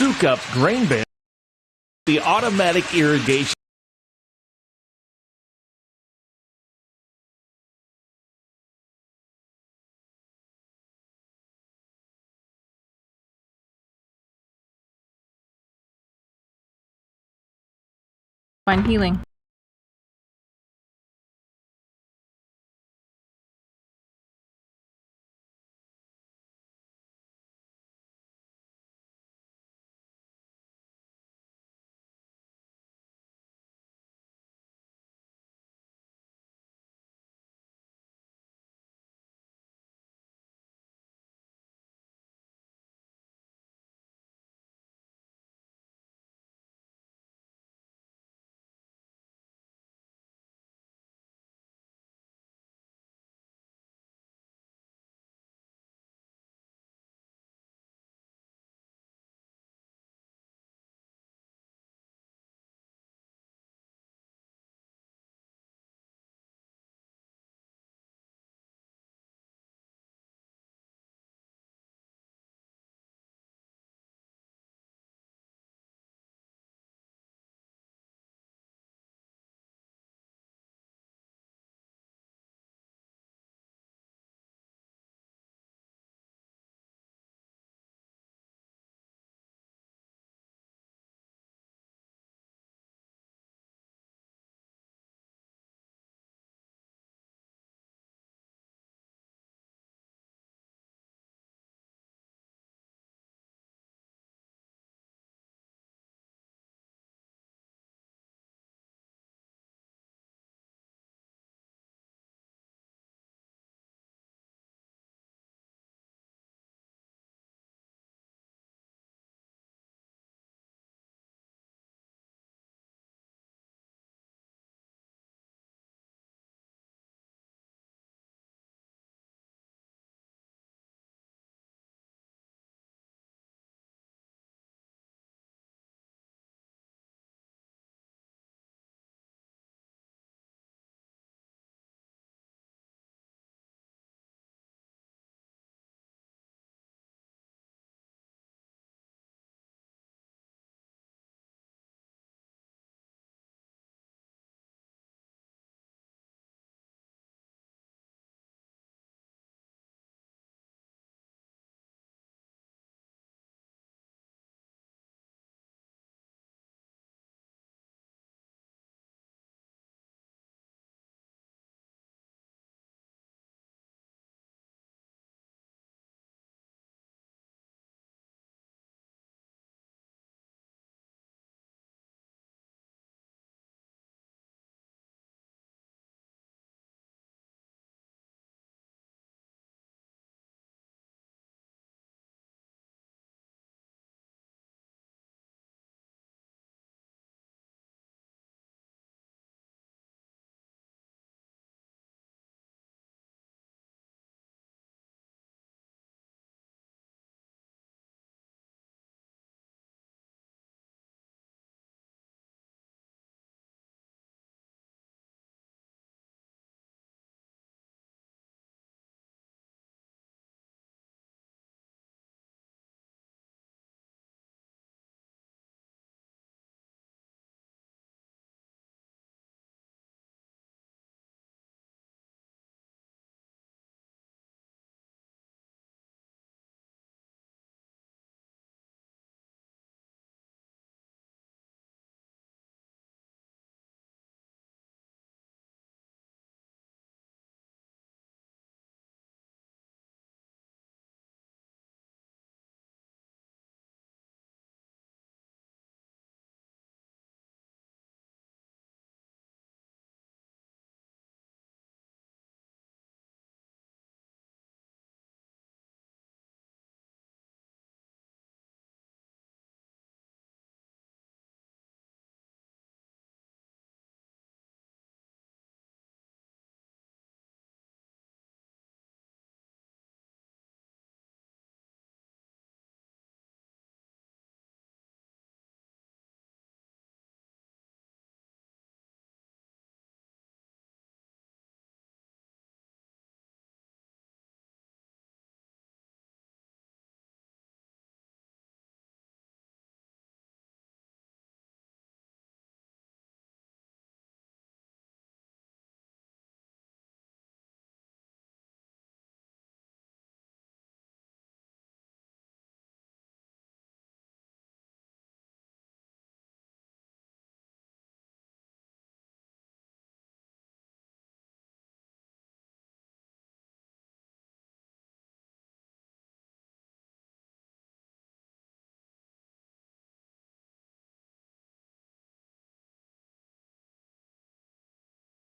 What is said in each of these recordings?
Sukup grain bin, the automatic irrigation. Fine healing.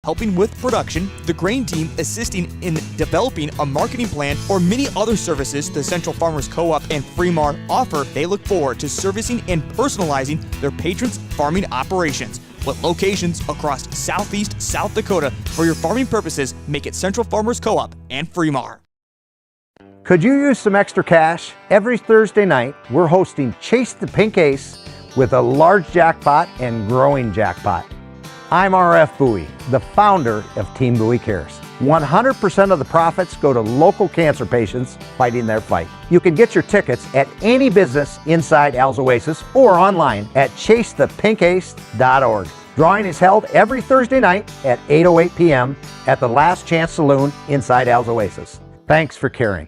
helping with production, the grain team assisting in developing a marketing plan, or many other services the Central Farmers Co-op and Fremar offer, they look forward to servicing and personalizing their patrons' farming operations. With locations across southeast South Dakota, for your farming purposes, make it Central Farmers Co-op and Fremar. Could you use some extra cash? Every Thursday night, we're hosting Chase the Pink Ace with a large jackpot and growing jackpot. I'm RF Bowie, the founder of Team Bowie Cares. 100% of the profits go to local cancer patients fighting their fight. You can get your tickets at any business inside Al's Oasis or online at chasethepinkace.org. Drawing is held every Thursday night at 8:08 p.m. at the Last Chance Saloon inside Al's Oasis. Thanks for caring.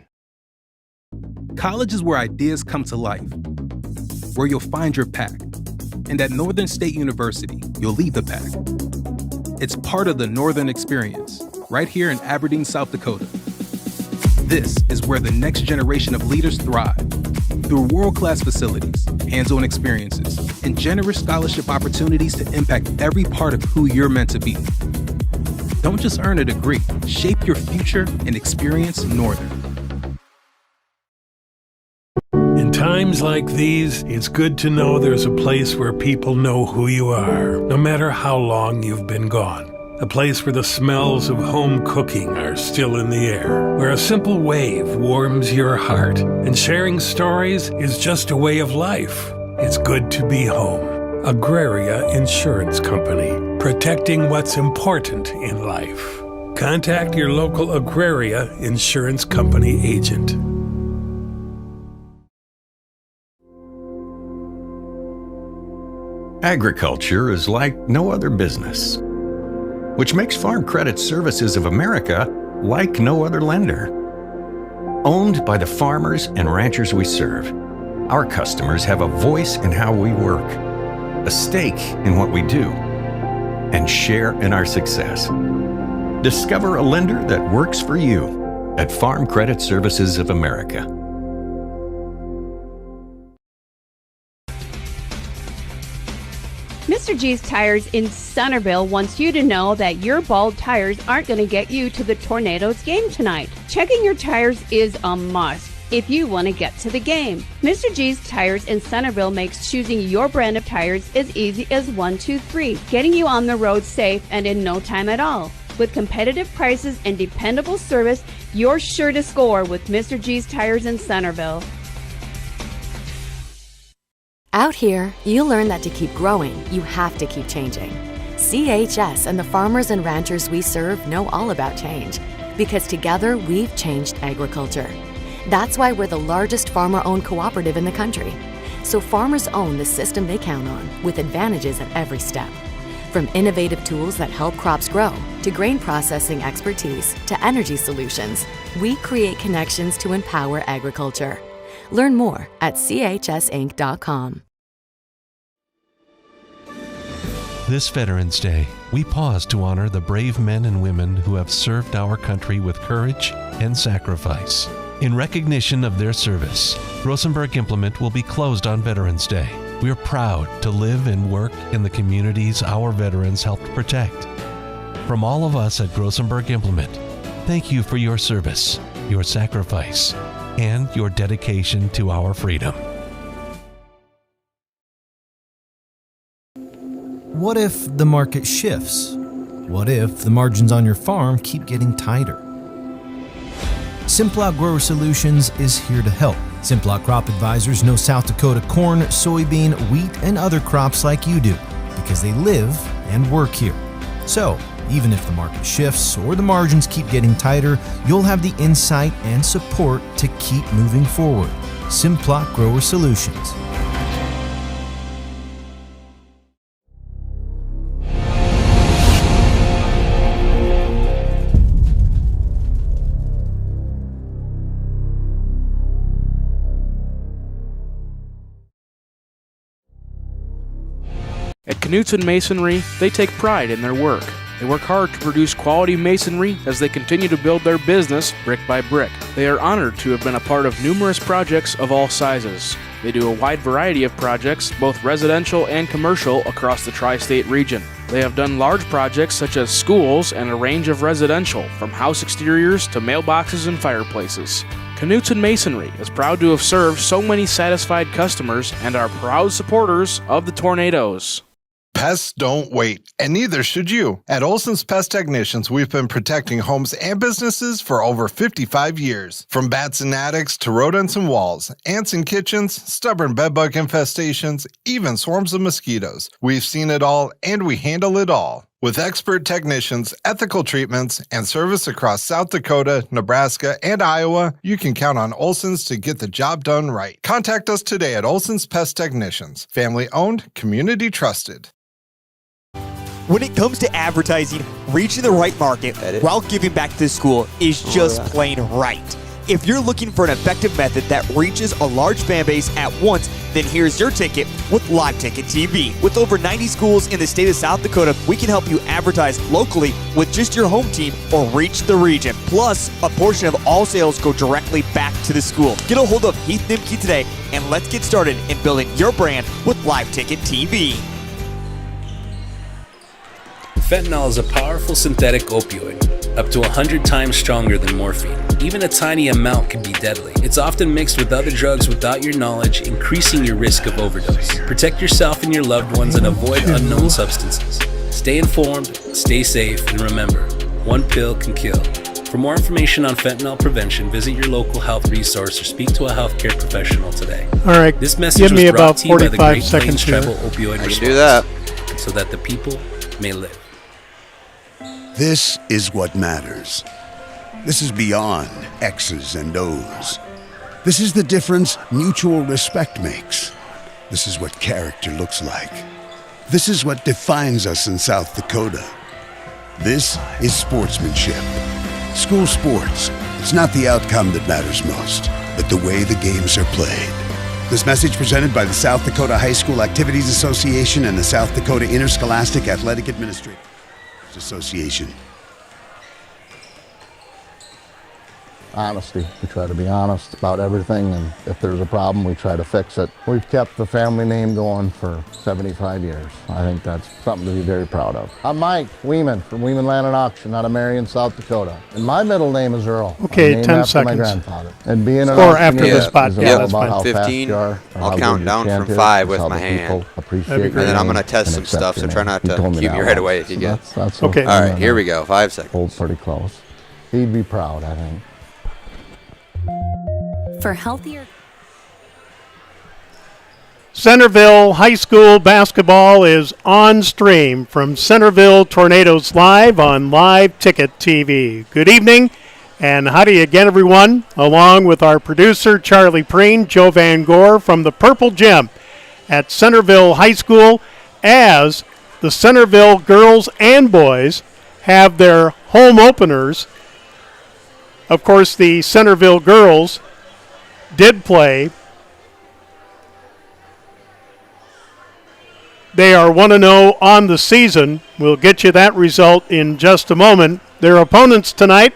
College is where ideas come to life, where you'll find your pack. And at Northern State University, you'll lead the pack. It's part of the Northern Experience, right here in Aberdeen, South Dakota. This is where the next generation of leaders thrive, through world-class facilities, hands-on experiences, and generous scholarship opportunities to impact every part of who you're meant to be. Don't just earn a degree, shape your future and experience Northern. In times like these, it's good to know there's a place where people know who you are, no matter how long you've been gone. A place where the smells of home cooking are still in the air, where a simple wave warms your heart, and sharing stories is just a way of life. It's good to be home. Agraria Insurance Company, protecting what's important in life. Contact your local Agraria Insurance Company agent. Agriculture is like no other business, which makes Farm Credit Services of America like no other lender. Owned by the farmers and ranchers we serve, our customers have a voice in how we work, a stake in what we do, and share in our success. Discover a lender that works for you at Farm Credit Services of America. Mr. G's Tires in Centerville wants you to know that your bald tires aren't going to get you to the Tornadoes game tonight. Checking your tires is a must if you want to get to the game. Mr. G's Tires in Centerville makes choosing your brand of tires as easy as 1, 2, 3, getting you on the road safe and in no time at all. With competitive prices and dependable service, you're sure to score with Mr. G's Tires in Centerville. Out here, you learn that to keep growing, you have to keep changing. CHS and the farmers and ranchers we serve know all about change, because together we've changed agriculture. That's why we're the largest farmer-owned cooperative in the country. So farmers own the system they count on, with advantages at every step. From innovative tools that help crops grow, to grain processing expertise, to energy solutions, we create connections to empower agriculture. Learn more at chsinc.com. This Veterans Day, we pause to honor the brave men and women who have served our country with courage and sacrifice. In recognition of their service, Rosenberg Implement will be closed on Veterans Day. We are proud to live and work in the communities our veterans helped protect. From all of us at Rosenberg Implement, thank you for your service, your sacrifice, and your dedication to our freedom. What if the market shifts? What if the margins on your farm keep getting tighter? Simplot Grower Solutions is here to help. Simplot Crop Advisors know South Dakota corn, soybean, wheat, and other crops like you do, because they live and work here. So, even if the market shifts or the margins keep getting tighter, you'll have the insight and support to keep moving forward. Simplot Grower Solutions. At Knutson Masonry, they take pride in their work. They work hard to produce quality masonry as they continue to build their business brick by brick. They are honored to have been a part of numerous projects of all sizes. They do a wide variety of projects, both residential and commercial, across the tri-state region. They have done large projects such as schools and a range of residential, from house exteriors to mailboxes and fireplaces. Knutson Masonry is proud to have served so many satisfied customers and are proud supporters of the Tornadoes. Pests don't wait, and neither should you. At Olson's Pest Technicians, we've been protecting homes and businesses for over 55 years. From bats in attics to rodents in walls, ants in kitchens, stubborn bedbug infestations, even swarms of mosquitoes. We've seen it all, and we handle it all. With expert technicians, ethical treatments, and service across South Dakota, Nebraska, and Iowa, you can count on Olson's to get the job done right. Contact us today at Olson's Pest Technicians. Family owned, community trusted. When it comes to advertising, reaching the right market while giving back to the school is just plain right. If you're looking for an effective method that reaches a large fan base at once, then here's your ticket with Live Ticket TV. With over 90 schools in the state of South Dakota, we can help you advertise locally with just your home team or reach the region. Plus, a portion of all sales go directly back to the school. Get a hold of Heath Nimke today, and let's get started in building your brand with Live Ticket TV. Fentanyl is a powerful synthetic opioid, up to 100 times stronger than morphine. Even a tiny amount can be deadly. It's often mixed with other drugs without your knowledge, increasing your risk of overdose. Protect yourself and your loved ones and avoid unknown substances. Stay informed, stay safe, and remember, one pill can kill. For more information on fentanyl prevention, visit your local health resource or speak to a healthcare professional today. All right, this message was brought to you by the Great Plains Travel Opioid Response, so that the people may live. This is what matters. This is beyond X's and O's. This is the difference mutual respect makes. This is what character looks like. This is what defines us in South Dakota. This is sportsmanship. School sports. It's not the outcome that matters most, but the way the games are played. This message presented by the South Dakota High School Activities Association and the South Dakota Interscholastic Athletic Administrators Association. Honesty. We try to be honest about everything, and if there's a problem, we try to fix it. We've kept the family name going for 75 years. I think that's something to be very proud of. I'm Mike Weeman from Weeman Land and Auction out of Marion, South Dakota. And my middle name is Earl. Okay, named 10 after seconds. my grandfather. And being an or after this is podcast. all about how 15. fast you are, I'll count down from 5 with my hand. And then I'm going to test some stuff, so try not to keep your head away if you get. That's okay. All right, here we go. 5 seconds. Hold pretty close. He'd be proud, I think. For healthier. Centerville High School basketball is on stream from Centerville Tornadoes Live on Live Ticket TV. Good evening and howdy again, everyone, along with our producer, Charlie Preen, Joe Van Gore from the Purple Gym at Centerville High School, as the Centerville girls and boys have their home openers. Of course, the Centerville girls did play. They are 1-0 on the season. We'll get you that result in just a moment. Their opponents tonight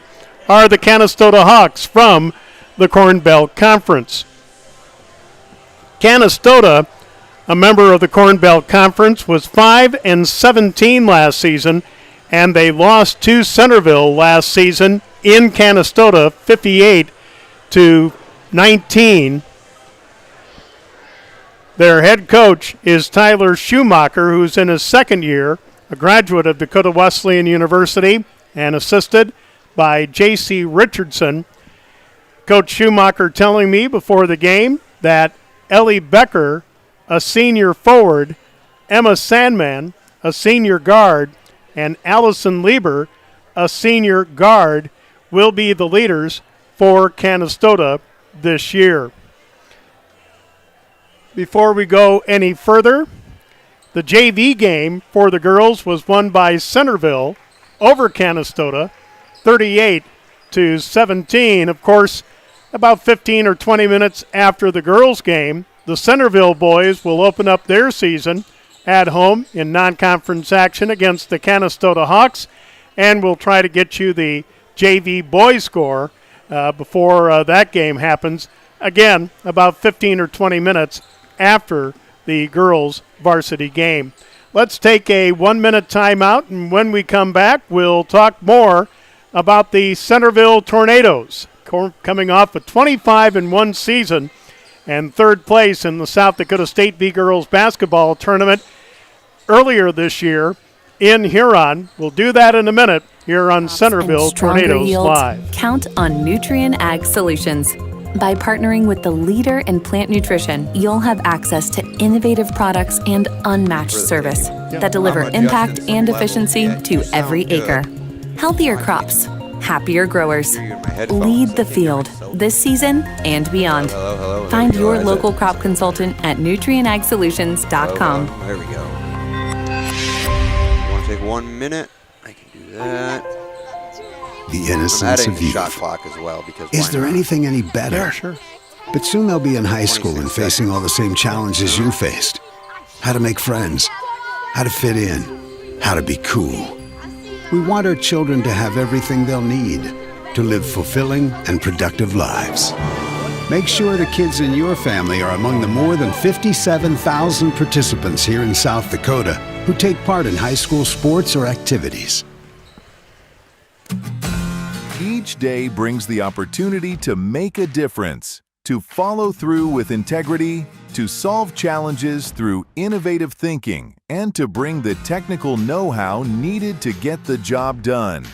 are the Canistota Hawks from the Corn Belt Conference. Canistota, a member of the Corn Belt Conference, was 5-17 last season, and they lost to Centerville last season in Canistota, 58-19. Their head coach is Tyler Schumacher, who's in his second year, a graduate of Dakota Wesleyan University, and assisted by J.C. Richardson. Coach Schumacher telling me before the game that Ellie Becker, a senior forward, Emma Sandman, a senior guard, and Allison Lieber, a senior guard, will be the leaders for Canistota this year. Before we go any further, the JV game for the girls was won by Centerville over Canistota, 38-17. Of course, about 15 or 20 minutes after the girls' game, the Centerville boys will open up their season at home in non-conference action against the Canistota Hawks, and we'll try to get you the JV boys score before that game happens. Again, about 15 or 20 minutes after the girls' varsity game. let's take a 1-minute timeout, and when we come back, we'll talk more about the Centerville Tornadoes, coming off a 25-1 season and third place in the South Dakota State B-Girls basketball tournament earlier this year in Huron. We'll do that in a minute here on Centerville Tornadoes yields. Live. Count on Nutrien Ag Solutions. By partnering with the leader in plant nutrition, you'll have access to innovative products and unmatched service that deliver impact and efficiency to every acre. Healthier crops, happier growers. Lead the field this season and beyond. Find your local crop consultant at nutrienagsolutions.com. There we go. You want to take 1 minute? I can do that. The innocence of youth. Shot clock as well, because Is there anything any better? Yeah, sure. But soon they'll be in high school and facing all the same challenges you faced. How to make friends, how to fit in, how to be cool. We want our children to have everything they'll need to live fulfilling and productive lives. Make sure the kids in your family are among the more than 57,000 participants here in South Dakota who take part in high school sports or activities. Each day brings the opportunity to make a difference, to follow through with integrity, to solve challenges through innovative thinking, and to bring the technical know-how needed to get the job done.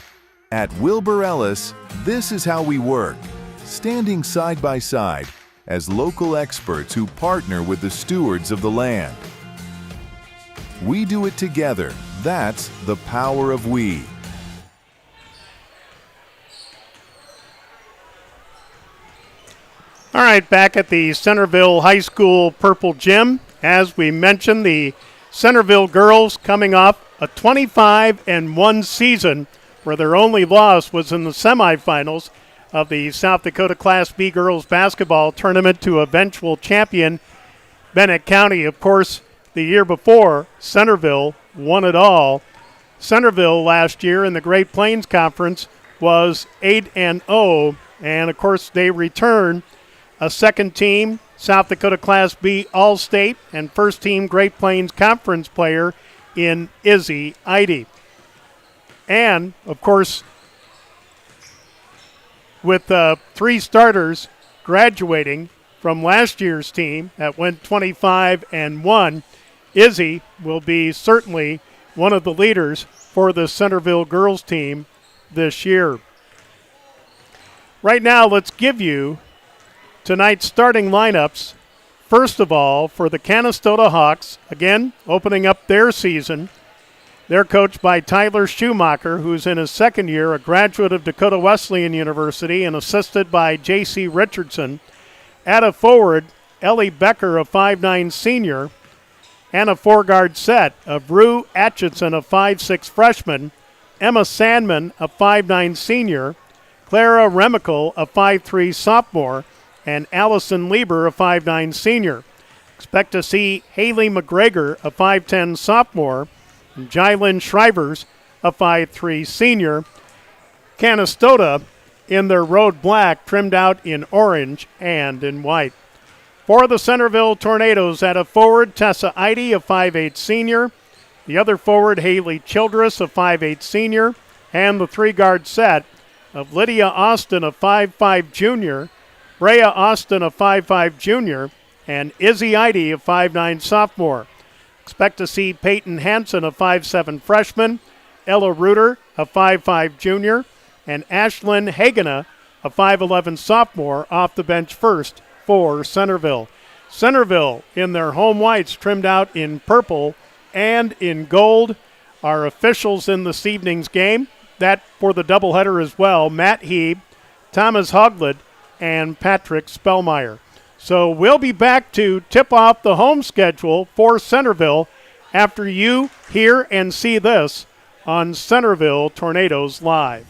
At Wilbur Ellis, this is how we work, standing side by side as local experts who partner with the stewards of the land. We do it together. That's the power of we. All right, back at the Centerville High School Purple Gym. As we mentioned, the Centerville girls coming off a 25-1 season where their only loss was in the semifinals of the South Dakota Class B girls basketball tournament to eventual champion Bennett County. Of course, the year before, Centerville won it all. Centerville last year in the Great Plains Conference was 8-0, and of course they return a second team South Dakota Class B All-State and first team Great Plains Conference player in Izzy Eide. And of course, with 3 starters graduating from last year's team that went 25-1, Izzy will be certainly one of the leaders for the Centerville girls team this year. Right now, let's give you tonight's starting lineups. First of all, for the Canistota Hawks, again, opening up their season. They're coached by Tyler Schumacher, who's in his second year, a graduate of Dakota Wesleyan University, and assisted by J.C. Richardson. At a forward, Ellie Becker, a 5'9 senior, and a 4-guard set of Rue Atchison, a 5'6 freshman, Emma Sandman, a 5'9 senior, Clara Remical, a 5'3 sophomore, and Allison Lieber, a 5'9 senior. Expect to see Haley McGregor, a 5'10 sophomore, and Jylyn Shrivers, a 5'3 senior. Canistota in their road black, trimmed out in orange and in white. For the Centerville Tornadoes, at a forward, Tessa Eide, a 5'8 senior. The other forward, Haley Childress, a 5'8 senior. And the 3-guard set of Lydia Austin, a 5'5 junior, Brea Austin, a 5'5 junior, and Izzy Eide, a 5'9 sophomore. Expect to see Peyton Hansen, a 5'7 freshman, Ella Reuter, a 5'5 junior, and Ashlyn Hagena, a 5'11 sophomore, off the bench first for Centerville. Centerville in their home whites, trimmed out in purple and in gold, are officials in this evening's game. That for the doubleheader as well, Matt Heeb, Thomas Hoglid, and Patrick Spellmeyer. So we'll be back to tip off the home schedule for Centerville after you hear and see this on Centerville Tornadoes Live.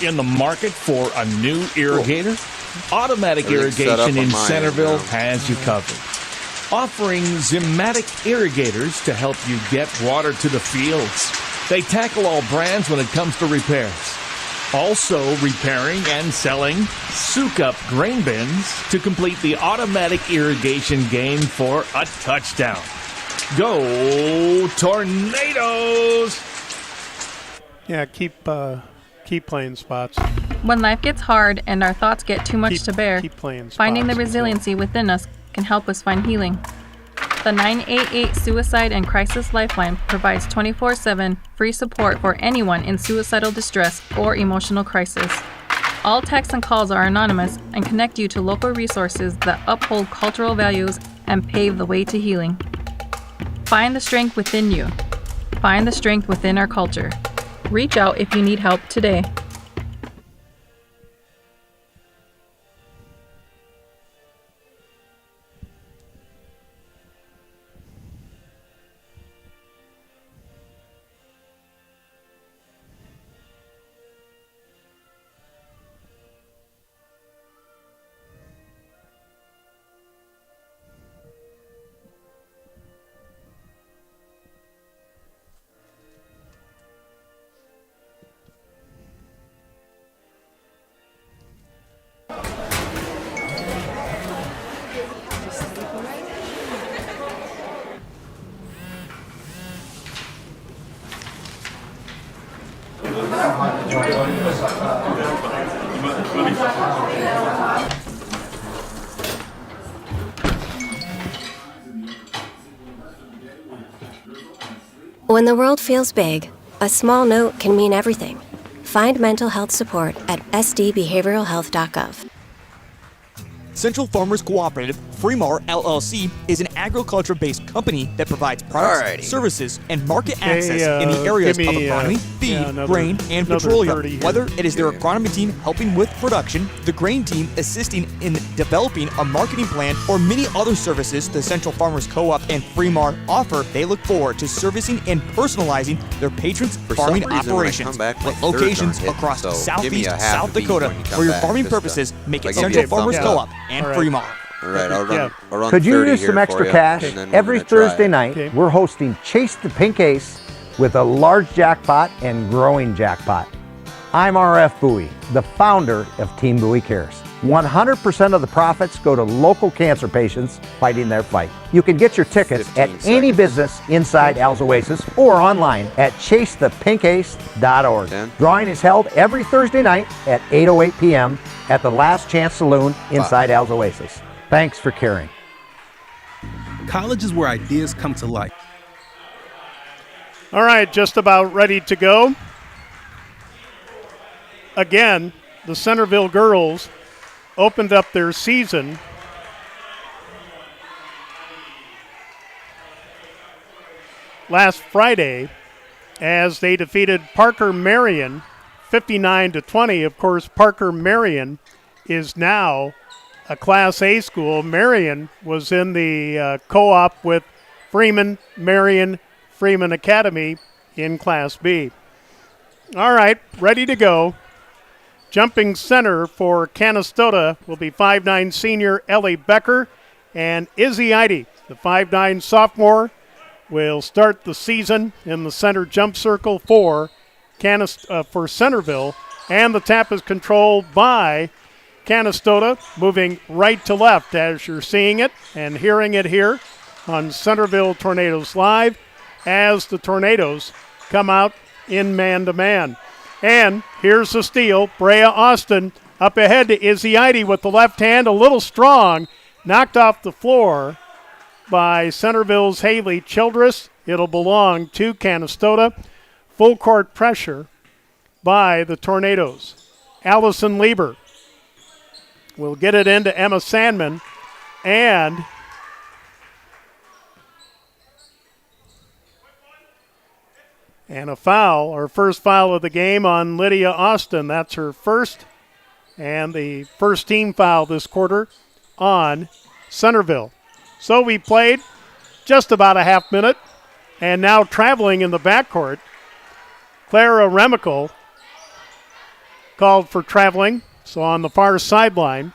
In the market for a new irrigator? Automatic Irrigation in Centerville has you covered. Offering Zimatic irrigators to help you get water to the fields. They tackle all brands when it comes to repairs. Also repairing and selling soak-up grain bins to complete the automatic irrigation game for a touchdown. Go Tornadoes! Yeah, keep playing spots. When life gets hard and our thoughts get too much to bear, keep playing finding the spots. resiliency within us can help us find healing. The 988 Suicide and Crisis Lifeline provides 24/7 free support for anyone in suicidal distress or emotional crisis. All texts and calls are anonymous and connect you to local resources that uphold cultural values and pave the way to healing. Find the strength within you. Find the strength within our culture. Reach out if you need help today. When the world feels big, a small note can mean everything. Find mental health support at sdbehavioralhealth.gov. Central Farmers Cooperative, Fremar LLC, is an agriculture-based company that provides products, services, and market access in the areas of agronomy, feed, grain, and petroleum. Whether it is their agronomy team helping with production, the grain team assisting in developing a marketing plan, or many other services the Central Farmers Co-op and Fremar offer, they look forward to servicing and personalizing their patrons' farming operations with locations across southeast South Dakota for your farming purposes. Make it Central Farmers Co-op and Fremar. All right, I'll run Could you 30 use here some extra for you, cash? and then we're Every gonna try Thursday it. night, we're hosting Chase the Pink Ace with a large jackpot and growing jackpot. I'm RF Bowie, the founder of Team Bowie Cares. 100% of the profits go to local cancer patients fighting their fight. You can get your tickets at any business inside Al's Oasis or online at chasethepinkace.org. Drawing is held every Thursday night at 8:08 p.m. at the Last Chance Saloon inside Al's Oasis. Thanks for caring. College is where ideas come to life. All right, just about ready to go. Again, the Centerville girls opened up their season last Friday as they defeated Parker Marion 59-20. Of course, Parker Marion is now a Class A school. Marion was in the co-op with Freeman Academy in Class B. All right, ready to go. Jumping center for Canistota will be 5'9" senior Ellie Becker, and Izzy Eide, the 5'9" sophomore, will start the season in the center jump circle for Centerville, and the tap is controlled by Canistota, moving right to left as you're seeing it and hearing it here on Centerville Tornadoes Live as the Tornadoes come out in man-to-man. And here's the steal. Brea Austin up ahead to Izzy Eide with the left hand, a little strong, knocked off the floor by Centerville's Haley Childress. It'll belong to Canistota. Full court pressure by the Tornadoes. Allison Lieber will get it into Emma Sandman, and a foul, our first foul of the game on Lydia Austin. That's her first, and the first team foul this quarter on Centerville. So we played just about a half minute, and now traveling in the backcourt, Clara Remical called for traveling. So on the far sideline,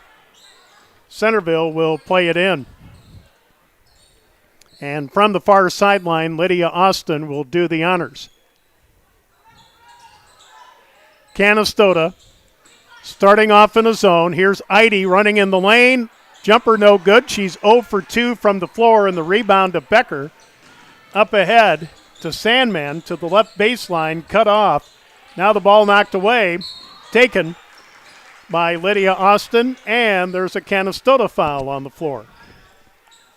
Centerville will play it in. And from the far sideline, Lydia Austin will do the honors. Canistota starting off in a zone. Here's Eide running in the lane. Jumper no good. She's 0 for 2 from the floor, and the rebound to Becker. Up ahead to Sandman to the left baseline, cut off. Now the ball knocked away, taken by Lydia Austin, and there's a Canistota foul on the floor.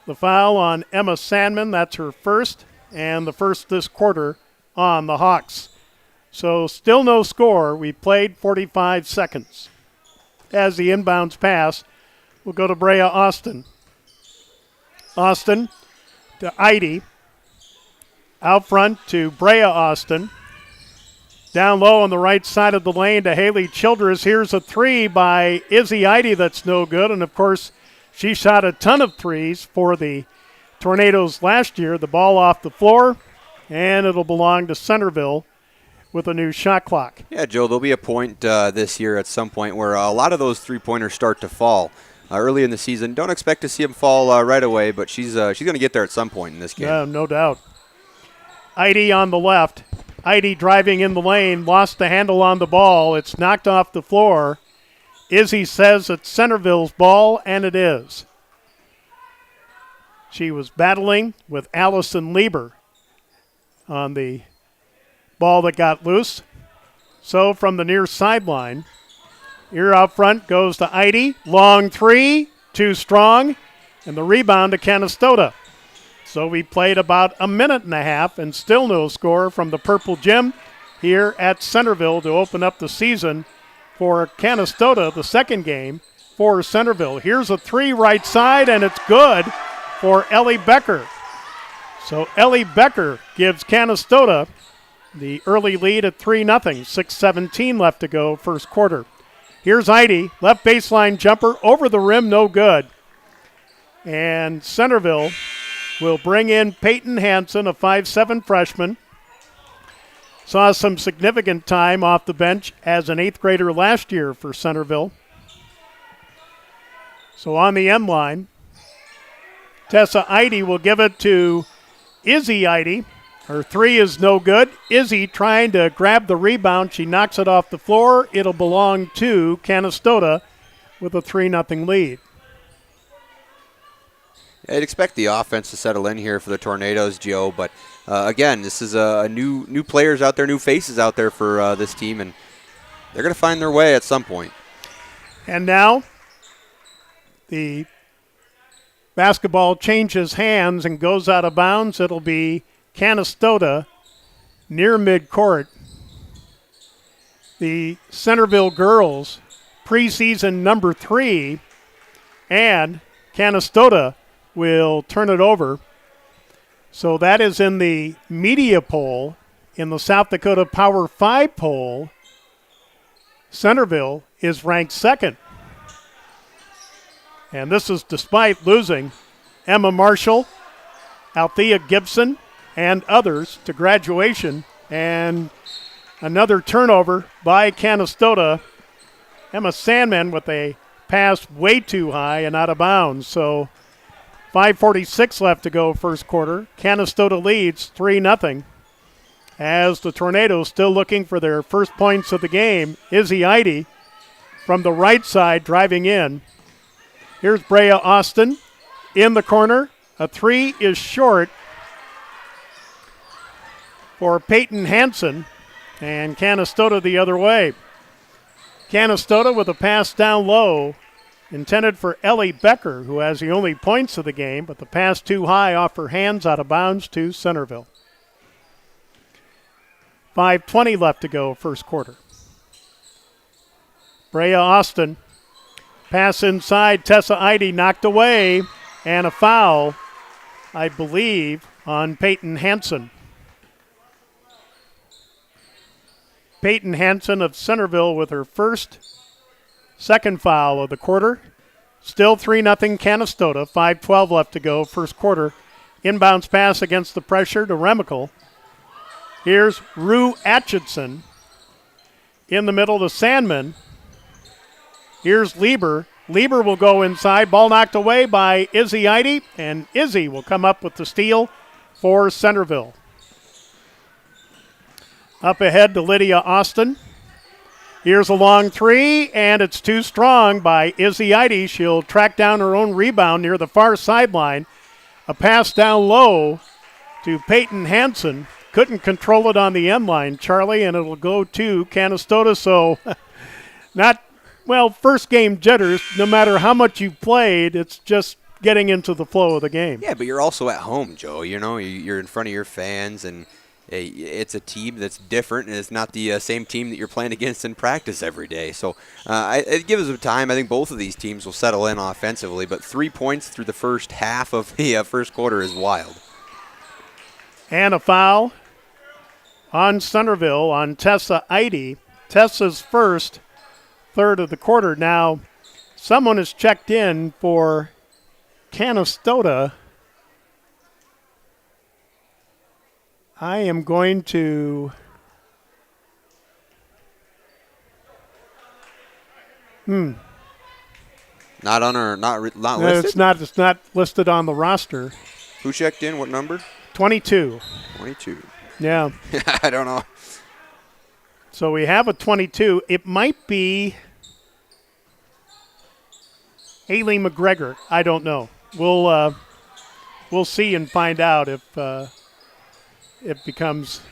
The foul on Emma Sandman, that's her first, and the first this quarter on the Hawks. So still no score. We played 45 seconds. As the inbounds pass, we'll go to Brea Austin. Austin to Eide. Out front to Brea Austin. Down low on the right side of the lane to Haley Childress. Here's a three by Izzy Eide that's no good. And, of course, she shot a ton of threes for the Tornadoes last year. The ball off the floor, and it'll belong to Centerville with a new shot clock. Yeah, Joe, there'll be a point this year at some point where a lot of those three-pointers start to fall early in the season. Don't expect to see them fall right away, but she's going to get there at some point in this game. Yeah, no doubt. Eide on the left. Eide driving in the lane, lost the handle on the ball. It's knocked off the floor. Izzy says it's Centerville's ball, and it is. She was battling with Allison Lieber on the ball that got loose. So from the near sideline, here out front goes to Eide. Long three, too strong, and the rebound to Canistota. So we played about a minute and a half and still no score from the Purple Gym here at Centerville to open up the season for Canistota, the second game for Centerville. Here's a three right side, and it's good for Ellie Becker. So Ellie Becker gives Canistota the early lead at 3-0. 6:17 left to go, first quarter. Here's Eide, left baseline jumper, over the rim, no good. And Centerville will bring in Peyton Hansen, a 5'7" freshman. Saw some significant time off the bench as an 8th grader last year for Centerville. So on the end line, Tessa Eide will give it to Izzy Eide. Her three is no good. Izzy trying to grab the rebound. She knocks it off the floor. It'll belong to Canistota with a 3-0 lead. I'd expect the offense to settle in here for the Tornadoes, Joe, but again, this is new players out there, new faces out there for this team, and they're going to find their way at some point. And now the basketball changes hands and goes out of bounds. It'll be Canistota near midcourt. The Centerville girls, preseason number 3, and Canistota will turn it over. So that is in the media poll. In the South Dakota Power 5 poll, Centerville is ranked second. And this is despite losing Emma Marshall, Althea Gibson, and others to graduation. And another turnover by Canistota. Emma Sandman with a pass way too high and out of bounds. So 5:46 left to go first quarter. Canistota leads 3-0 as the Tornadoes still looking for their first points of the game. Izzy Eide from the right side driving in. Here's Brea Austin in the corner. A three is short for Peyton Hansen, and Canistota the other way. Canistota with a pass down low intended for Ellie Becker, who has the only points of the game, but the pass too high off her hands, out of bounds to Centerville. 5:20 left to go first quarter. Brea Austin, pass inside, Tessa Eide knocked away, and a foul, I believe, on Peyton Hansen. Peyton Hansen of Centerville with her second foul of the quarter. Still 3-0 Canistota. 5:12 left to go first quarter. Inbounds pass against the pressure to Remical. Here's Rue Atchison in the middle to Sandman. Here's Lieber. Lieber will go inside. Ball knocked away by Izzy Eide, and Izzy will come up with the steal for Centerville. Up ahead to Lydia Austin. Here's a long three, and it's too strong by Izzy Eide. She'll track down her own rebound near the far sideline. A pass down low to Peyton Hansen. Couldn't control it on the end line, Charlie, and it'll go to Canistota. So first game jitters. No matter how much you've played, it's just getting into the flow of the game. Yeah, but you're also at home, Joe. You know, you're in front of your fans, and it's a team that's different, and it's not the same team that you're playing against in practice every day. So it gives them time. I think both of these teams will settle in offensively, but 3 points through the first half of the first quarter is wild. And a foul on Centerville on Tessa Eide. Tessa's first, third of the quarter. Now, someone has checked in for Canistota. I am going to Not on our not listed. It's not listed on the roster. Who checked in? What number? 22. 22. Yeah. I don't know. So we have a 22. It might be Aileen McGregor. I don't know. We'll see and find out if it becomes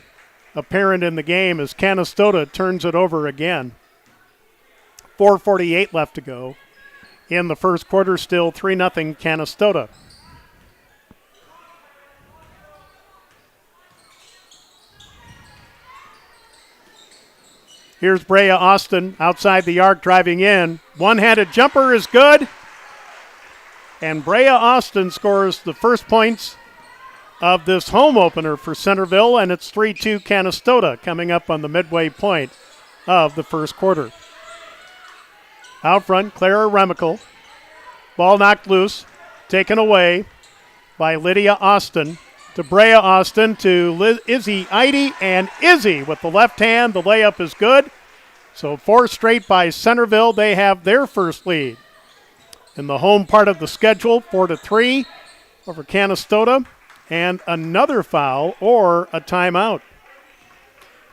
apparent in the game as Canistota turns it over again. 4:48 left to go in the first quarter. Still 3-0 Canistota. Here's Brea Austin outside the arc driving in. One-handed jumper is good. And Brea Austin scores the first points of this home opener for Centerville, and it's 3-2 Canistota coming up on the midway point of the first quarter. Out front, Clara Remical. Ball knocked loose, taken away by Lydia Austin. To Brea Austin to Izzy Eide, and Izzy with the left hand. The layup is good. So 4 straight by Centerville. They have their first lead. In the home part of the schedule, 4-3 over Canistota. And another foul or a timeout.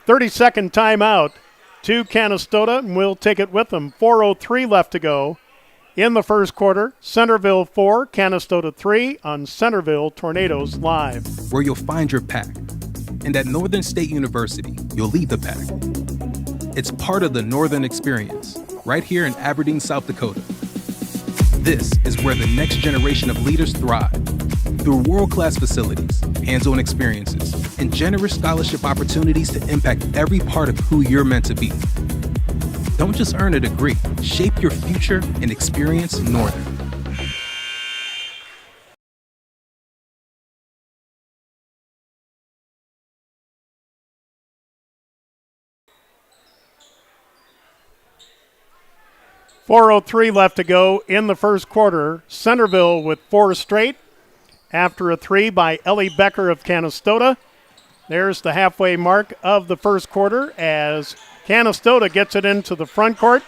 30-second timeout to Canistota, and we'll take it with them. 4:03 left to go in the first quarter. Centerville 4, Canistota 3 on Centerville Tornadoes Live. Where you'll find your pack. And at Northern State University, you'll lead the pack. It's part of the Northern Experience, right here in Aberdeen, South Dakota. This is where the next generation of leaders thrive. Through world-class facilities, hands-on experiences, and generous scholarship opportunities to impact every part of who you're meant to be. Don't just earn a degree, shape your future and experience Northern. .403 left to go in the first quarter. Centerville with 4 straight after a 3 by Ellie Becker of Canistota. There's the halfway mark of the first quarter as Canistota gets it into the front court.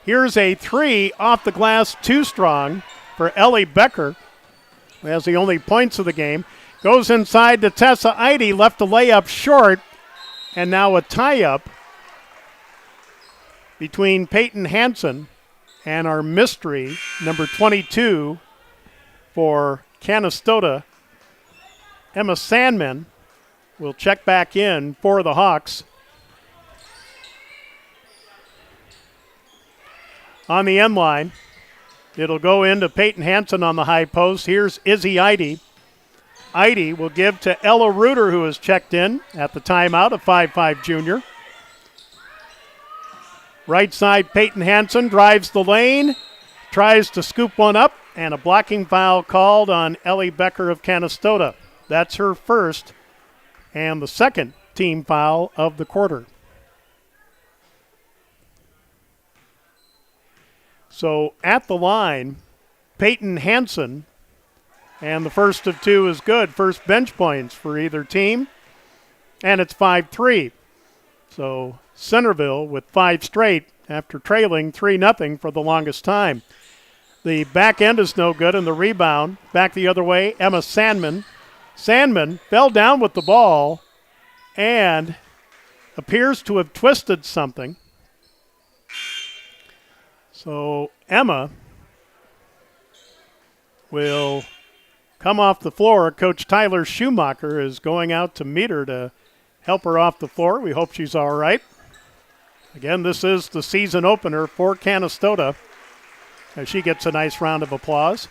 Here's a 3 off the glass, too strong for Ellie Becker, who has the only points of the game. Goes inside to Tessa Eide, left the layup short, and now a tie-up between Peyton Hansen and our mystery, number 22 for Canistota, Emma Sandman, will check back in for the Hawks. On the end line, it'll go into Peyton Hansen on the high post. Here's Izzy Eide. Eide will give to Ella Reuter, who has checked in at the timeout, a 5'5 junior. Right side, Peyton Hansen drives the lane, tries to scoop one up, and a blocking foul called on Ellie Becker of Canistota. That's her first and the second team foul of the quarter. So at the line, Peyton Hansen, and the first of 2 is good. First bench points for either team, and it's 5-3. So Centerville with 5 straight after trailing 3-0 for the longest time. The back end is no good, and the rebound back the other way, Emma Sandman. Sandman fell down with the ball and appears to have twisted something. So Emma will come off the floor. Coach Tyler Schumacher is going out to meet her to help her off the floor. We hope she's all right. Again, this is the season opener for Canistota as she gets a nice round of applause.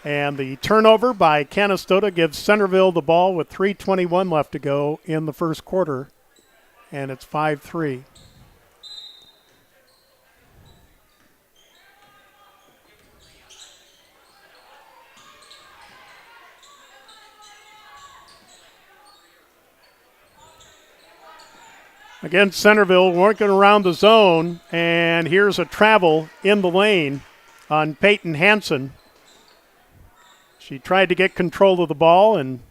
And the turnover by Canistota gives Centerville the ball with 3:21 left to go in the first quarter, and it's 5-3. Again, Centerville working around the zone, and here's a travel in the lane on Peyton Hansen. She tried to get control of the ball and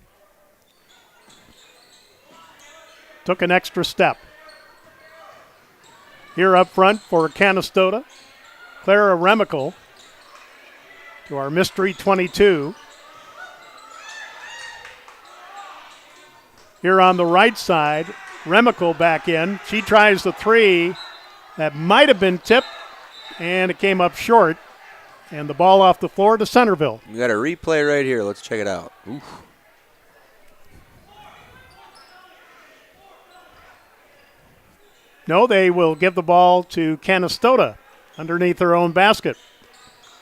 took an extra step. Here up front for Canistota, Clara Remical to our mystery 22. Here on the right side, Remical back in. She tries the three. That might have been tipped, and it came up short. And the ball off the floor to Centerville. You got a replay right here. Let's check it out. Oof. No, they will give the ball to Canistota underneath their own basket.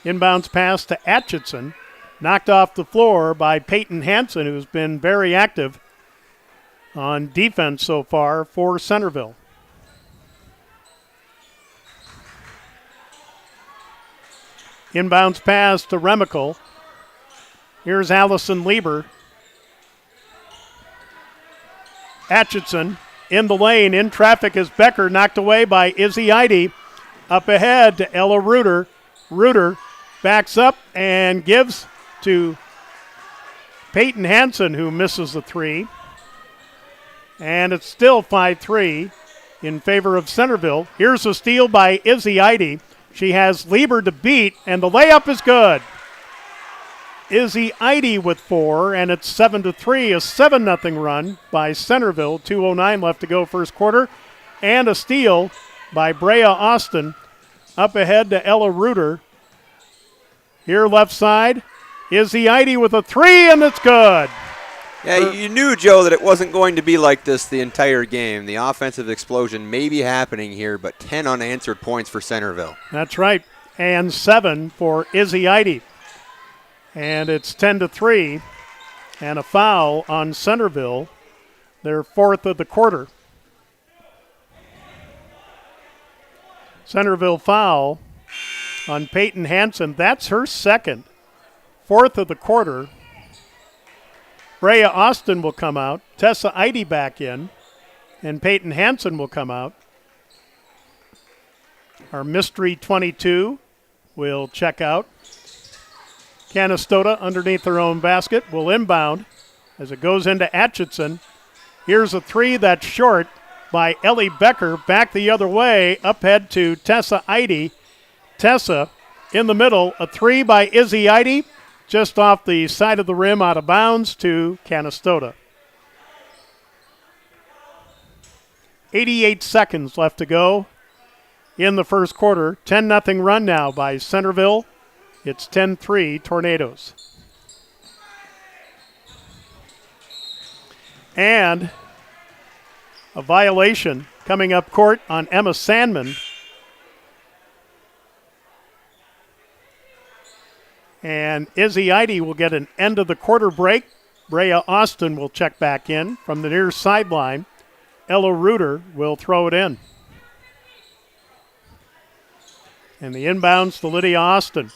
Inbounds pass to Atchison. Knocked off the floor by Peyton Hansen, who's been very active on defense so far for Centerville. Inbounds pass to Remical. Here's Allison Lieber. Atchison in the lane, in traffic is Becker, knocked away by Izzy Eide. Up ahead to Ella Reuter. Reuter backs up and gives to Peyton Hansen, who misses the three. And it's still 5-3 in favor of Centerville. Here's a steal by Izzy Eide. She has Lieber to beat, and the layup is good. Izzy Eide with 4, and it's 7-3, a 7-0 run by Centerville. 2:09 left to go first quarter. And a steal by Brea Austin. Up ahead to Ella Reuter. Here left side, Izzy Eide with a 3, and it's good. Yeah, you knew, Joe, that it wasn't going to be like this the entire game. The offensive explosion may be happening here, but 10 unanswered points for Centerville. That's right, and 7 for Izzy Eide. And it's 10-3, and a foul on Centerville, their 4th of the quarter. Centerville foul on Peyton Hansen. That's her 2nd, 4th of the quarter. Brea Austin will come out. Tessa Eide back in. And Peyton Hansen will come out. Our mystery 22 will check out. Canistota underneath their own basket will inbound as it goes into Atchison. Here's a 3 that's short by Ellie Becker. Back the other way. Uphead to Tessa Eide. Tessa in the middle. A 3 by Izzy Eide. Just off the side of the rim, out of bounds to Canistota. 88 seconds left to go in the first quarter. 10-0 run now by Centerville. It's 10-3 Tornadoes. And a violation coming up court on Emma Sandman. And Izzy Eide will get an end of the quarter break. Brea Austin will check back in from the near sideline. Ella Reuter will throw it in. And the inbounds to Lydia Austin.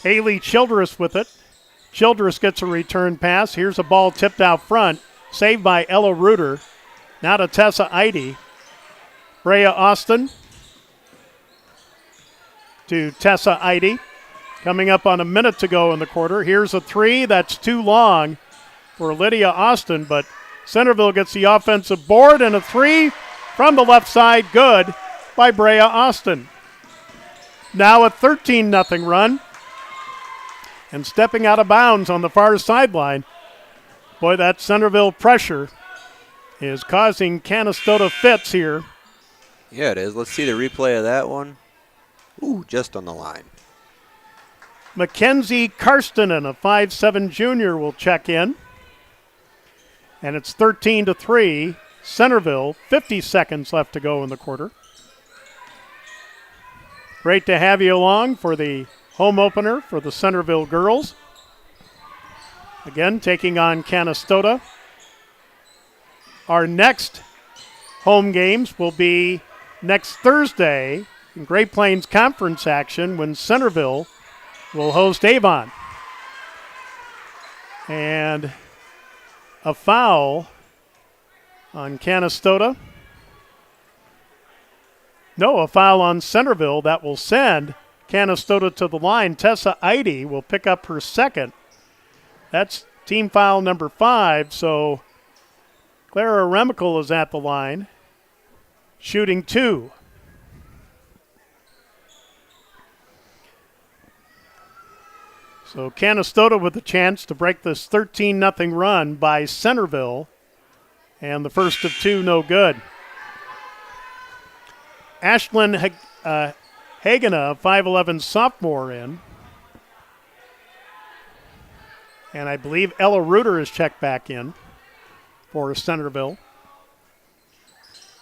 Haley Childress with it. Childress gets a return pass. Here's a ball tipped out front. Saved by Ella Reuter. Now to Tessa Eide. Brea Austin to Tessa Eide. Coming up on a minute to go in the quarter. Here's a 3 that's too long for Lydia Austin, but Centerville gets the offensive board, and a 3 from the left side, good by Brea Austin. Now a 13-0 run, and stepping out of bounds on the far sideline. Boy, that Centerville pressure is causing Canistota fits here. Yeah, it is. Let's see the replay of that one. Ooh, just on the line. Mackenzie Karstenen, a 5'7 junior, will check in. And it's 13-3. Centerville, 50 seconds left to go in the quarter. Great to have you along for the home opener for the Centerville girls. Again, taking on Canistota. Our next home games will be next Thursday in Great Plains Conference action when Centerville will host Avon. And a foul on Canistota. No, a foul on Centerville that will send Canistota to the line. Tessa Eide will pick up her second. That's team foul number 5, so Clara Remical is at the line, shooting 2. So Canistota with a chance to break this 13-0 run by Centerville, and the first of 2 no good. Ashlyn Hagena, 5'11 sophomore in. And I believe Ella Reuter is checked back in for Centerville.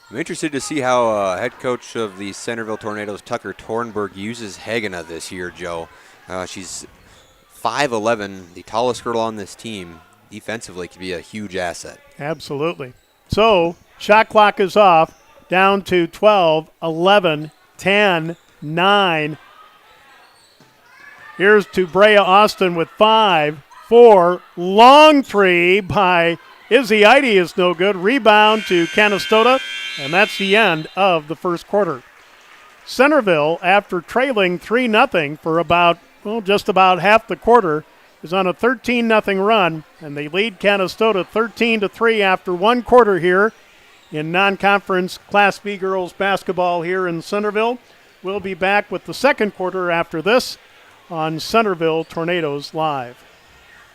I'm interested to see how head coach of the Centerville Tornadoes, Tucker Tornberg, uses Hagena this year, Joe. She's 5'11", the tallest girl on this team. Defensively could be a huge asset. Absolutely. So, shot clock is off. Down to 12, 11, 10, 9. Here's to Brea Austin with 5, 4. Long 3 by Izzy Eide is no good. Rebound to Canistota, and that's the end of the first quarter. Centerville, after trailing 3-0 for just about half the quarter, is on a 13-0 run, and they lead Canistota 13-3 after one quarter here in non-conference Class B girls basketball here in Centerville. We'll be back with the second quarter after this on Centerville Tornadoes Live.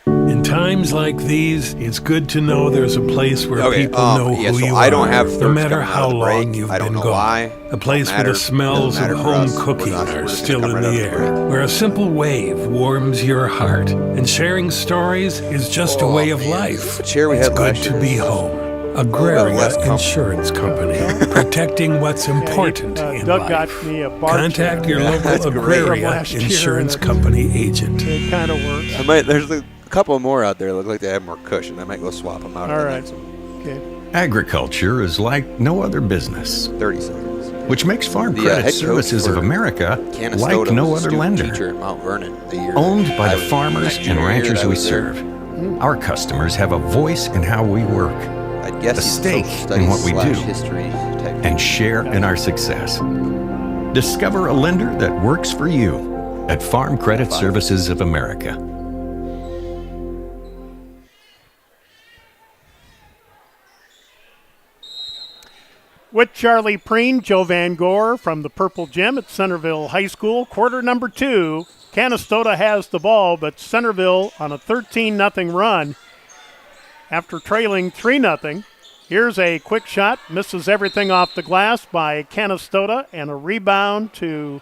In times like these, it's good to know there's a place where people know who you I don't are, have no matter how long you've I don't been know gone. why. A place where the smells of home cooking are still in the air, where a simple wave warms your heart, and sharing stories is just a way of life. It's good to be home. Agraria Insurance Company, protecting what's important in Doug life. got me a bar Contact chair. your local Agraria Insurance Company agent. It kind of works. There's a couple more out there that look like they have more cushion. I might go swap them out. All right. Okay. Agriculture is like no other business. 30 seconds. Which makes Farm Credit Services of America like no other lender. At Mount Vernon, Owned by the farmers and ranchers we serve. Our customers have a voice in how we work, a stake in what we do, and share in our success. Discover a lender that works for you at Farm Credit Services of America. With Charlie Preen, Joe Van Gore from the Purple Gym at Centerville High School. Quarter number 2, Canistota has the ball, but Centerville on a 13-0 run after trailing 3-0. Here's a quick shot, misses everything off the glass by Canistota, and a rebound to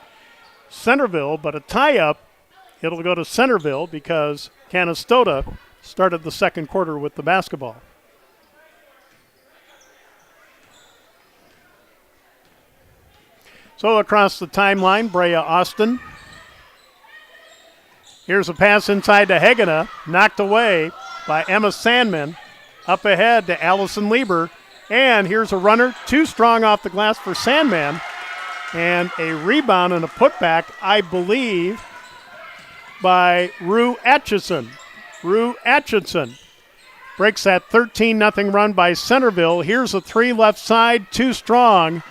Centerville, but a tie-up. It'll go to Centerville because Canistota started the second quarter with the basketball. So across the timeline, Brea Austin. Here's a pass inside to Hegena, knocked away by Emma Sandman. Up ahead to Allison Lieber. And here's a runner, too strong off the glass for Sandman. And a rebound and a putback, I believe, by Rue Atchison. Rue Atchison breaks that 13-0 run by Centerville. Here's a 3 left side, too strong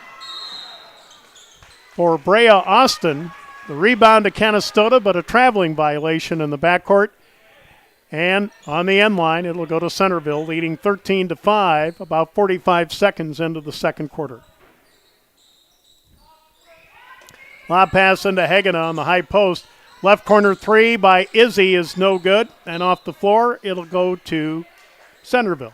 for Brea Austin. The rebound to Canistota, but a traveling violation in the backcourt. And on the end line, it'll go to Centerville, leading 13-5, about 45 seconds into the second quarter. Lob pass into Hegena on the high post. Left corner 3 by Izzy is no good. And off the floor, it'll go to Centerville.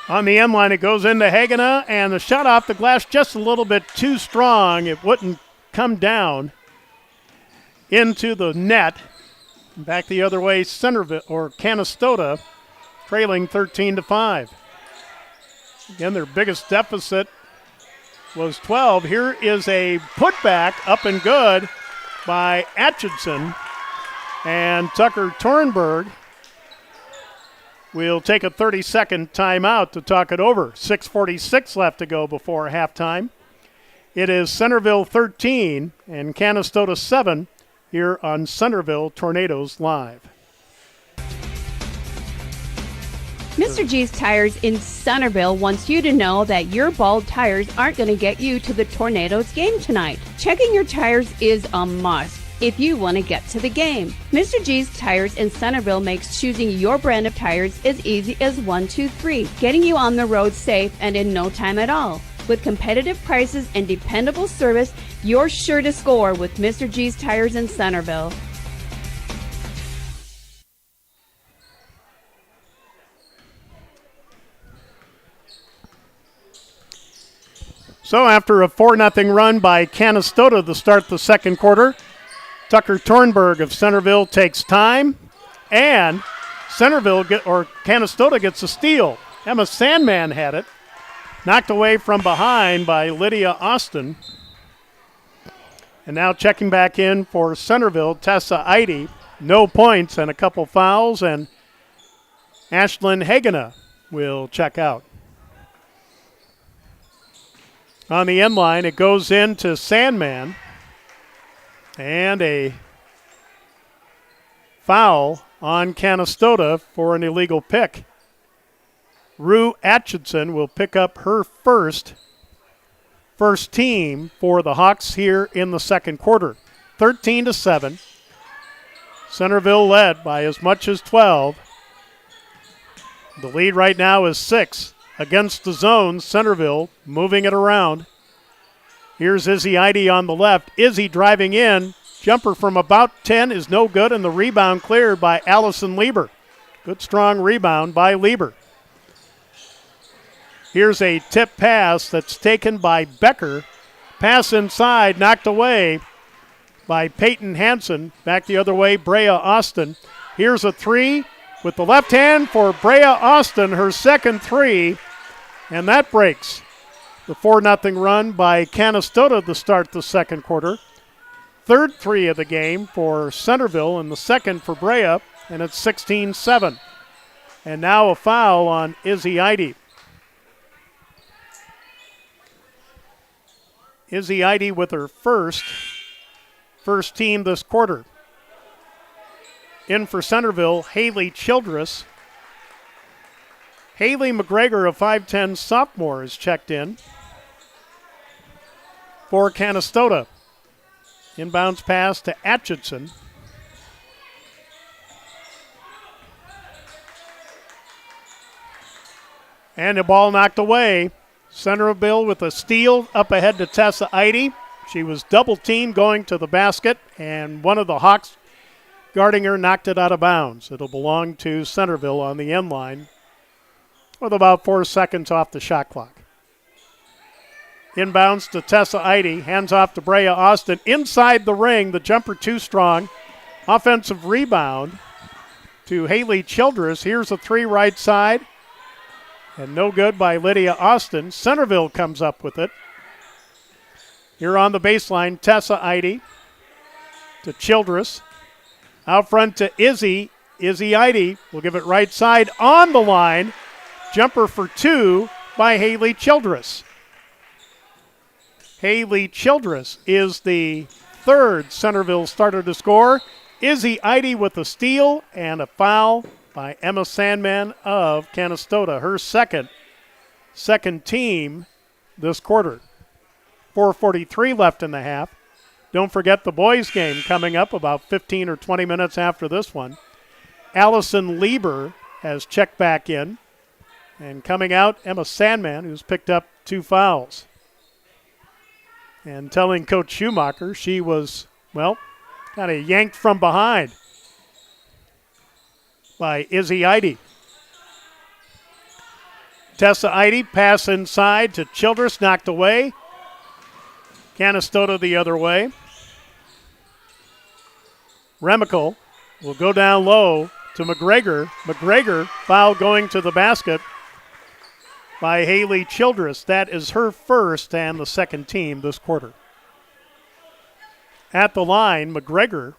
On the end line, it goes into Hagenah, and the shot off the glass just a little bit too strong. It wouldn't come down into the net. Back the other way, Centerville or Canistota trailing 13-5. Again, their biggest deficit was 12. Here is a putback up and good by Atchison, and Tucker Tornberg will take a 30-second timeout to talk it over. 6:46 left to go before halftime. It is Centerville 13 and Canistota 7 here on Centerville Tornadoes Live. Mr. G's Tires in Centerville wants you to know that your bald tires aren't going to get you to the Tornadoes game tonight. Checking your tires is a must if you want to get to the game. Mr. G's Tires in Centerville makes choosing your brand of tires as easy as 1, 2, 3, getting you on the road safe and in no time at all. With competitive prices and dependable service, you're sure to score with Mr. G's Tires in Centerville. So after a 4-0 run by Canistota to start the second quarter, Tucker Tornberg of Centerville takes time, and Canistota gets a steal. Emma Sandman had it, knocked away from behind by Lydia Austin. And now checking back in for Centerville, Tessa Eide, no points and a couple fouls, and Ashlyn Hagenah will check out. On the end line, it goes into Sandman. And a foul on Canistota for an illegal pick. Rue Atchison will pick up her first team for the Hawks here in the second quarter. 13-7. Centerville led by as much as 12. The lead right now is 6. Against the zone, Centerville moving it around. Here's Izzy Eide on the left. Izzy driving in. Jumper from about 10 is no good, and the rebound cleared by Allison Lieber. Good strong rebound by Lieber. Here's a tip pass that's taken by Becker. Pass inside, knocked away by Peyton Hansen. Back the other way, Brea Austin. Here's a three with the left hand for Brea Austin, her second three, and that breaks the 4-0 run by Canistota to start the second quarter. Third three of the game for Centerville and the second for Brea, and it's 16-7. And now a foul on Izzy Eide. Izzy Eide with her first team this quarter. In for Centerville, Haley Childress. Haley McGregor, a 5'10 sophomore, is checked in for Canistota. Inbounds pass to Atchison. And the ball knocked away. Centerville with a steal up ahead to Tessa Eide. She was double teamed going to the basket, and one of the Hawks guarding her knocked it out of bounds. It'll belong to Centerville on the end line with about 4 seconds off the shot clock. Inbounds to Tessa Eide, hands off to Brea Austin. Inside the ring, the jumper too strong. Offensive rebound to Haley Childress. Here's a three right side. And no good by Lydia Austin. Centerville comes up with it. Here on the baseline, Tessa Eide to Childress. Out front to Izzy. Izzy Eide will give it right side on the line. Jumper for two by Haley Childress. Haley Childress is the third Centerville starter to score. Izzy Eide with a steal and a foul by Emma Sandman of Canistota, her second team this quarter. 4:43 left in the half. Don't forget the boys game coming up about 15 or 20 minutes after this one. Allison Lieber has checked back in. And coming out, Emma Sandman, who's picked up 2 fouls. And telling Coach Schumacher she was, well, kind of yanked from behind by Izzy Eide. Tessa Eide, pass inside to Childress, knocked away. Canistota the other way. Remical will go down low to McGregor. McGregor foul going to the basket by Haley Childress. That is her first and the second team this quarter. At the line, McGregor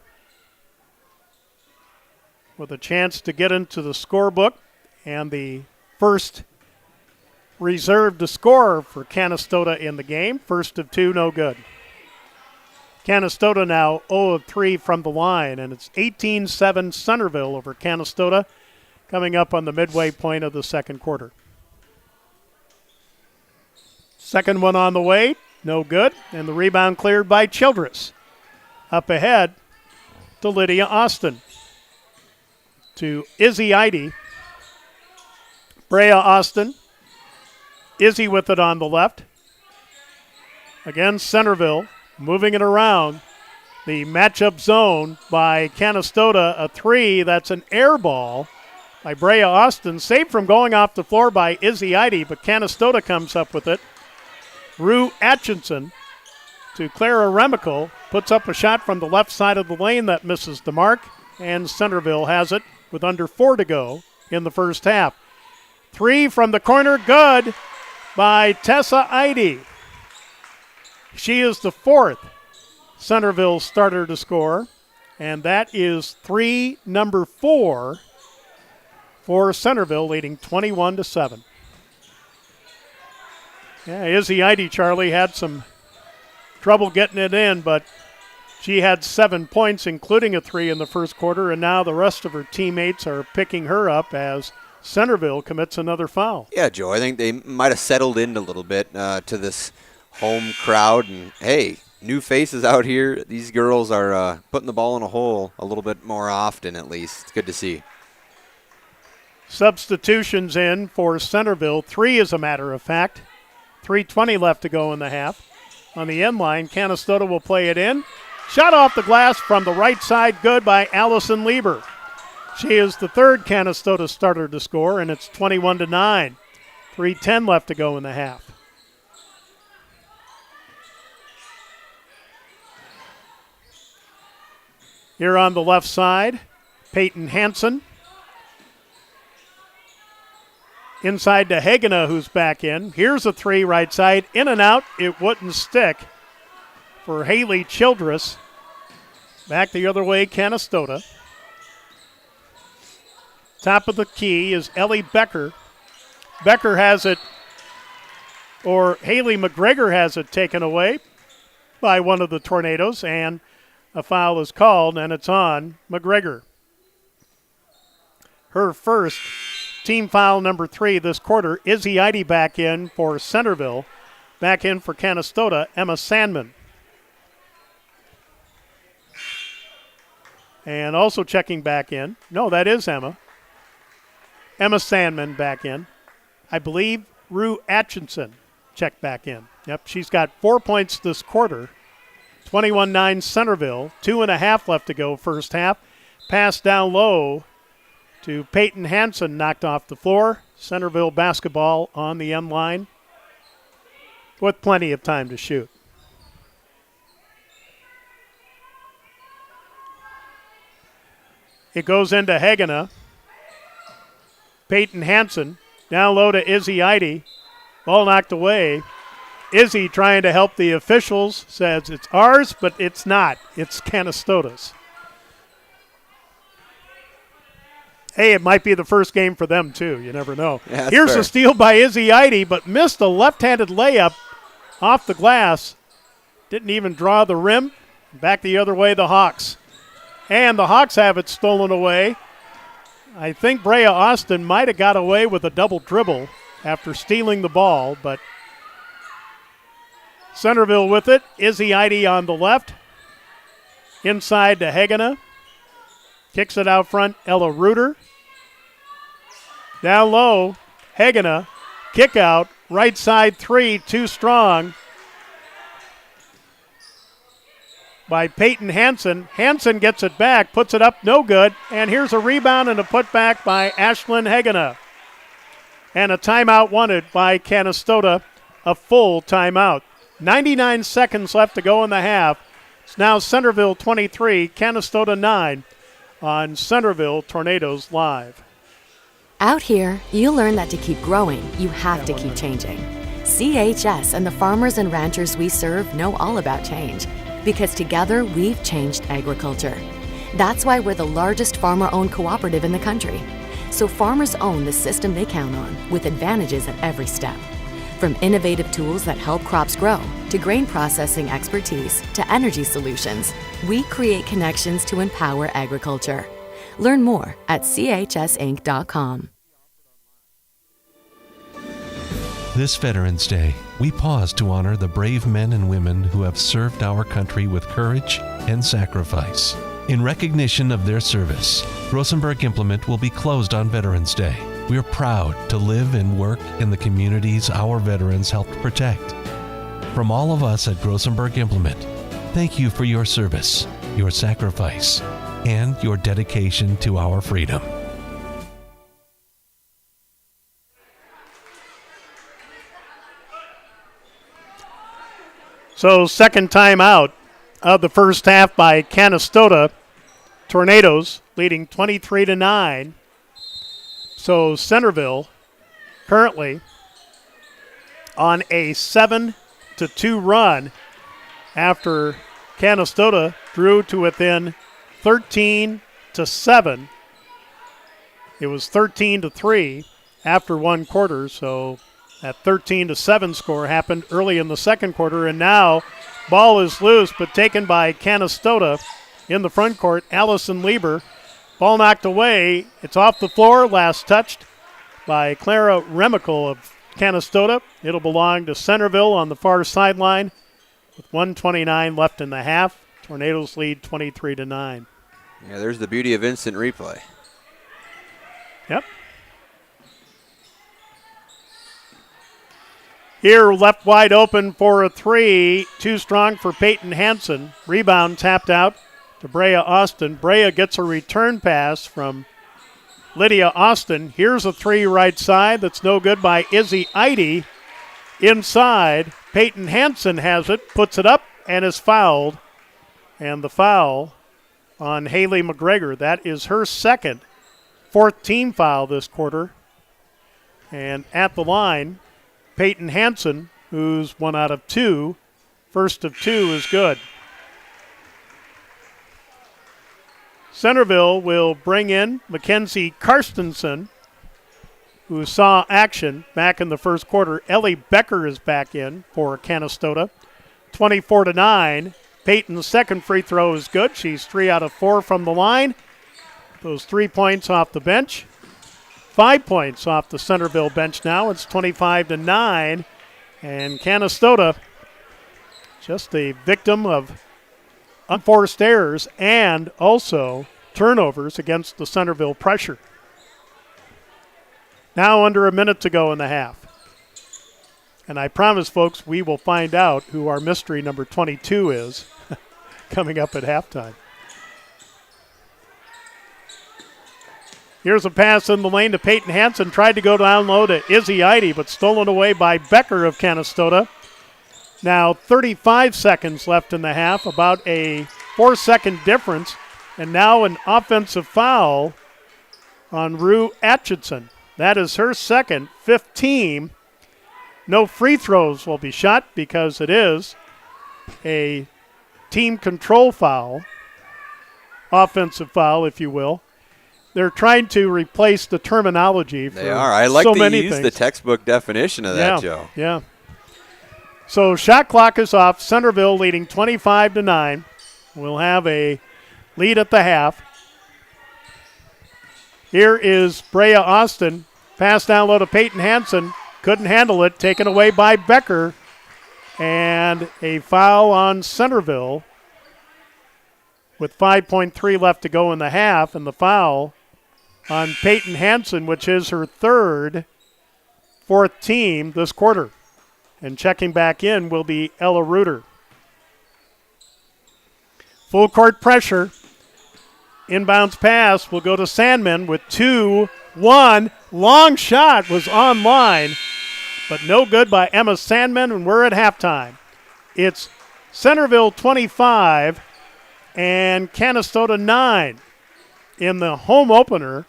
with a chance to get into the scorebook and the first reserve to score for Canistota in the game. First of two, no good. Canistota now 0 of 3 from the line, and it's 18-7 Centerville over Canistota coming up on the midway point of the second quarter. Second one on the way, no good, and the rebound cleared by Childress. Up ahead to Lydia Austin. To Izzy Eide. Brea Austin. Izzy with it on the left. Again, Centerville moving it around. The matchup zone by Canistota, a three. That's an air ball by Brea Austin. Saved from going off the floor by Izzy Eide, but Canistota comes up with it. Rue Atchison to Clara Remical. Puts up a shot from the left side of the lane that misses the mark. And Centerville has it with under 4 to go in the first half. Three from the corner, good by Tessa Eide. She is the fourth Centerville starter to score, and that is number 4 for Centerville, leading 21-7. Yeah, Izzy Eide, Charlie, had some trouble getting it in, but she had 7 points, including a 3 in the first quarter, and now the rest of her teammates are picking her up as Centerville commits another foul. Yeah, Joe, I think they might have settled in a little bit to this home crowd, and hey, new faces out here. These girls are putting the ball in a hole a little bit more often, at least. It's good to see. Substitutions in for Centerville, 3 as a matter of fact. 3:20 left to go in the half. On the end line, Canistota will play it in. Shot off the glass from the right side, good by Allison Lieber. She is the third Canistota starter to score, and it's 21-9. 3:10 left to go in the half. Here on the left side, Peyton Hansen. Inside to Hagena, who's back in. Here's a 3 right side, in and out. It wouldn't stick for Haley Childress. Back the other way, Canistota. Top of the key is Ellie Becker. Becker has it, or Haley McGregor has it taken away by one of the Tornadoes, and a foul is called, and it's on McGregor. Her first team foul number 3 this quarter. Izzy Eide back in for Centerville. Back in for Canistota, Emma Sandman. And also checking back in. No, that is Emma. Emma Sandman back in. I believe Rue Atchison checked back in. Yep, she's got 4 points this quarter. 21-9 Centerville. 2.5 left to go first half. Pass down low to Peyton Hansen, knocked off the floor. Centerville basketball on the end line with plenty of time to shoot. It goes into Hagena. Peyton Hansen down low to Izzy Eide. Ball knocked away. Izzy trying to help the officials, says it's ours, but it's not. It's Canistota's. Hey, it might be the first game for them, too. You never know. Yeah, here's fair. a steal by Izzy Eide, but missed a left-handed layup off the glass. Didn't even draw the rim. Back the other way, the Hawks. And the Hawks have it stolen away. I think Brea Austin might have got away with a double dribble after stealing the ball, but Centerville with it. Izzy Eide on the left. Inside to Hagena. Kicks it out front, Ella Reuter. Down low, Hagena. Kick out, right side 3, too strong. By Peyton Hansen. Hansen gets it back, puts it up, no good. And here's a rebound and a putback by Ashlyn Hagena. And a timeout wanted by Canistota, a full timeout. 99 seconds left to go in the half. It's now Centerville 23, Canistota 9 on Centerville Tornadoes Live. Out here, you learn that to keep growing, you have to keep changing. CHS and the farmers and ranchers we serve know all about change, because together we've changed agriculture. That's why we're the largest farmer-owned cooperative in the country. So farmers own the system they count on, with advantages at every step. From innovative tools that help crops grow, to grain processing expertise, to energy solutions, we create connections to empower agriculture. Learn more at chsinc.com. This Veterans Day, we pause to honor the brave men and women who have served our country with courage and sacrifice. In recognition of their service, Rosenberg Implement will be closed on Veterans Day. We are proud to live and work in the communities our veterans helped protect. From all of us at Rosenberg Implement, thank you for your service, your sacrifice, and your dedication to our freedom. So second time out of the first half by Canistota. Tornadoes leading 23-9. So Centerville currently on a 7-2 run after Canistota drew to within 13-7. It was 13-3 after one quarter, so that 13-7 score happened early in the second quarter, and now ball is loose but taken by Canistota in the front court. Allison Lieber, ball knocked away. It's off the floor, last touched by Clara Remical of Canistota. It'll belong to Centerville on the far sideline with 1:29 left in the half. Tornadoes lead 23-9. Yeah, there's the beauty of instant replay. Yep. Here, left wide open for a three. Too strong for Peyton Hansen. Rebound tapped out to Brea Austin. Brea gets a return pass from Lydia Austin. Here's a three right side that's no good by Izzy Eide. Inside, Peyton Hansen has it, puts it up, and is fouled. And the foul on Haley McGregor. That is her second, fourth team foul this quarter. And at the line, Peyton Hansen, who's 1 out of 2. First of 2 is good. Centerville will bring in Mackenzie Karstensen, who saw action back in the first quarter. Ellie Becker is back in for Canistota. 24-9. Peyton's second free throw is good. She's 3 out of 4 from the line. Those 3 points off the bench. 5 points off the Centerville bench now. It's 25-9. And Canistota just a victim of unforced errors and also turnovers against the Centerville pressure. Now under a minute to go in the half. And I promise, folks, we will find out who our mystery number 22 is coming up at halftime. Here's a pass in the lane to Peyton Hansen. Tried to go down low to Izzy Eide, but stolen away by Becker of Canistota. Now 35 seconds left in the half, about a 4-second difference. And now an offensive foul on Rue Atchison. That is her second, 5th team. No free throws will be shot because it is a team control foul, offensive foul, if you will. They're trying to replace the terminology for They are. I like so to many use things. the textbook definition of that, Joe. Yeah. So shot clock is off. Centerville leading 25-9. We'll have a lead at the half. Here is Brea Austin. Pass down low to Peyton Hansen. Couldn't handle it. Taken away by Becker. And a foul on Centerville with 5.3 left to go in the half. And the foul on Peyton Hansen, which is her third, 4th team this quarter. And checking back in will be Ella Reuter. Full court pressure. Inbounds pass will go to Sandman with 2 one. Long shot was online, but no good by Emma Sandman, and we're at halftime. It's Centerville 25 and Canistota 9 in the home opener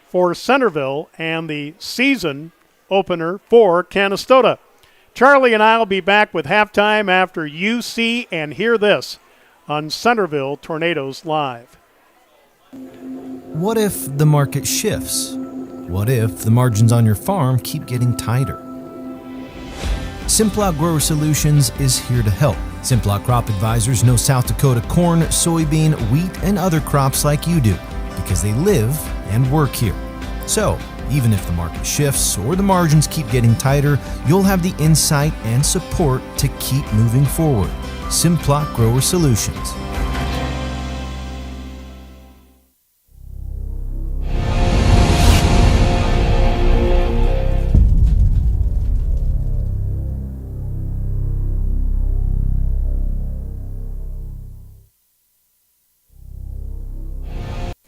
for Centerville and the season opener for Canistota. Charlie and I will be back with halftime after you see and hear this on Centerville Tornadoes Live. What if the market shifts? What if the margins on your farm keep getting tighter? Simplot Grower Solutions is here to help. Simplot Crop Advisors know South Dakota corn, soybean, wheat, and other crops like you do because they live and work here. So, even if the market shifts or the margins keep getting tighter, you'll have the insight and support to keep moving forward. Simplot Grower Solutions.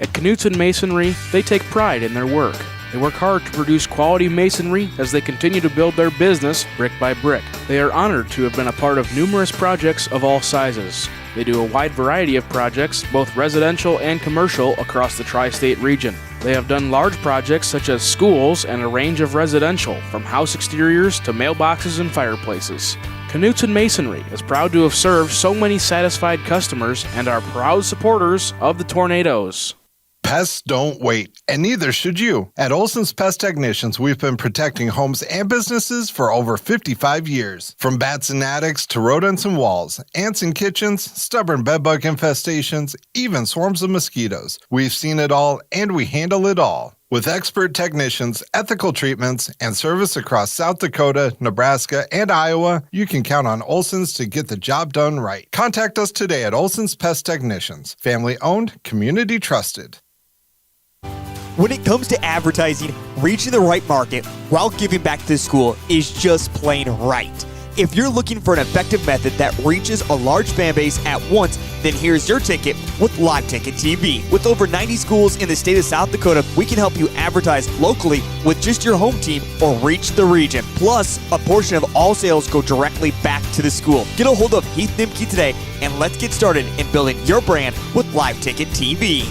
At Knutson Masonry, they take pride in their work. They work hard to produce quality masonry as they continue to build their business brick by brick. They are honored to have been a part of numerous projects of all sizes. They do a wide variety of projects, both residential and commercial, across the tri-state region. They have done large projects such as schools and a range of residential, from house exteriors to mailboxes and fireplaces. Knutson Masonry is proud to have served so many satisfied customers and are proud supporters of the Tornadoes. Pests don't wait, and neither should you. At Olson's Pest Technicians, we've been protecting homes and businesses for over 55 years. From bats and attics to rodents and walls, ants in kitchens, stubborn bedbug infestations, even swarms of mosquitoes. We've seen it all, and we handle it all. With expert technicians, ethical treatments, and service across South Dakota, Nebraska, and Iowa, you can count on Olson's to get the job done right. Contact us today at Olson's Pest Technicians. Family owned, community trusted. When it comes to advertising, reaching the right market while giving back to the school is just plain right. If you're looking for an effective method that reaches a large fan base at once, then here's your ticket with Live Ticket TV. With over 90 schools in the state of South Dakota, we can help you advertise locally with just your home team or reach the region. Plus, a portion of all sales go directly back to the school. Get a hold of Heath Nimke today, and let's get started in building your brand with Live Ticket TV.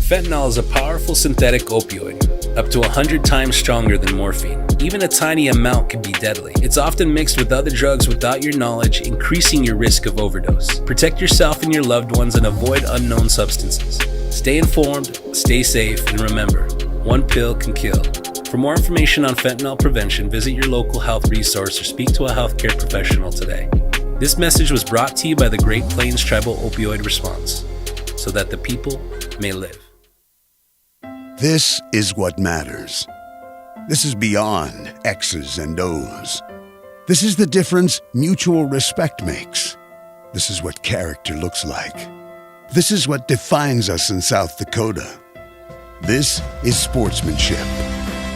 Fentanyl is a powerful synthetic opioid, up to 100 times stronger than morphine. Even a tiny amount can be deadly. It's often mixed with other drugs without your knowledge, increasing your risk of overdose. Protect yourself and your loved ones and avoid unknown substances. Stay informed, stay safe, and remember, one pill can kill. For more information on fentanyl prevention, visit your local health resource or speak to a healthcare professional today. This message was brought to you by the Great Plains Tribal Opioid Response, so that the people may live. This is what matters. This is beyond X's and O's. This is the difference mutual respect makes. This is what character looks like. This is what defines us in South Dakota. This is sportsmanship.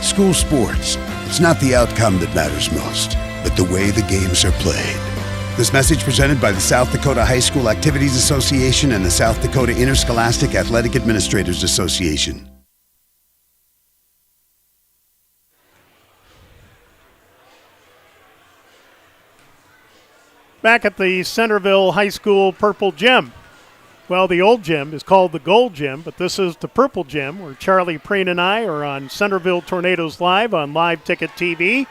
School sports. It's not the outcome that matters most, but the way the games are played. This message presented by the South Dakota High School Activities Association and the South Dakota Interscholastic Athletic Administrators Association. Back at the Centerville High School Purple Gym. Well, the old gym is called the Gold Gym, but this is the Purple Gym, where Charlie Preen and I are on Centerville Tornadoes Live on Live Ticket TV.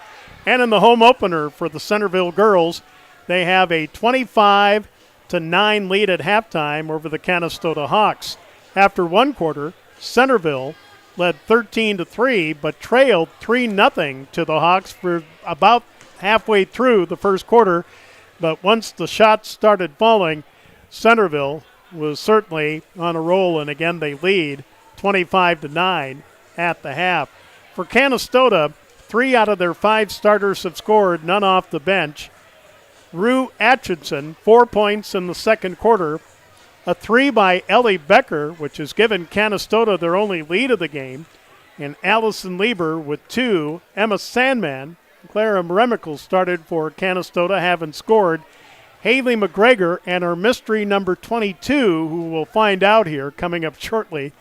And in the home opener for the Centerville girls, they have a 25-9 lead at halftime over the Canistota Hawks. After one quarter, Centerville led 13-3, but trailed 3-0 to the Hawks for about halfway through the first quarter. But once the shots started falling, Centerville was certainly on a roll, and again they lead 25-9 at the half. For Canistota, 3 out of their 5 starters have scored, none off the bench. Rue Atchison, 4 points in the second quarter. A 3 by Ellie Becker, which has given Canistota their only lead of the game. And Allison Lieber with 2. Emma Sandman, Clara Remickle started for Canistota, haven't scored. Haley McGregor and our mystery number 22, who we'll find out here coming up shortly,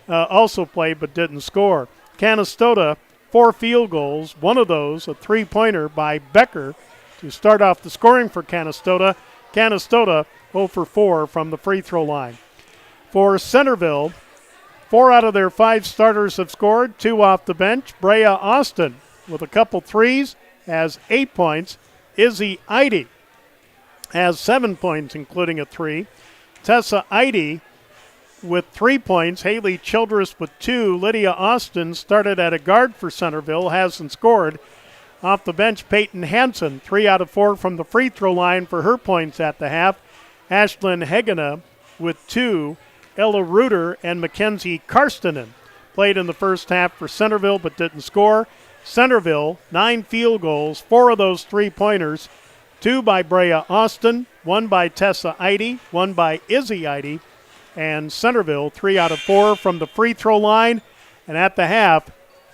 also played but didn't score. Canistota, 4 field goals, one of those a three-pointer by Becker to start off the scoring for Canistota. Canistota 0 for 4 from the free throw line. For Centerville, 4 out of their 5 starters have scored, 2 off the bench. Brea Austin with a couple threes has 8 points. Izzy Eide has 7 points, including a 3. Tessa Eide with 3 points. Haley Childress with 2. Lydia Austin started at a guard for Centerville, hasn't scored. Off the bench, Peyton Hansen, 3 out of 4 from the free throw line for her points at the half. Ashlyn Hegena with 2. Ella Reuter and Mackenzie Karstenen played in the first half for Centerville but didn't score. Centerville, 9 field goals, 4 of those 3-pointers, 2 by Brea Austin, 1 by Tessa Eide, 1 by Izzy Eide, and Centerville 3 out of 4 from the free throw line. And at the half,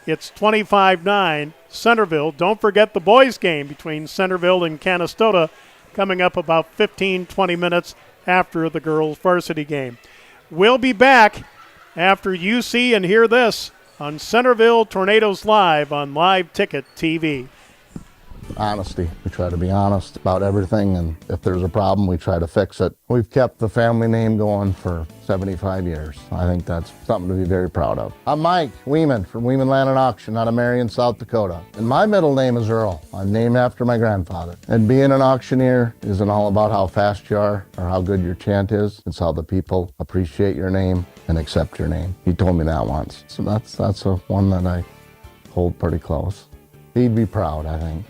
it's 25-9 Centerville. Don't forget the boys game between Centerville and Canistota coming up about 15-20 minutes after the girls varsity game. We'll be back after you see and hear this on Centerville Tornadoes Live on Live Ticket TV. Honesty. We try to be honest about everything, and if there's a problem, we try to fix it. We've kept the family name going for 75 years. I think that's something to be very proud of. I'm Mike Weeman from Weeman Land and Auction out of Marion, South Dakota. And my middle name is Earl. I'm named after my grandfather. And being an auctioneer isn't all about how fast you are or how good your chant is. It's how the people appreciate your name and accept your name. He told me that once. So that's a one that I hold pretty close. He'd be proud, I think.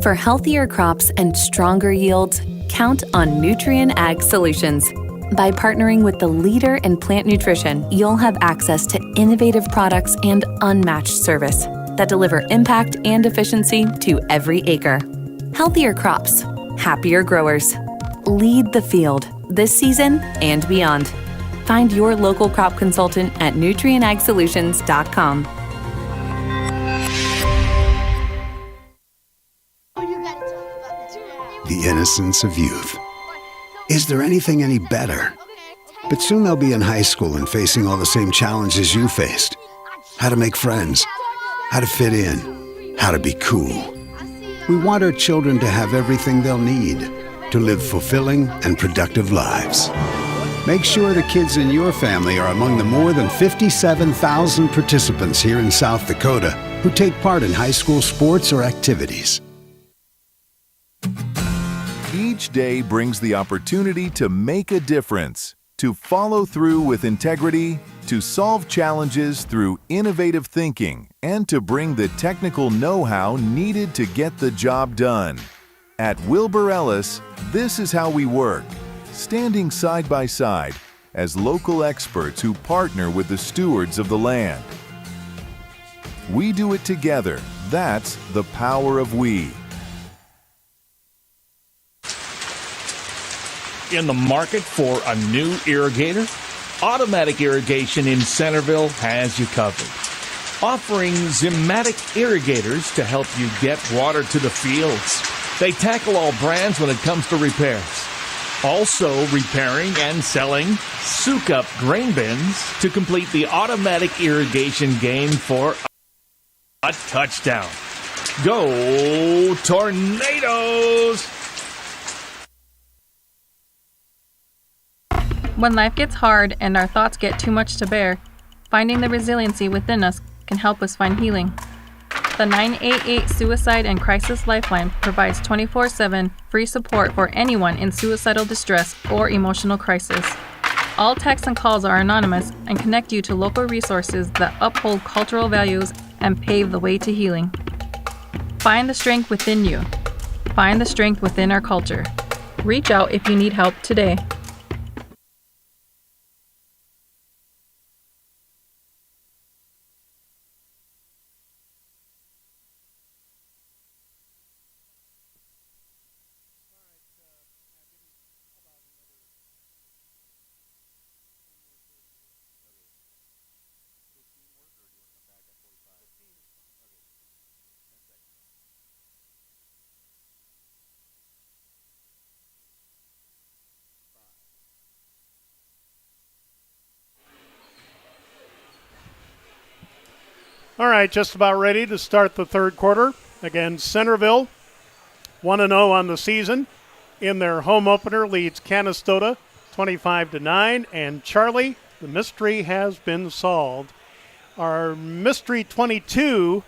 For healthier crops and stronger yields, count on Nutrien Ag Solutions. By partnering with the leader in plant nutrition, you'll have access to innovative products and unmatched service that deliver impact and efficiency to every acre. Healthier crops, happier growers. Lead the field this season and beyond. Find your local crop consultant at nutrienagsolutions.com. The innocence of youth. Is there anything any better? But soon they'll be in high school and facing all the same challenges you faced. How to make friends, how to fit in, how to be cool. We want our children to have everything they'll need to live fulfilling and productive lives. Make sure the kids in your family are among the more than 57,000 participants here in South Dakota who take part in high school sports or activities. Each day brings the opportunity to make a difference, to follow through with integrity, to solve challenges through innovative thinking, and to bring the technical know-how needed to get the job done. At Wilbur Ellis, this is how we work, standing side by side as local experts who partner with the stewards of the land. We do it together. That's the power of we. In the market for a new irrigator? Automatic Irrigation in Centerville has you covered. Offering Zimatic irrigators to help you get water to the fields. They tackle all brands when it comes to repairs. Also repairing and selling soak-up grain bins to complete the automatic irrigation game for a touchdown. Go Tornadoes! When life gets hard and our thoughts get too much to bear, finding the resiliency within us can help us find healing. The 988 Suicide and Crisis Lifeline provides 24/7 free support for anyone in suicidal distress or emotional crisis. All texts and calls are anonymous and connect you to local resources that uphold cultural values and pave the way to healing. Find the strength within you. Find the strength within our culture. Reach out if you need help today. All right, just about ready to start the third quarter. Again, Centerville 1-0 on the season. In their home opener leads Canistota 25-9. And Charlie, the mystery has been solved. Our mystery 22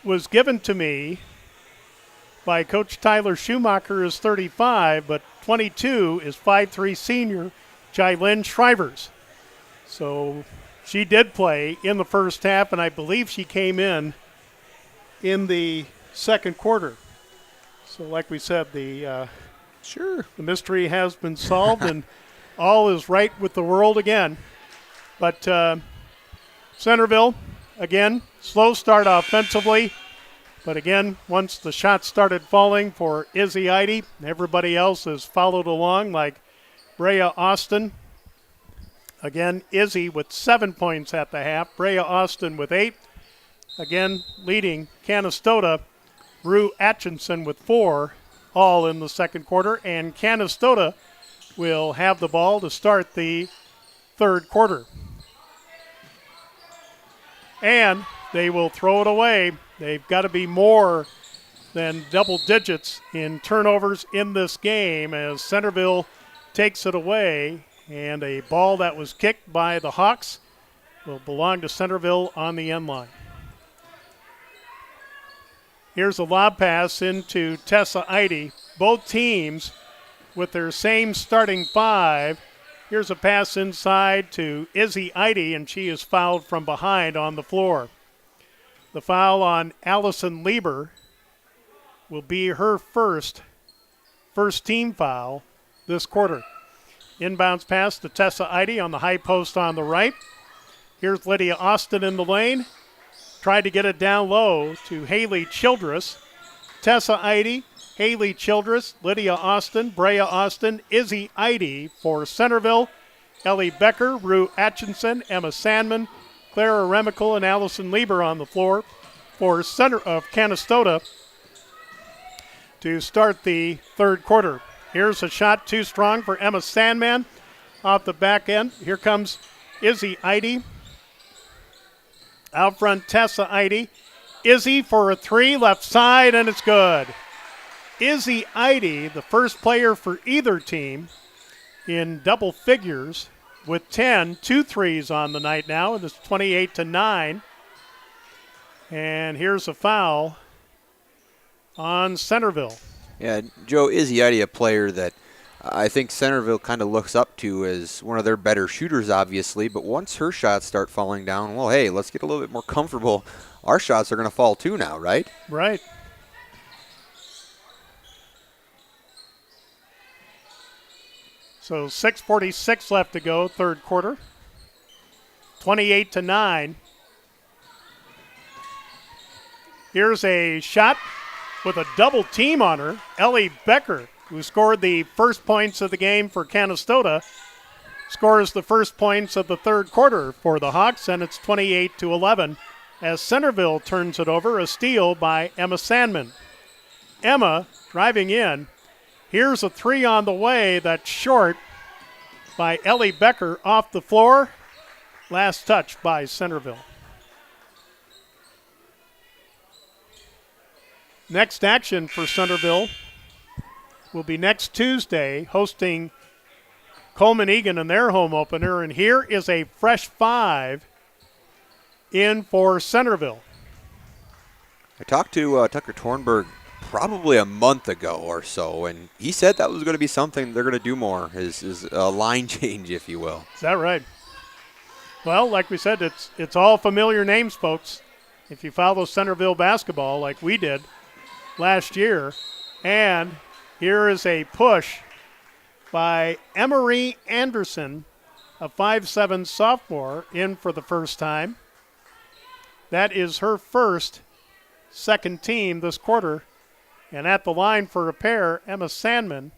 was given to me by Coach Tyler Schumacher is 35, but 22 is 5'3" senior Jylyn Shrivers. So she did play in the first half, and I believe she came in the second quarter. So like we said, the mystery has been solved, and all is right with the world again. But Centerville, again, slow start offensively. But again, once the shots started falling for Izzy Eide, everybody else has followed along, like Brea Austin. Again, Izzy with 7 points at the half. Brea Austin with 8. Again, leading Canistota, Rue Atchison with 4, all in the second quarter. And Canistota will have the ball to start the third quarter. And they will throw it away. They've got to be more than double digits in turnovers in this game as Centerville takes it away. And a ball that was kicked by the Hawks will belong to Centerville on the end line. Here's a lob pass into Tessa Eide. Both teams with their same starting 5. Here's a pass inside to Izzy Eide, and she is fouled from behind on the floor. The foul on Allison Lieber will be her first team foul this quarter. Inbounds pass to Tessa Eide on the high post on the right. Here's Lydia Austin in the lane. Tried to get it down low to Haley Childress. Tessa Eide, Haley Childress, Lydia Austin, Brea Austin, Izzy Eide for Centerville. Ellie Becker, Rue Atchison, Emma Sandman, Clara Remical, and Allison Lieber on the floor for Center of Canistota to start the third quarter. Here's a shot too strong for Emma Sandman off the back end. Here comes Izzy Eide. Out front, Tessa Eide. Izzy for a 3, left side, and it's good. Izzy Eide, the first player for either team in double figures with 10, 2 threes on the night now, and it's 28-9. And here's a foul on Centerville. Yeah, Joe, Izzy Eide, a player that I think Centerville kind of looks up to as one of their better shooters, obviously. But once her shots start falling down, well, hey, let's get a little bit more comfortable. Our shots are going to fall too now, right? Right. So 6:46 left to go, third quarter. 28-9. Here's a shot with a double team on her. Ellie Becker, who scored the first points of the game for Canistota, scores the first points of the third quarter for the Hawks, and it's 28-11 as Centerville turns it over, a steal by Emma Sandman. Emma driving in. Here's a 3 on the way that's short by Ellie Becker off the floor. Last touch by Centerville. Next action for Centerville will be next Tuesday, hosting Coleman Egan in their home opener. And here is a fresh 5 in for Centerville. I talked to Tucker Tornberg probably a month ago or so, and he said that was going to be something they're going to do more, is a line change, if you will. Is that right? Well, like we said, it's all familiar names, folks. If you follow Centerville basketball like we did last year. And here is a push by Emery Anderson, a 5'7" sophomore, in for the first time. That is her first second team this quarter. And at the line for repair, Emma Sandman.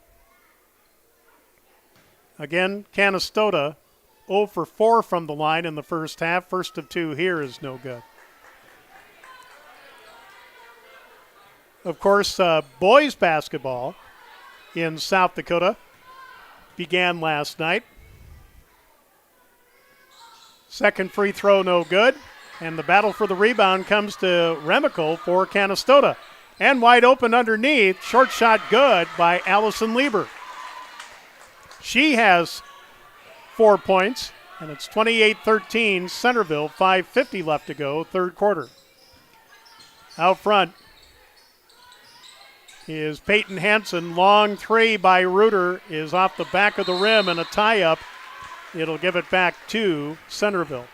Again, Canistota 0 for 4 from the line in the first half. First of 2 here is no good. Of course, boys basketball in South Dakota began last night. Second free throw, no good. And the battle for the rebound comes to Remical for Canistota. And wide open underneath, short shot good by Allison Lieber. She has 4 points, and it's 28-13 Centerville, 5:50 left to go, third quarter. Out front is Peyton Hansen. Long three by Reuter is off the back of the rim and a tie-up. It'll give it back to Centerville.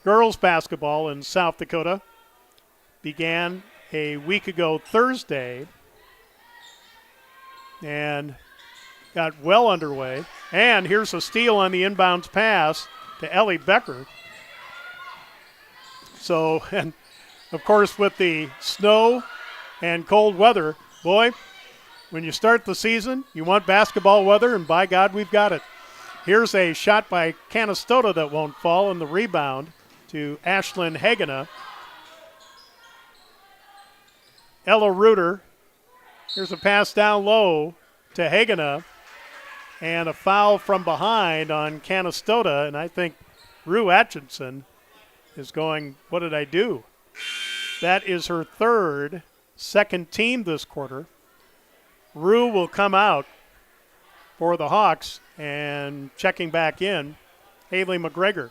Girls basketball in South Dakota began a week ago Thursday and got well underway. And here's a steal on the inbounds pass to Ellie Becker. So, and of course with the snow and cold weather, boy, when you start the season, you want basketball weather, and by God, we've got it. Here's a shot by Canistota that won't fall, and the rebound to Ashlyn Hagena. Ella Reuter. Here's a pass down low to Hagena, and a foul from behind on Canistota, and I think Rue Atchison is going, what did I do? That is her third, second team this quarter. Rue will come out for the Hawks, and checking back in, Haley McGregor.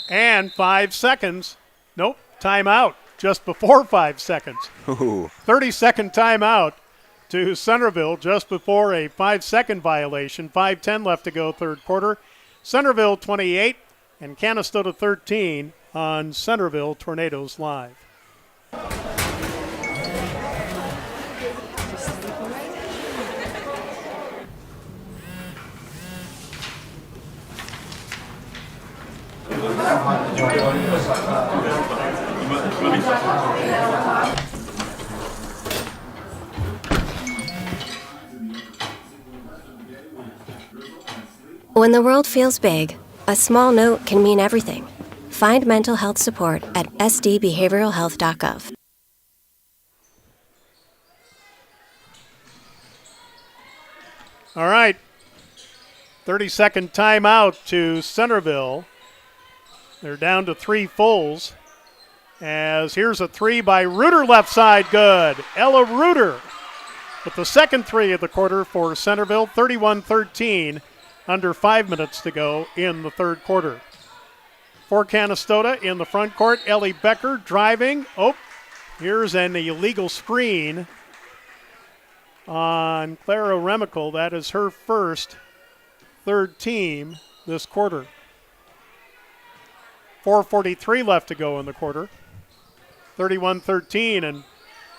And 5 seconds. Nope, timeout just before 5 seconds. 30-second timeout to Centerville just before a 5-second violation. 5:10 left to go, third quarter. Centerville 28 and Canistota 13 on Centerville Tornadoes Live. When the world feels big, a small note can mean everything. Find mental health support at sdbehavioralhealth.gov. All right. 30-second timeout to Centerville. They're down to 3 fulls. As here's a three by Reuter, left side, good. Ella Reuter with the second three of the quarter for Centerville, 31-13. Under 5 minutes to go in the third quarter. For Canistota in the front court, Ellie Becker driving. Oh, here's an illegal screen on Clara Remical. That is her first, third team this quarter. 4:43 left to go in the quarter. 31-13, and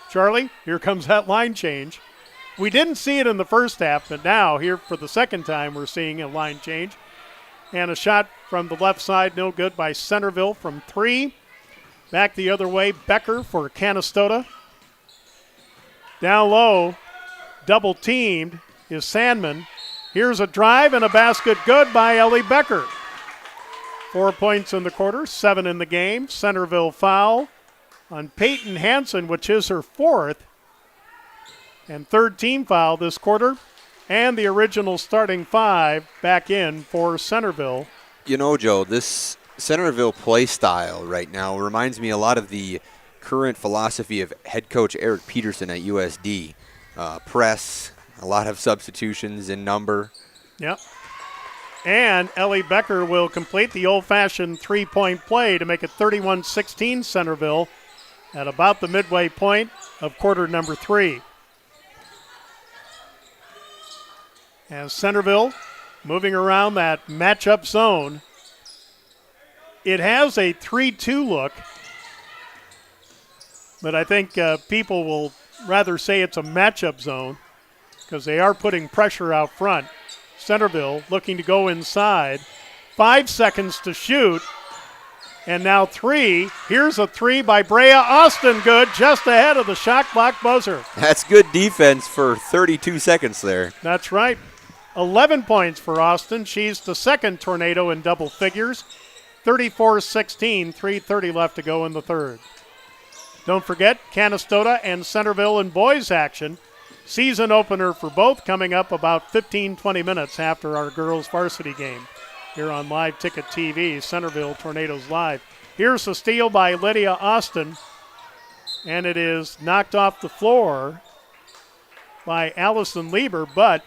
Charlie, here comes that line change. We didn't see it in the first half, but now here for the second time we're seeing a line change. And a shot from the left side, no good by Centerville from 3. Back the other way, Becker for Canistota. Down low, double teamed is Sandman. Here's a drive and a basket, good by Ellie Becker. 4 points in the quarter, 7 in the game. Centerville foul on Peyton Hansen, which is her fourth. And third team foul this quarter. And the original starting 5 back in for Centerville. You know, Joe, this Centerville play style right now reminds me a lot of the current philosophy of head coach Eric Peterson at USD. Press, a lot of substitutions in number. Yep. And Ellie Becker will complete the old-fashioned three-point play to make it 31-16 Centerville at about the midway point of quarter number 3. As Centerville moving around that matchup zone, it has a 3-2 look, but I think people will rather say it's a matchup zone because they are putting pressure out front. Centerville looking to go inside. 5 seconds to shoot, and now 3. Here's a 3 by Brea Austin, good, just ahead of the shot clock buzzer. That's good defense for 32 seconds there. That's right. 11 points for Austin. She's the second Tornado in double figures. 34-16, 3:30 left to go in the third. Don't forget, Canistota and Centerville in boys action season opener for both coming up about 15-20 minutes after our girls varsity game here on Live Ticket TV, Centerville Tornadoes Live. Here's a steal by Lydia Austin, and it is knocked off the floor by Allison Lieber, but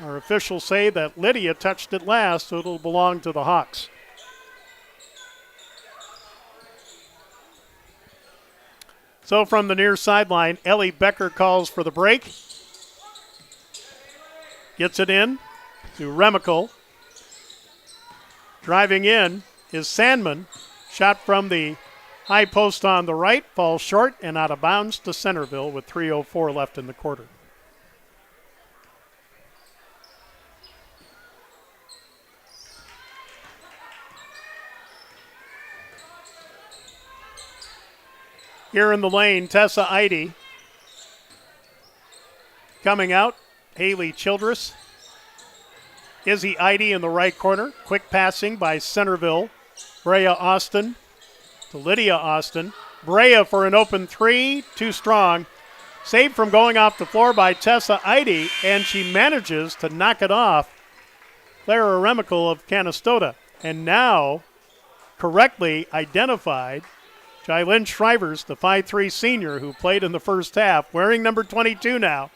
our officials say that Lydia touched it last, so it'll belong to the Hawks. So from the near sideline, Ellie Becker calls for the break. Gets it in to Remical. Driving in is Sandman. Shot from the high post on the right, falls short and out of bounds to Centerville with 3:04 left in the quarter. Here in the lane, Tessa Eide. Coming out, Haley Childress. Izzy Eide in the right corner. Quick passing by Centerville. Brea Austin to Lydia Austin. Brea for an open three, too strong. Saved from going off the floor by Tessa Eide, and she manages to knock it off Clara Remical of Canistota. And now, correctly identified, Jylynn Shrivers, the 5'3 senior who played in the first half, wearing number 22 now,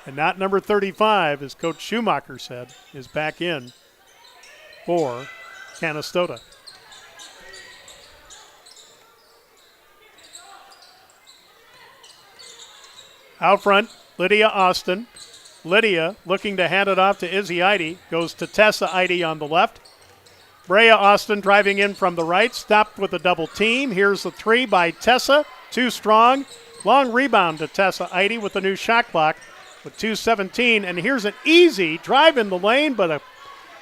and not number 35, as Coach Schumacher said, is back in for Canistota. Out front, Lydia Austin. Lydia looking to hand it off to Izzy Eide, goes to Tessa Eide on the left. Brea Austin driving in from the right, stopped with a double team. Here's the three by Tessa, too strong. Long rebound to Tessa Eide with a new shot clock with 2:17. And here's an easy drive in the lane, but a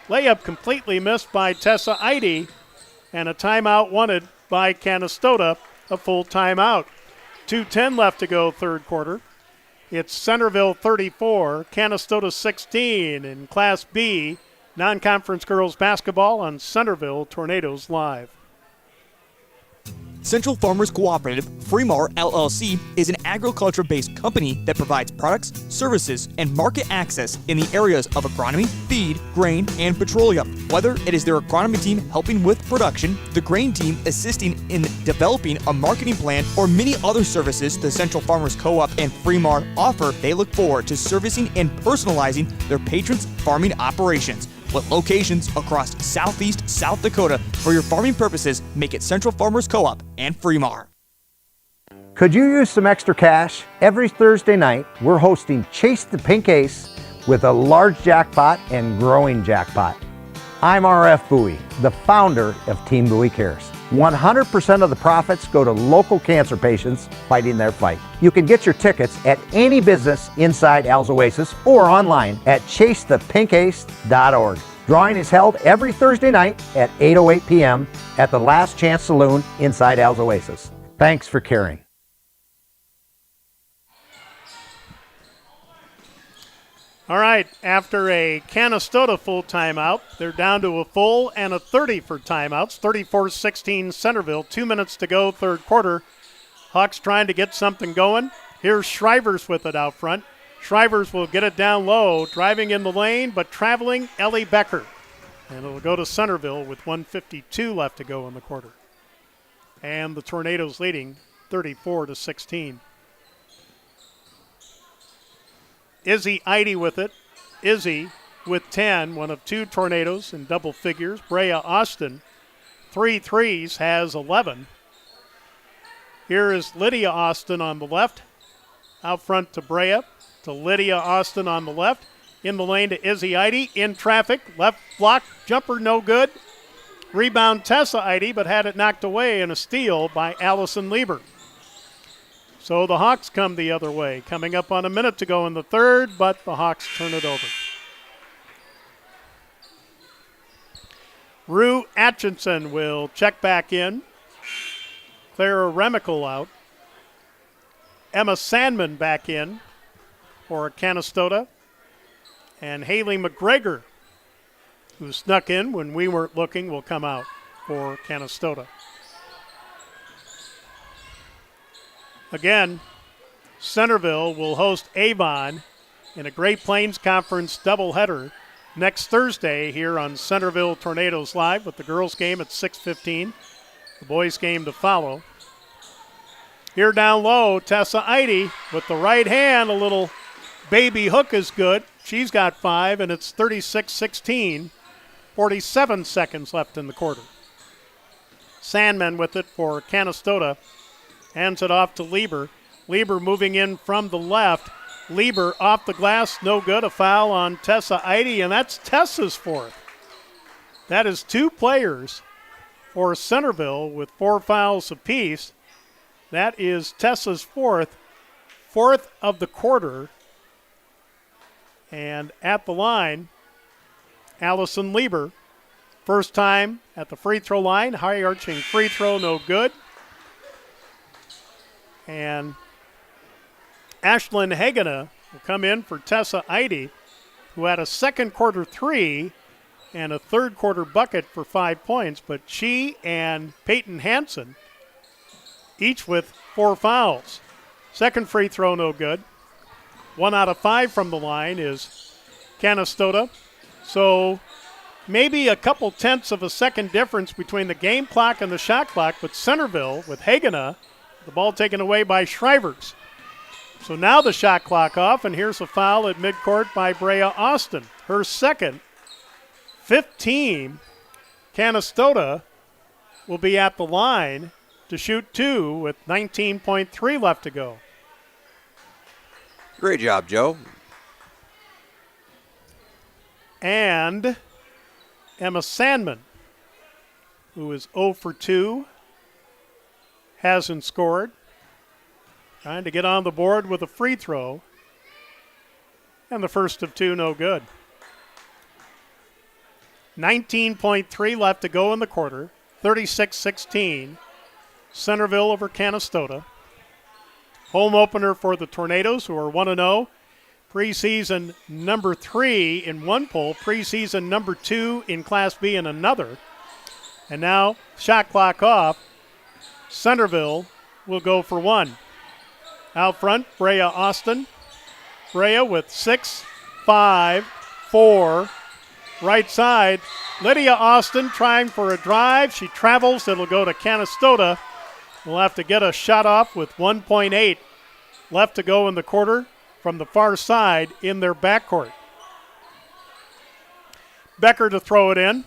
layup completely missed by Tessa Eide. And a timeout wanted by Canistota, a full timeout. 2:10 left to go third quarter. It's Centerville 34, Canistota 16 in Class B. Non-conference girls basketball on Centerville Tornadoes Live. Central Farmers Cooperative, Fremar LLC, is an agriculture-based company that provides products, services, and market access in the areas of agronomy, feed, grain, and petroleum. Whether it is their agronomy team helping with production, the grain team assisting in developing a marketing plan, or many other services the Central Farmers Co-op and Fremar offer, they look forward to servicing and personalizing their patrons' farming operations. With locations across southeast South Dakota, for your farming purposes, make it Central Farmers Co-op and Fremar. Could you use some extra cash? Every Thursday night, we're hosting Chase the Pink Ace with a large jackpot and growing jackpot. I'm RF Bowie, the founder of Team Bowie Cares. 100% of the profits go to local cancer patients fighting their fight. You can get your tickets at any business inside Al's Oasis or online at chasethepinkace.org. Drawing is held every Thursday night at 8:08 p.m. at the Last Chance Saloon inside Al's Oasis. Thanks for caring. All right, after a Canistota full timeout, they're down to a full and a 30 for timeouts. 34-16 Centerville, 2 minutes to go, third quarter. Hawks trying to get something going. Here's Shrivers with it out front. Shrivers will get it down low, driving in the lane, but traveling Ellie Becker. And it'll go to Centerville with 1:52 left to go in the quarter. And the Tornadoes leading 34-16. Izzy Eide with it. Izzy with 10, one of two Tornadoes in double figures. Brea Austin, 3 threes, has 11. Here is Lydia Austin on the left. Out front to Brea, to Lydia Austin on the left. In the lane to Izzy Eide, in traffic. Left block, jumper no good. Rebound Tessa Eide, but had it knocked away in a steal by Allison Lieber. So the Hawks come the other way. Coming up on a minute to go in the third, but the Hawks turn it over. Rue Atchison will check back in. Clara Remical out. Emma Sandman back in for Canistota. And Haley McGregor, who snuck in when we weren't looking, will come out for Canistota. Again, Centerville will host Avon in a Great Plains Conference doubleheader next Thursday here on Centerville Tornadoes Live, with the girls' game at 6:15, the boys' game to follow. Here down low, Tessa Eide with the right hand, a little baby hook is good. She's got 5, and it's 36-16, 47 seconds left in the quarter. Sandman with it for Canistota, hands it off to Lieber. Lieber moving in from the left. Lieber off the glass, no good. A foul on Tessa Eide, and that's Tessa's 4th. That is 2 players for Centerville with 4 fouls apiece. That is Tessa's 4th of the quarter. And at the line, Allison Lieber. First time at the free throw line. High arching free throw, no good. And Ashlyn Hagena will come in for Tessa Eide, who had a second quarter 3 and a third quarter bucket for 5 points. But she and Peyton Hansen, each with 4 fouls. Second free throw, no good. 1 out of 5 from the line is Canistota. So maybe a couple tenths of a second difference between the game clock and the shot clock, but Centerville with Hagena, the ball taken away by Shrivers. So now the shot clock off, and here's a foul at midcourt by Brea Austin. Her second, 5th team. Canistota will be at the line to shoot 2 with 19.3 left to go. Great job, Joe. And Emma Sandman, who is 0 for 2, hasn't scored. Trying to get on the board with a free throw. And the first of 2, no good. 19.3 left to go in the quarter. 36-16. Centerville over Canistota. Home opener for the Tornadoes, who are 1-0. Preseason number 3 in one poll. Preseason number 2 in Class B in another. And now, shot clock off. Centerville will go for 1. Out front, Brea Austin. Brea with 6, 5, 4. Right side, Lydia Austin trying for a drive. She travels. It'll go to Canistota. We'll have to get a shot off with 1.8 left to go in the quarter from the far side in their backcourt. Becker to throw it in.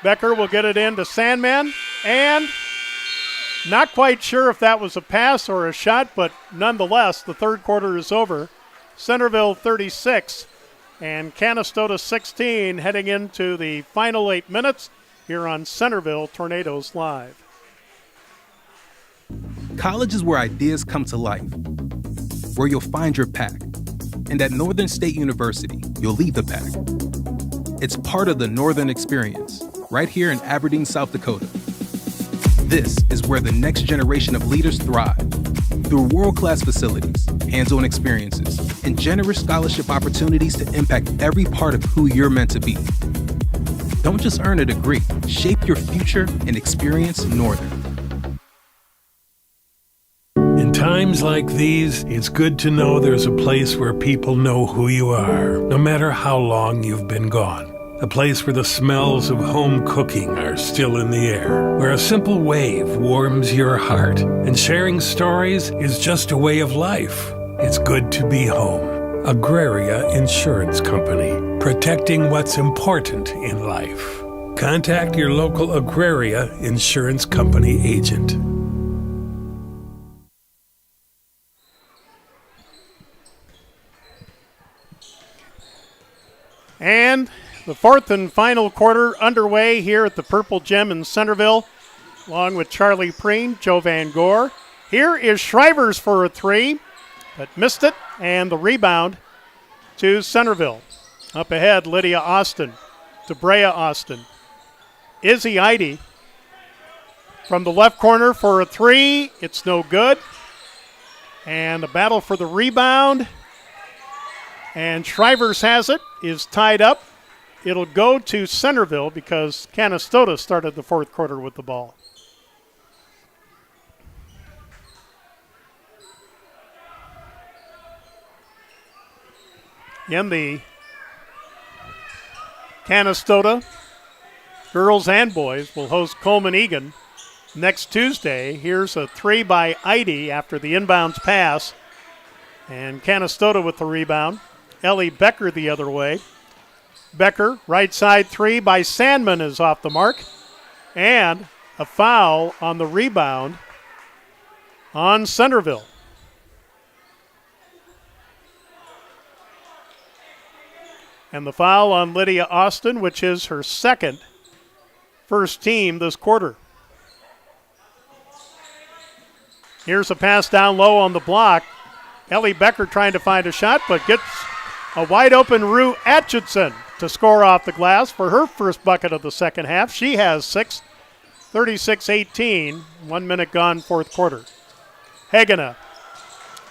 Becker will get it in to Sandman, and not quite sure if that was a pass or a shot, but nonetheless, the third quarter is over. Centerville 36 and Canistota 16, heading into the final 8 minutes here on Centerville Tornadoes Live. College is where ideas come to life, where you'll find your pack. And at Northern State University, you'll lead the pack. It's part of the Northern Experience, right here in Aberdeen, South Dakota. This is where the next generation of leaders thrive. Through world-class facilities, hands-on experiences, and generous scholarship opportunities to impact every part of who you're meant to be. Don't just earn a degree, shape your future and experience Northern. In times like these, it's good to know there's a place where people know who you are, no matter how long you've been gone. A place where the smells of home cooking are still in the air, where a simple wave warms your heart, and sharing stories is just a way of life. It's good to be home. Agraria Insurance Company, protecting what's important in life. Contact your local Agraria Insurance Company agent. And the fourth and final quarter underway here at the Purple Gem in Centerville, along with Charlie Preen, Joe Van Gore. Here is Shrivers for a 3, but missed it, and the rebound to Centerville. Up ahead, Lydia Austin to Brea Austin. Izzy Eide from the left corner for a 3. It's no good. And the battle for the rebound. And Shrivers has it, is tied up. It'll go to Centerville because Canistota started the fourth quarter with the ball. In the Canistota, girls and boys will host Coleman Egan next Tuesday. Here's a 3 by Eide after the inbounds pass. And Canistota with the rebound. Ellie Becker the other way. Becker, right side 3 by Sandman is off the mark. And a foul on the rebound on Centerville. And the foul on Lydia Austin, which is her second first team this quarter. Here's a pass down low on the block. Ellie Becker trying to find a shot, but gets a wide open Rue Atchison to score off the glass for her first bucket of the second half. She has 6, 36-18, 1 minute gone, fourth quarter. Hagenna.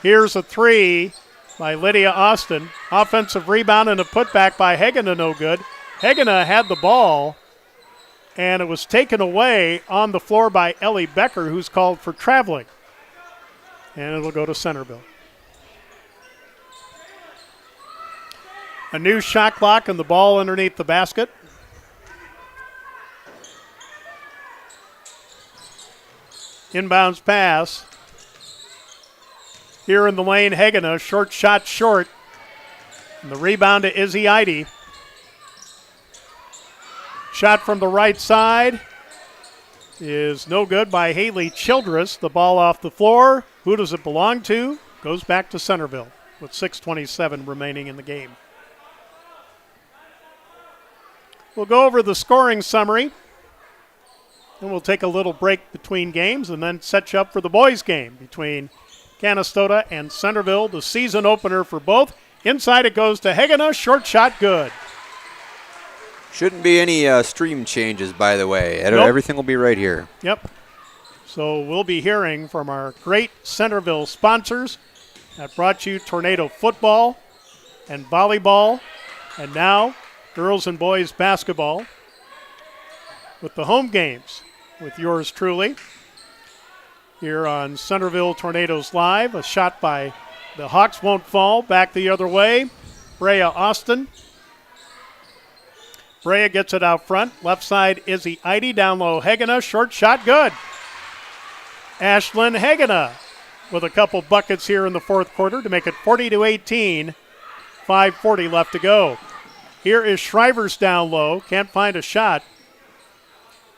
Here's a 3 by Lydia Austin. Offensive rebound and a putback by Hagenna, no good. Hagenna had the ball, and it was taken away on the floor by Ellie Becker, who's called for traveling. And it'll go to Centerville. A new shot clock and the ball underneath the basket. Inbounds pass. Here in the lane, Hagenna, short shot short. And the rebound to Izzy Eide. Shot from the right side is no good by Haley Childress. The ball off the floor. Who does it belong to? Goes back to Centerville with 6:27 remaining in the game. We'll go over the scoring summary. And we'll take a little break between games and then set you up for the boys' game between Canistota and Centerville, the season opener for both. Inside it goes to Hagenna, short shot good. Shouldn't be any stream changes, by the way. Nope. Everything will be right here. Yep. So we'll be hearing from our great Centerville sponsors that brought you Tornado football and volleyball, and now girls and boys basketball with the home games with yours truly. Here on Centerville Tornadoes Live, a shot by the Hawks won't fall. Back the other way, Brea Austin. Brea gets it out front. Left side, Izzy Eide. Down low, Hagenna. Short shot, good. Ashlyn Hagenna with a couple buckets here in the fourth quarter to make it 40-18. 5:40 left to go. Here is Shrivers down low. Can't find a shot.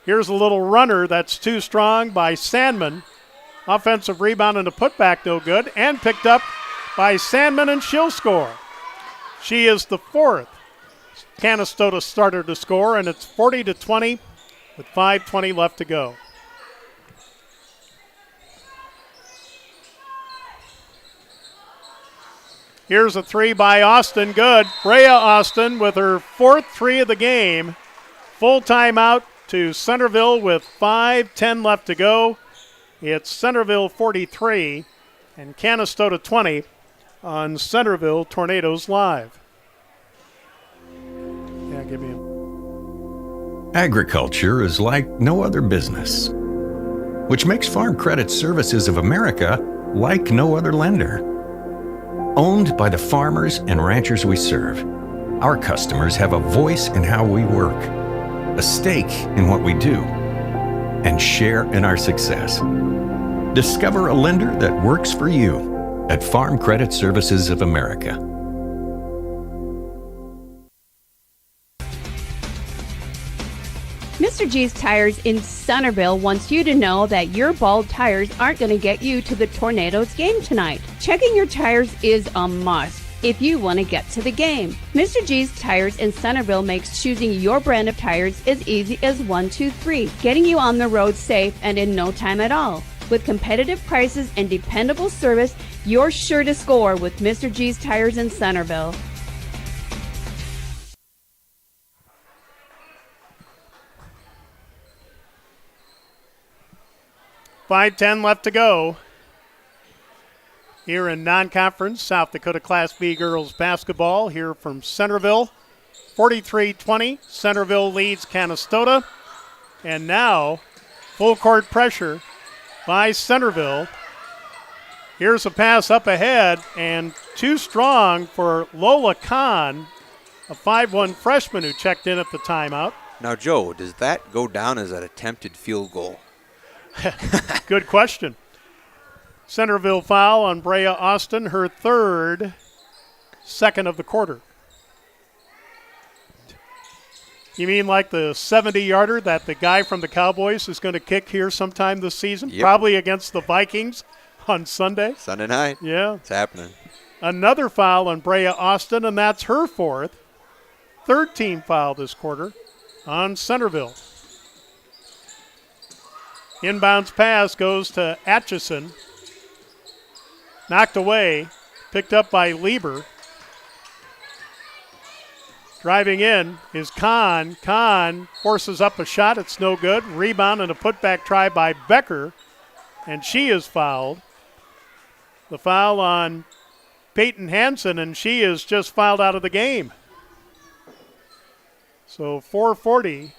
Here's a little runner that's too strong by Sandman. Offensive rebound and a putback, no good. And picked up by Sandman, and she'll score. She is the fourth Canistota starter to score, and it's 40-20 with 5:20 left to go. Here's a 3 by Austin, good. Brea Austin with her fourth 3 of the game. Full timeout to Centerville with 5:10 left to go. It's Centerville 43 and Canistota 20 on Centerville Tornadoes Live. Yeah, give me a... Agriculture is like no other business, which makes Farm Credit Services of America like no other lender. Owned by the farmers and ranchers we serve, our customers have a voice in how we work, a stake in what we do, and share in our success. Discover a lender that works for you at Farm Credit Services of America. Mr. G's Tires in Centerville wants you to know that your bald tires aren't going to get you to the Tornadoes game tonight. Checking your tires is a must if you want to get to the game. Mr. G's Tires in Centerville makes choosing your brand of tires as easy as 1, 2, 3, getting you on the road safe and in no time at all. With competitive prices and dependable service, you're sure to score with Mr. G's Tires in Centerville. $5:10 left to go here in non-conference South Dakota Class B girls basketball here from Centerville. 43-20, Centerville leads Canistota. And now full court pressure by Centerville. Here's a pass up ahead, and too strong for Lola Khan, a 5'1 freshman who checked in at the timeout. Now, Joe, does that go down as an attempted field goal? Good question. Centerville foul on Brea Austin, her third, second of the quarter. You mean like the 70-yarder that the guy from the Cowboys is going to kick here sometime this season? Yep. Probably against the Vikings on Sunday. Sunday night. Yeah. It's happening. Another foul on Brea Austin, and that's her fourth. Third team foul this quarter on Centerville. Inbounds pass goes to Atchison. Knocked away. Picked up by Lieber. Driving in is Kahn. Kahn forces up a shot. It's no good. Rebound and a putback try by Becker. And she is fouled. The foul on Peyton Hansen, and she is just fouled out of the game. So 4:40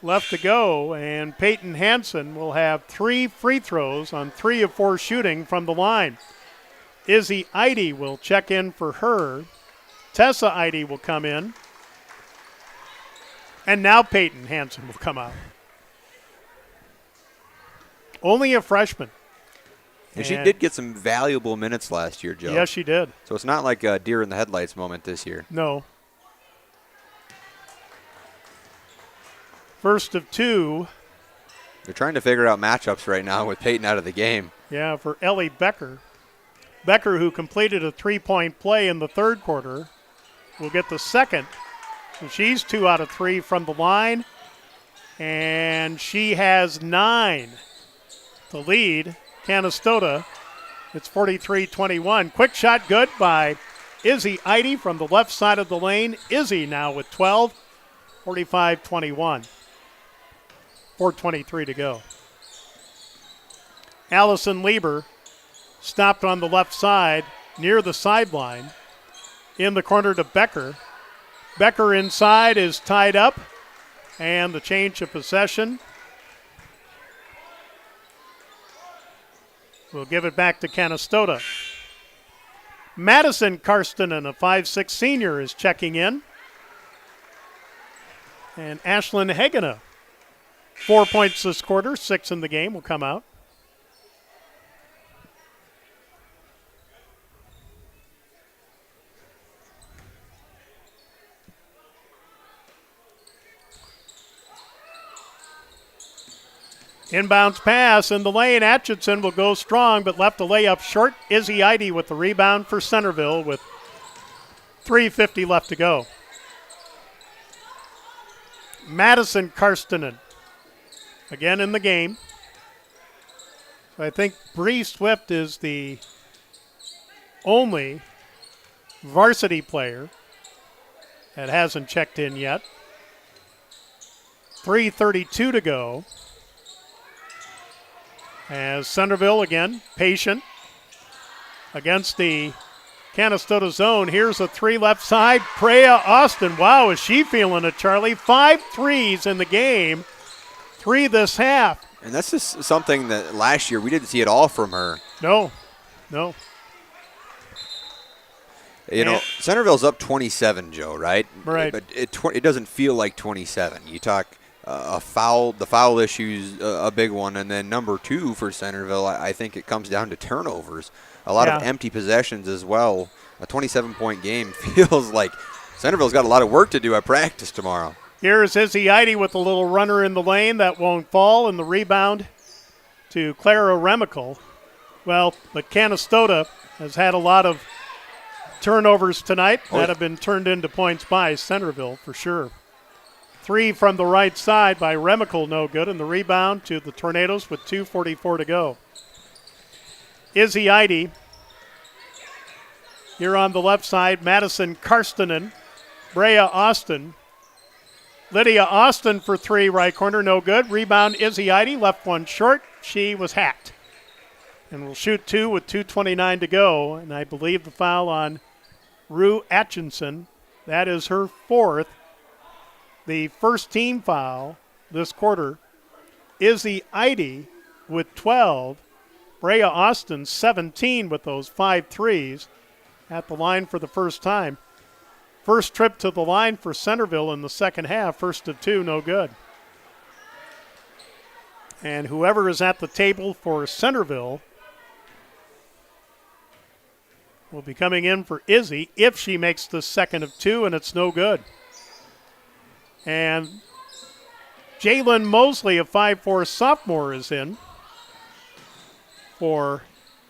left to go, and Peyton Hansen will have 3 free throws on 3 of 4 shooting from the line. Izzy Eide will check in for her. Tessa Eide will come in. And now Peyton Hansen will come out. Only a freshman. And she did get some valuable minutes last year, Joe. Yes, she did. So it's not like a deer in the headlights moment this year. No. First of 2. They're trying to figure out matchups right now with Peyton out of the game. Yeah, for Ellie Becker. Becker, who completed a 3-point play in the third quarter, will get the second. So she's 2 out of 3 from the line. And she has 9 to lead Canistota. It's 43-21. Quick shot good by Izzy Eide from the left side of the lane. Izzy now with 12. 45-21. 4:23 to go. Allison Lieber stopped on the left side near the sideline. In the corner to Becker. Becker inside is tied up. And the change of possession. We'll give it back to Canistota. Madison Karstinen, a 5'6 senior, is checking in. And Ashlyn Hagena, 4 points this quarter, 6 in the game, will come out. Inbounds pass in the lane. Atchison will go strong, but left a layup short. Izzy Eide with the rebound for Centerville with 3:50 left to go. Madison Karstinen again in the game. So I think Bree Swift is the only varsity player that hasn't checked in yet. 3:32 to go. As Centerville again, patient against the Canistota zone. Here's a 3 left side. Brea Austin. Wow, is she feeling it, Charlie? 5 threes in the game. 3 this half. And that's just something that last year we didn't see at all from her. No. You know, Centerville's up 27, Joe, right? Right. But it doesn't feel like 27. You talk the foul issue's a big one, and then number 2 for Centerville, I think it comes down to turnovers. A lot of empty possessions as well. A 27-point game feels like Centerville's got a lot of work to do at practice tomorrow. Here's Izzy Eide with a little runner in the lane that won't fall, and the rebound to Clara Remical. Well, but Canistota has had a lot of turnovers tonight that have been turned into points by Centerville for sure. 3 from the right side by Remical, no good, and the rebound to the Tornadoes with 2:44 to go. Izzy Eide here on the left side. Madison Karstinen, Brea Austin. Lydia Austin for 3, right corner, no good. Rebound, Izzy Eide, left one short. She was hacked. And will shoot 2 with 2:29 to go. And I believe the foul on Rue Atchison. That is her 4th. The first team foul this quarter. Izzy Eide with 12. Brea Austin 17 with those 5 threes. at the line for the first time. First trip to the line for Centerville in the second half. First of two, no good. And whoever is at the table for Centerville will be coming in for Izzy if she makes the second of two, and it's no good. And Jalen Mosley, a 5'4" sophomore, is in for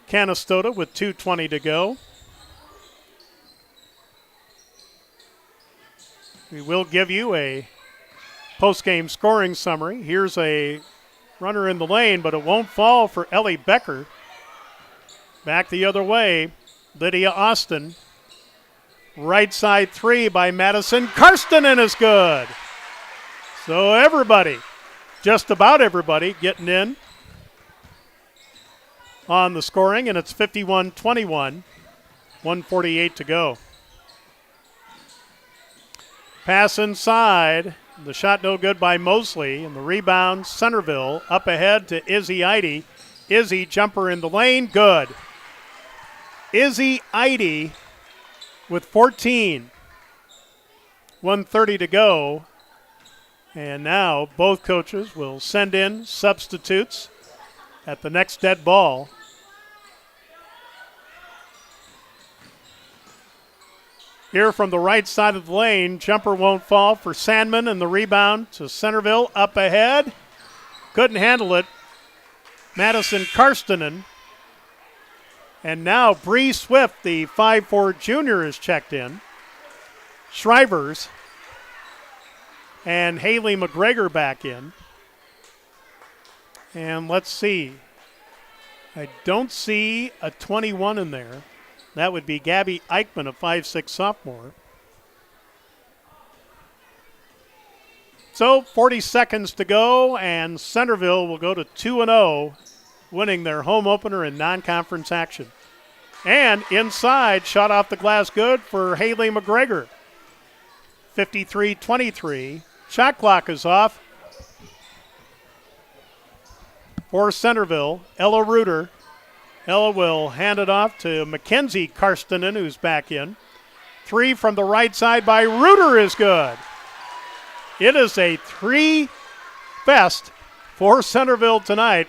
Canistota with 2:20 to go. We will give you a post-game scoring summary. Here's a runner in the lane, but it won't fall for Ellie Becker. Back the other way, Lydia Austin. Right side three by Madison Karstinen is good. So everybody, just about everybody, getting in on the scoring, and it's 51-21, 1:48 to go. Pass inside. The shot no good by Mosley, and the rebound, Centerville, up ahead to Izzy Eide. Izzy, jumper in the lane, good. Izzy Eide with 14. 1:30 to go. And now both coaches will send in substitutes at the next dead ball. Here from the right side of the lane, jumper won't fall for Sandman, and the rebound to Centerville up ahead. Couldn't handle it. Madison Karstinen. And now Bree Swift, the 5'4" junior, is checked in. Shrivers and Haley McGregor back in. And let's see. I don't see a 21 in there. That would be Gabby Eichmann, a 5'6" sophomore. So 40 seconds to go, and Centerville will go to 2-0, winning their home opener in non-conference action. And inside, shot off the glass good for Haley McGregor. 53-23. Shot clock is off for Centerville. Ella Reuter. Ella will hand it off to Mackenzie Karstinen, who's back in. Three from the right side by Reuter is good. It is a three-fest for Centerville tonight.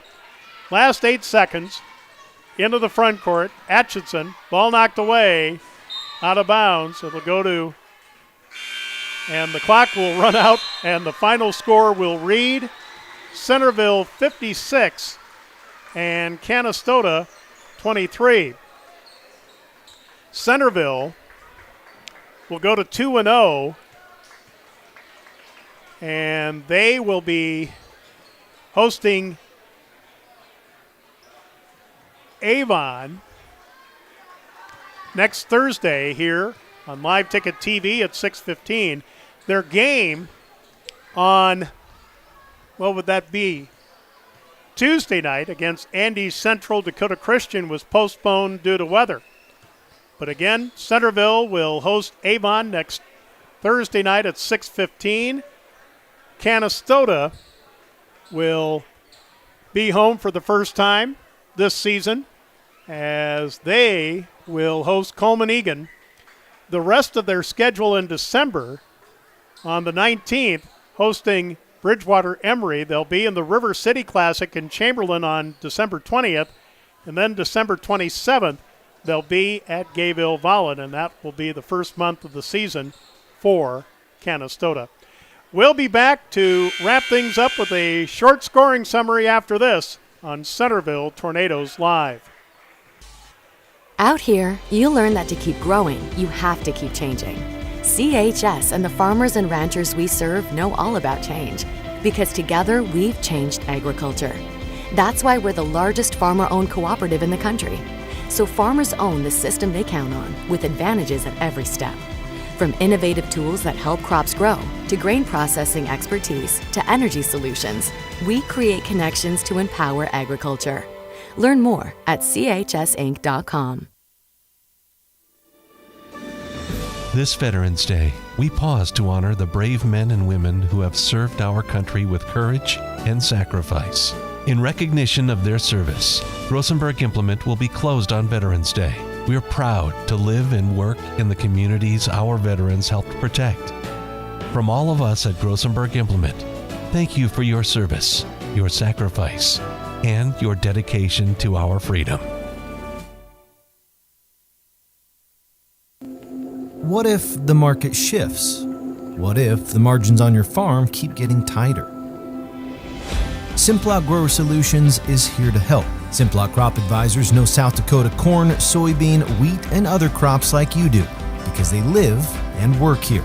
Last 8 seconds. Into the front court. Atchison. Ball knocked away. Out of bounds. It'll go to... And the clock will run out, and the final score will read Centerville 56 and Canistota 23. Centerville will go to 2-0, and they will be hosting Avon next Thursday here on Live Ticket TV at 6:15. Their game on, what would that be? Tuesday night against Andes Central Dakota Christian was postponed due to weather. But again, Centerville will host Avon next Thursday night at 6:15. Canistota will be home for the first time this season as they will host Coleman Egan. The rest of their schedule in December, on the 19th, hosting Bridgewater Emory. They'll be in the River City Classic in Chamberlain on December 20th. And then December 27th, they'll be at Gayville Vollen, and that will be the first month of the season for Canistota. We'll be back to wrap things up with a short scoring summary after this on Centerville Tornadoes Live. Out here, you learn that to keep growing, you have to keep changing. CHS and the farmers and ranchers we serve know all about change, because together we've changed agriculture. That's why we're the largest farmer-owned cooperative in the country. So farmers own the system they count on, with advantages at every step. From innovative tools that help crops grow, to grain processing expertise, to energy solutions, we create connections to empower agriculture. Learn more at chsinc.com. This Veterans Day, we pause to honor the brave men and women who have served our country with courage and sacrifice. In recognition of their service, Rosenberg Implement will be closed on Veterans Day. We're proud to live and work in the communities our veterans helped protect. From all of us at Grossenberg Implement, thank you for your service, your sacrifice, and your dedication to our freedom. What if the market shifts? What if the margins on your farm keep getting tighter? Simplot Grower Solutions is here to help. Simplot Crop Advisors know South Dakota corn, soybean, wheat, and other crops like you do because they live and work here.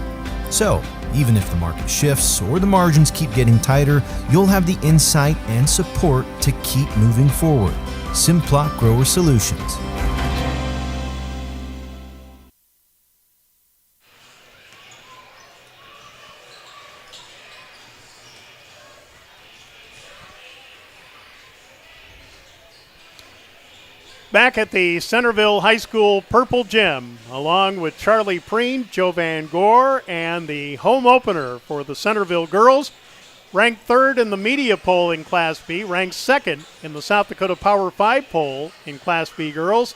So, even if the market shifts or the margins keep getting tighter, you'll have the insight and support to keep moving forward. Simplot Grower Solutions. Back at the Centerville High School Purple Gym, along with Charlie Preen, Joe Van Gore, and the home opener for the Centerville girls, ranked third in the media poll in Class B, ranked second in the South Dakota Power 5 poll in Class B girls.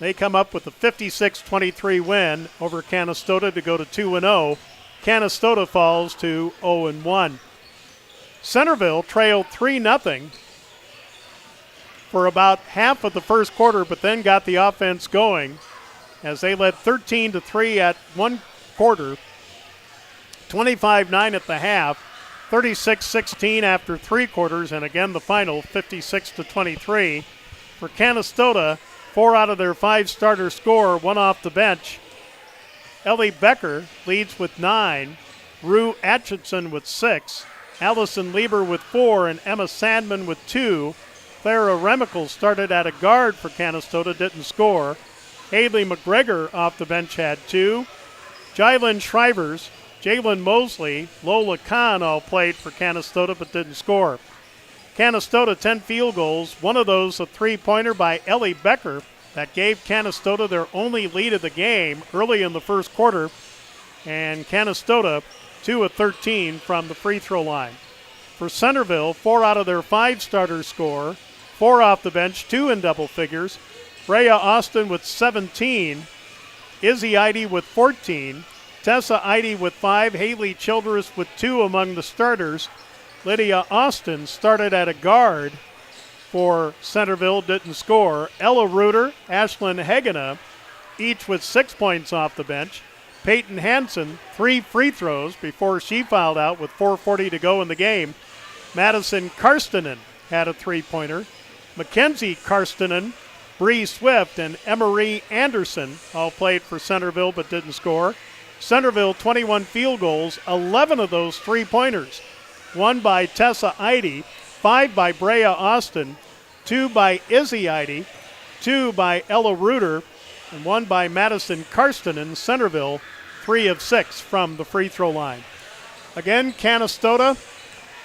They come up with a 56-23 win over Canistota to go to 2-0. Canistota falls to 0-1. Centerville trailed 3-0 for about half of the first quarter, but then got the offense going as they led 13-3 at one quarter, 25-9 at the half, 36-16 after three quarters, and again the final 56-23. For Canistota, 4 out of their 5 starters score, 1 off the bench. Ellie Becker leads with 9, Rue Atchison with 6, Allison Lieber with 4, and Emma Sandman with 2. Clara Remickle started at a guard for Canistota, didn't score. Haley McGregor off the bench had 2. Jylen Shrivers, Jalen Mosley, Lola Khan all played for Canistota but didn't score. Canistota 10 field goals, one of those a three-pointer by Ellie Becker that gave Canistota their only lead of the game early in the first quarter. And Canistota 2 of 13 from the free throw line. For Centerville, 4 out of their 5 starters score, 4 off the bench, 2 in double figures. Brea Austin with 17, Izzy Eide with 14, Tessa Eide with 5, Haley Childress with 2 among the starters. Lydia Austin started at a guard for Centerville, didn't score. Ella Reuter, Ashlyn Hegena, each with 6 points off the bench. Peyton Hansen, 3 free throws before she fouled out with 4:40 to go in the game. Madison Karstinen had a three-pointer. Mackenzie Karstinen, Bree Swift, and Emery Anderson all played for Centerville but didn't score. Centerville 21 field goals, 11 of those three-pointers. 1 by Tessa Eide, 5 by Brea Austin, 2 by Izzy Eide, 2 by Ella Reuter, and 1 by Madison Karstinen. Centerville 3 of 6 from the free throw line. Again, Canistota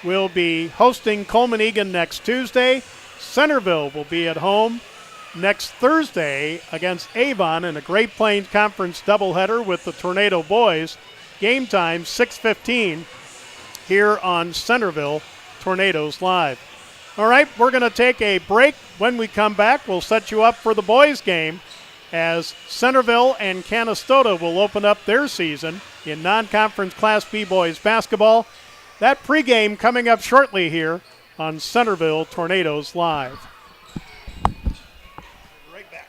will be hosting Coleman Egan next Tuesday. Centerville will be at home next Thursday against Avon in a Great Plains Conference doubleheader with the Tornado boys. Game time 6:15 here on Centerville Tornadoes Live. All right, we're going to take a break. When we come back, we'll set you up for the boys game as Centerville and Canistota will open up their season in non-conference Class B boys basketball. That pregame coming up shortly here on Centerville Tornadoes Live. Right back.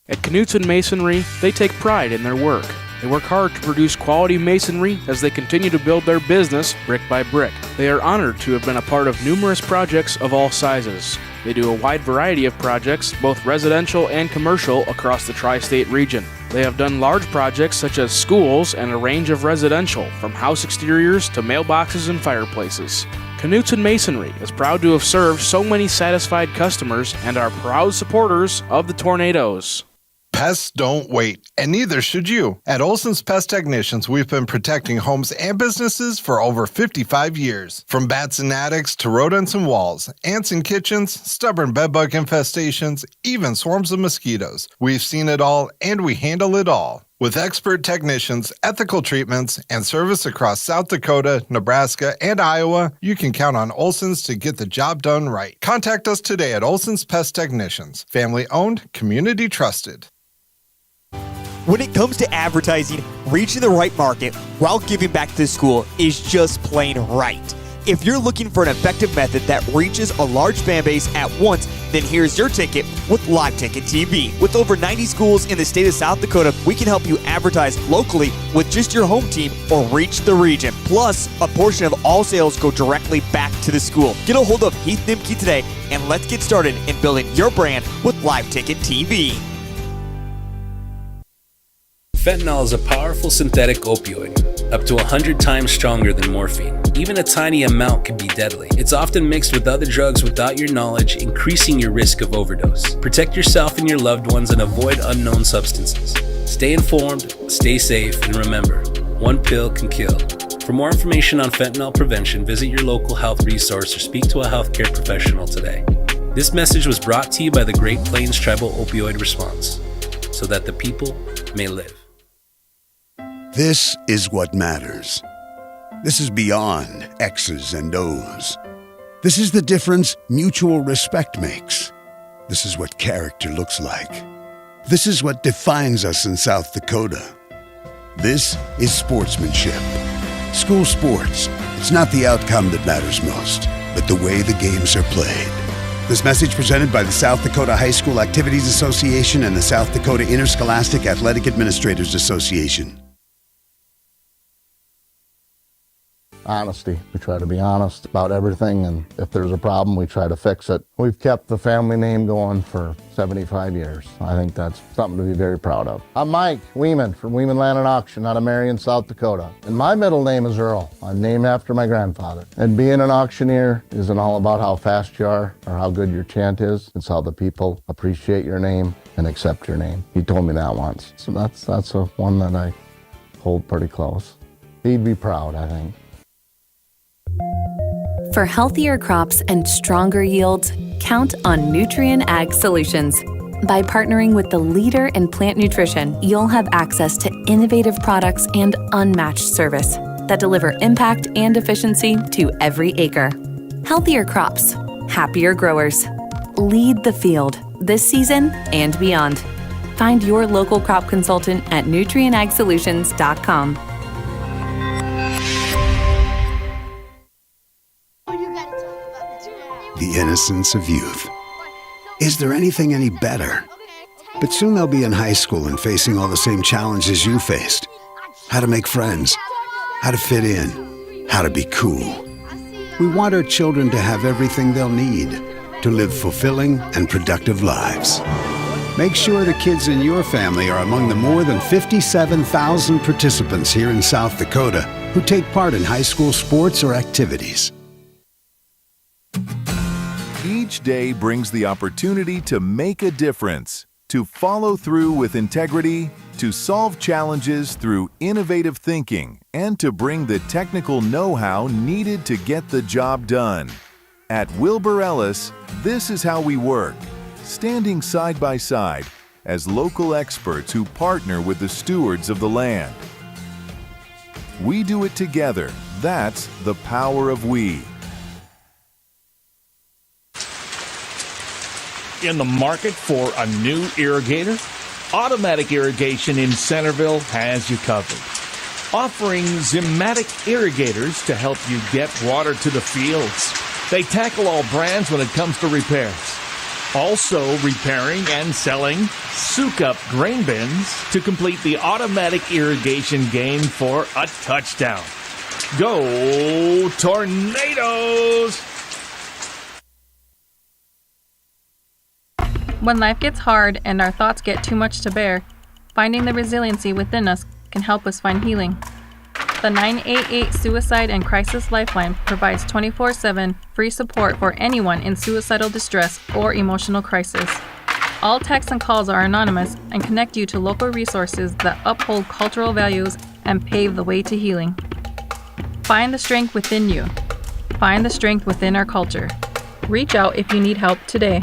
At Knutson Masonry, they take pride in their work. They work hard to produce quality masonry as they continue to build their business brick by brick. They are honored to have been a part of numerous projects of all sizes. They do a wide variety of projects, both residential and commercial, across the tri-state region. They have done large projects such as schools and a range of residential, from house exteriors to mailboxes and fireplaces. Knutson Masonry is proud to have served so many satisfied customers and are proud supporters of the Tornadoes. Pests don't wait, and neither should you. At Olson's Pest Technicians, we've been protecting homes and businesses for over 55 years. From bats and attics to rodents and walls, ants in kitchens, stubborn bedbug infestations, even swarms of mosquitoes. We've seen it all, and we handle it all. With expert technicians, ethical treatments, and service across South Dakota, Nebraska, and Iowa, you can count on Olson's to get the job done right. Contact us today at Olson's Pest Technicians. Family owned, community trusted. When it comes to advertising, reaching the right market while giving back to the school is just plain right. If you're looking for an effective method that reaches a large fan base at once, then here's your ticket with Live Ticket TV. With over 90 schools in the state of South Dakota, we can help you advertise locally with just your home team or reach the region. Plus, a portion of all sales go directly back to the school. Get a hold of Heath Nimke today and let's get started in building your brand with Live Ticket TV. Fentanyl is a powerful synthetic opioid, up to 100 times stronger than morphine. Even a tiny amount can be deadly. It's often mixed with other drugs without your knowledge, increasing your risk of overdose. Protect yourself and your loved ones and avoid unknown substances. Stay informed, stay safe, and remember, one pill can kill. For more information on fentanyl prevention, visit your local health resource or speak to a healthcare professional today. This message was brought to you by the Great Plains Tribal Opioid Response, so that the people may live. This is what matters. This is beyond X's and O's. This is the difference mutual respect makes. This is what character looks like. This is what defines us in South Dakota. This is sportsmanship. School sports. It's not the outcome that matters most, but the way the games are played. This message presented by the South Dakota High School Activities Association and the South Dakota Interscholastic Athletic Administrators Association. Honesty. We try to be honest about everything, and if there's a problem, we try to fix it. We've kept the family name going for 75 years. I think that's something to be very proud of. I'm Mike Weeman from Weeman Land and Auction out of Marion, South Dakota. And my middle name is Earl. I'm named after my grandfather. And being an auctioneer isn't all about how fast you are or how good your chant is. It's how the people appreciate your name and accept your name. He told me that once. So that's a one that I hold pretty close. He'd be proud, I think. For healthier crops and stronger yields, count on Nutrien Ag Solutions. By partnering with the leader in plant nutrition, you'll have access to innovative products and unmatched service that deliver impact and efficiency to every acre. Healthier crops, happier growers. Lead the field this season and beyond. Find your local crop consultant at nutrienagsolutions.com. The innocence of youth. Is there anything any better? But soon they'll be in high school and facing all the same challenges you faced. How to make friends, how to fit in, how to be cool. We want our children to have everything they'll need to live fulfilling and productive lives. Make sure the kids in your family are among the more than 57,000 participants here in South Dakota who take part in high school sports or activities. Each day brings the opportunity to make a difference, to follow through with integrity, to solve challenges through innovative thinking, and to bring the technical know-how needed to get the job done. At Wilbur Ellis, this is how we work, standing side by side as local experts who partner with the stewards of the land. We do it together. That's the power of we. In the market for a new irrigator? Automatic Irrigation in Centerville has you covered. Offering Zimatic irrigators to help you get water to the fields. They tackle all brands when it comes to repairs. Also repairing and selling soak-up grain bins to complete the automatic irrigation game for a touchdown. Go Tornadoes! When life gets hard and our thoughts get too much to bear, finding the resiliency within us can help us find healing. The 988 Suicide and Crisis Lifeline provides 24/7 free support for anyone in suicidal distress or emotional crisis. All texts and calls are anonymous and connect you to local resources that uphold cultural values and pave the way to healing. Find the strength within you. Find the strength within our culture. Reach out if you need help today.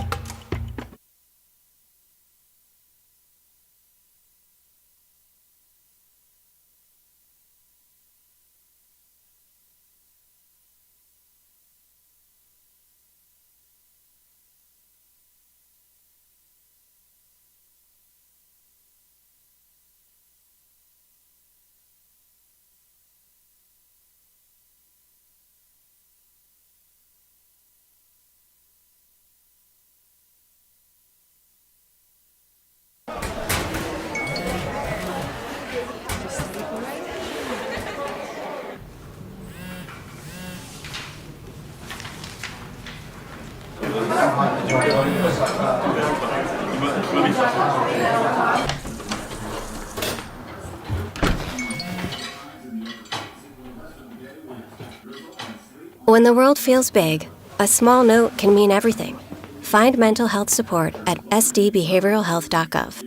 When the world feels big, a small note can mean everything. Find mental health support at sdbehavioralhealth.gov.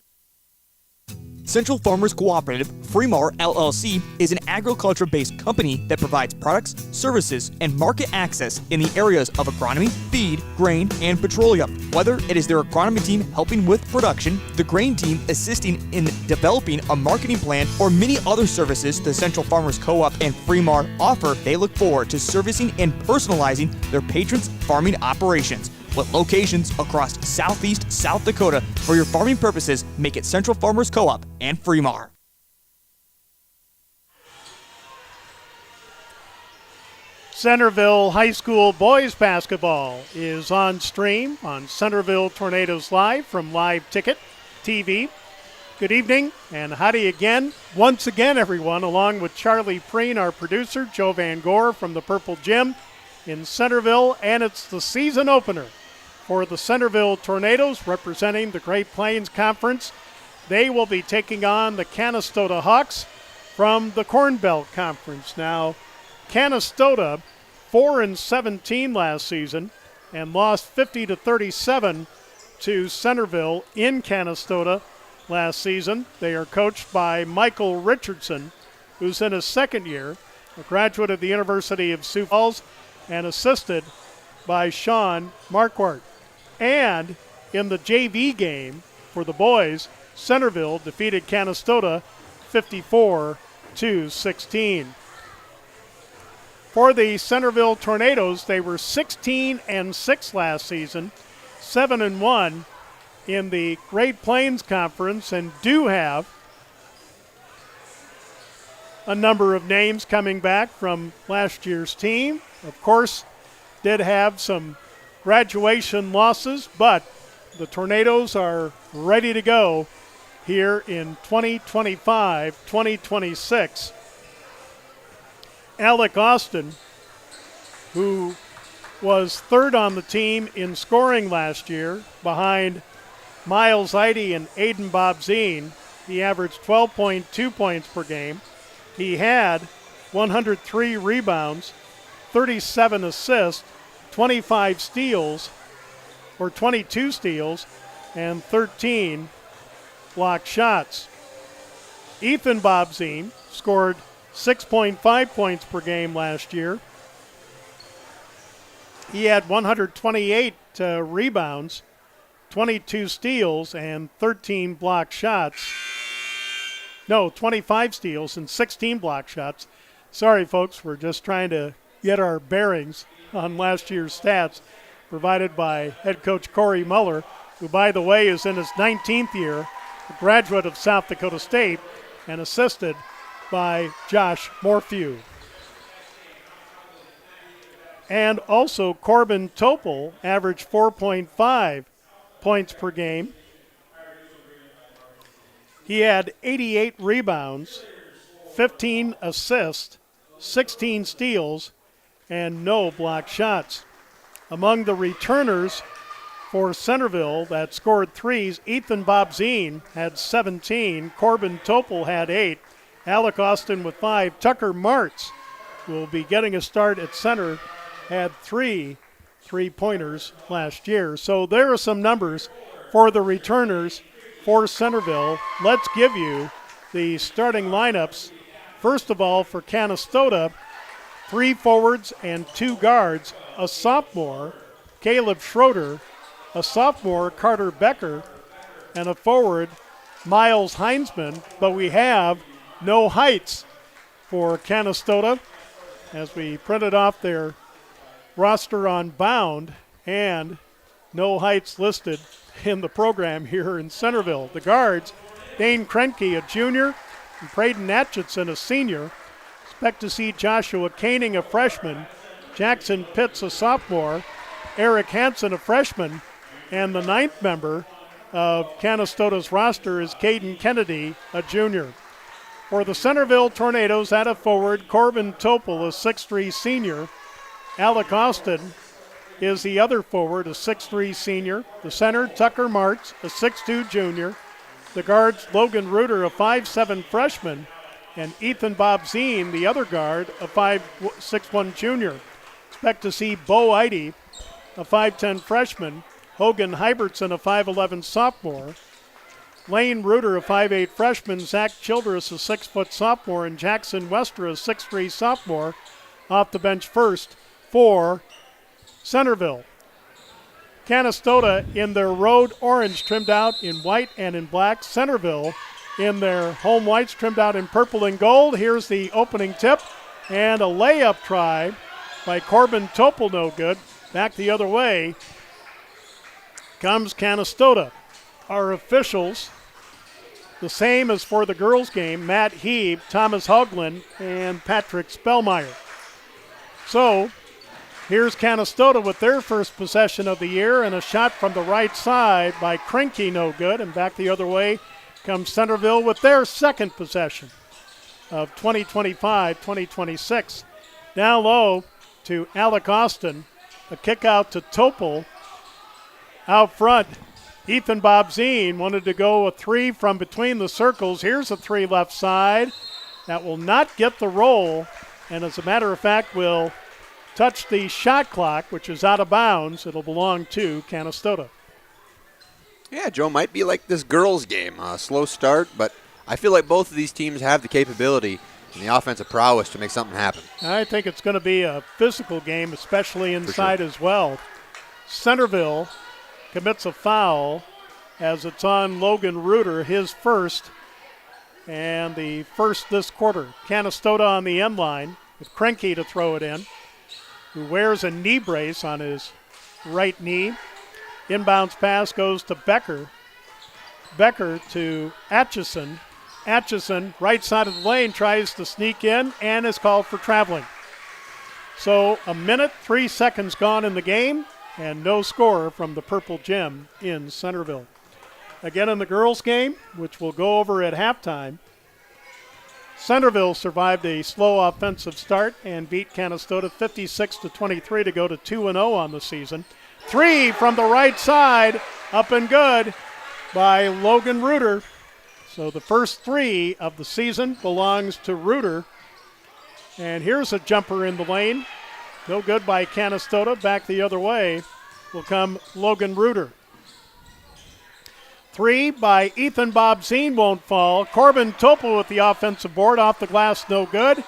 Central Farmers Cooperative, Fremar LLC, is an agriculture-based company that provides products, services, and market access in the areas of agronomy, feed, grain, and petroleum. Whether it is their agronomy team helping with production, the grain team assisting in developing a marketing plan, or many other services the Central Farmers Co-op and Fremar offer, they look forward to servicing and personalizing their patrons' farming operations. With locations across southeast South Dakota, for your farming purposes, make it Central Farmers Co-op and Fremar. Centerville High School boys basketball is on stream on Centerville Tornadoes Live from Live Ticket TV. Good evening and howdy again. Once again, everyone, along with Charlie Preen, our producer, Joe Van Gore from the Purple Gym in Centerville, and it's the season opener for the Centerville Tornadoes representing the Great Plains Conference. They will be taking on the Canistota Hawks from the Corn Belt Conference. Now, Canistota 4-17 last season and lost 50-37 to Centerville in Canistota last season. They are coached by Michael Richardson, who's in his second year, a graduate of the University of Sioux Falls, and assisted by Sean Marquardt. And in the JV game for the boys, Centerville defeated Canistota 54-16. For the Centerville Tornadoes, they were 16-6 last season, 7-1 in the Great Plains Conference, and do have a number of names coming back from last year's team. Of course, did have some graduation losses, but the Tornadoes are ready to go here in 2025-2026. Alec Austin, who was third on the team in scoring last year behind Miles Eide and Aiden Bobzine, he averaged 12.2 points per game. He had 103 rebounds, 37 assists, 25 steals, or 22 steals, and 13 block shots. Ethan Bobzine scored 6.5 points per game last year. He had 128 rebounds, 22 steals, and 13 block shots. No, 25 steals and 16 block shots. Sorry, folks, we're just trying to get our bearings on last year's stats provided by head coach Corey Muller, who, by the way, is in his 19th year, a graduate of South Dakota State, and assisted by Josh Morphew. And also Corbin Topol averaged 4.5 points per game. He had 88 rebounds, 15 assists, 16 steals, and no block shots. Among the returners for Centerville that scored threes, Ethan Bobzine had 17, Corbin Topol had 8, Alec Austin with 5, Tucker Martz will be getting a start at center, had 3 3-pointers last year. So there are some numbers for the returners for Centerville. Let's give you the starting lineups. First of all, for Canistota, 3 forwards and 2 guards, a sophomore, Caleb Schroeder, a sophomore, Carter Becker, and a forward, Miles Heinzman. But we have no heights for Canistota as we printed off their roster on Bound, and no heights listed in the program here in Centerville. The guards, Dane Krenke, a junior, and Braden Atchison, a senior. Expect to see Joshua Koenig, a freshman, Jackson Pitts, a sophomore, Eric Hansen, a freshman, and the 9th member of Canistota's roster is Caden Kennedy, a junior. For the Centerville Tornadoes, at a forward, Corbin Topol, a 6'3 senior, Alec Austin, is the other forward, a 6'3 senior. The center, Tucker Martz, a 6'2 junior. The guards, Logan Reuter, a 5'7 freshman. And Ethan Bobzine, the other guard, a 6'1 junior. Expect to see Bo Eide, a 5'10 freshman. Hogan Hybertson, a 5'11 sophomore. Lane Reuter, a 5'8 freshman. Zach Childress, a 6-foot sophomore. And Jackson Westra, a 6'3 sophomore, off the bench first for Centerville. Canistota in their road orange trimmed out in white and in black. Centerville in their home whites trimmed out in purple and gold. Here's the opening tip and a layup try by Corbin Topel, no good. Back the other way comes Canistota. Our officials, the same as for the girls' game, Matt Heeb, Thomas Hoagland, and Patrick Spellmeyer. So here's Canistota with their first possession of the year, and a shot from the right side by Krenke, no good. And back the other way comes Centerville with their second possession of 2025-2026. Down low to Alec Austin, a kick out to Topel. Out front, Ethan Bobzine wanted to go a three from between the circles. Here's a three left side. That will not get the roll, and as a matter of fact will touch the shot clock, which is out of bounds. It'll belong to Canistota. Yeah, Joe, might be like this girls' game. A slow start, but I feel like both of these teams have the capability and the offensive prowess to make something happen. I think it's going to be a physical game, especially inside as well. Centerville commits a foul as it's on Logan Reuter, his first, and the first this quarter. Canistota on the end line with Krenke to throw it in, who wears a knee brace on his right knee. Inbounds pass goes to Becker. Becker to Atchison. Atchison, right side of the lane, tries to sneak in and is called for traveling. So a minute, 3 seconds gone in the game, and no score from the Purple Gem in Centerville. Again in the girls' game, which we'll go over at halftime, Centerville survived a slow offensive start and beat Canistota 56-23 to go to 2-0 on the season. Three from the right side, up and good by Logan Reuter. So the first three of the season belongs to Reuter. And here's a jumper in the lane. No good by Canistota. Back the other way will come Logan Reuter. Three by Ethan Bobzine won't fall. Corbin Topel with the offensive board, off the glass, no good.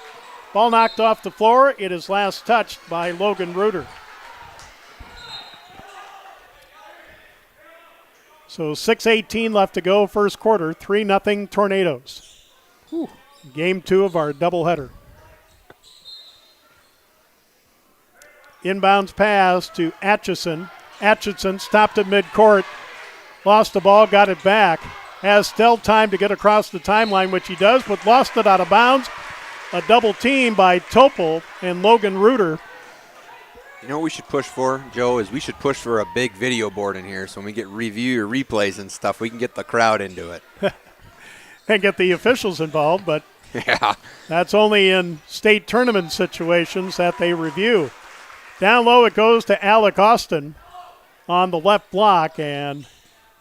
Ball knocked off the floor. It is last touched by Logan Reuter. So 6:18 left to go, first quarter, 3-0 Tornadoes. Whew. Game 2 of our doubleheader. Inbounds pass to Atchison. Atchison stopped at midcourt, lost the ball, got it back. Has still time to get across the timeline, which he does, but lost it out of bounds. A double team by Topel and Logan Reuter. You know what we should push for, Joe, is we should push for a big video board in here so when we get review or replays and stuff, we can get the crowd into it. And get the officials involved, but yeah, that's only in state tournament situations that they review. Down low it goes to Alec Austin on the left block, and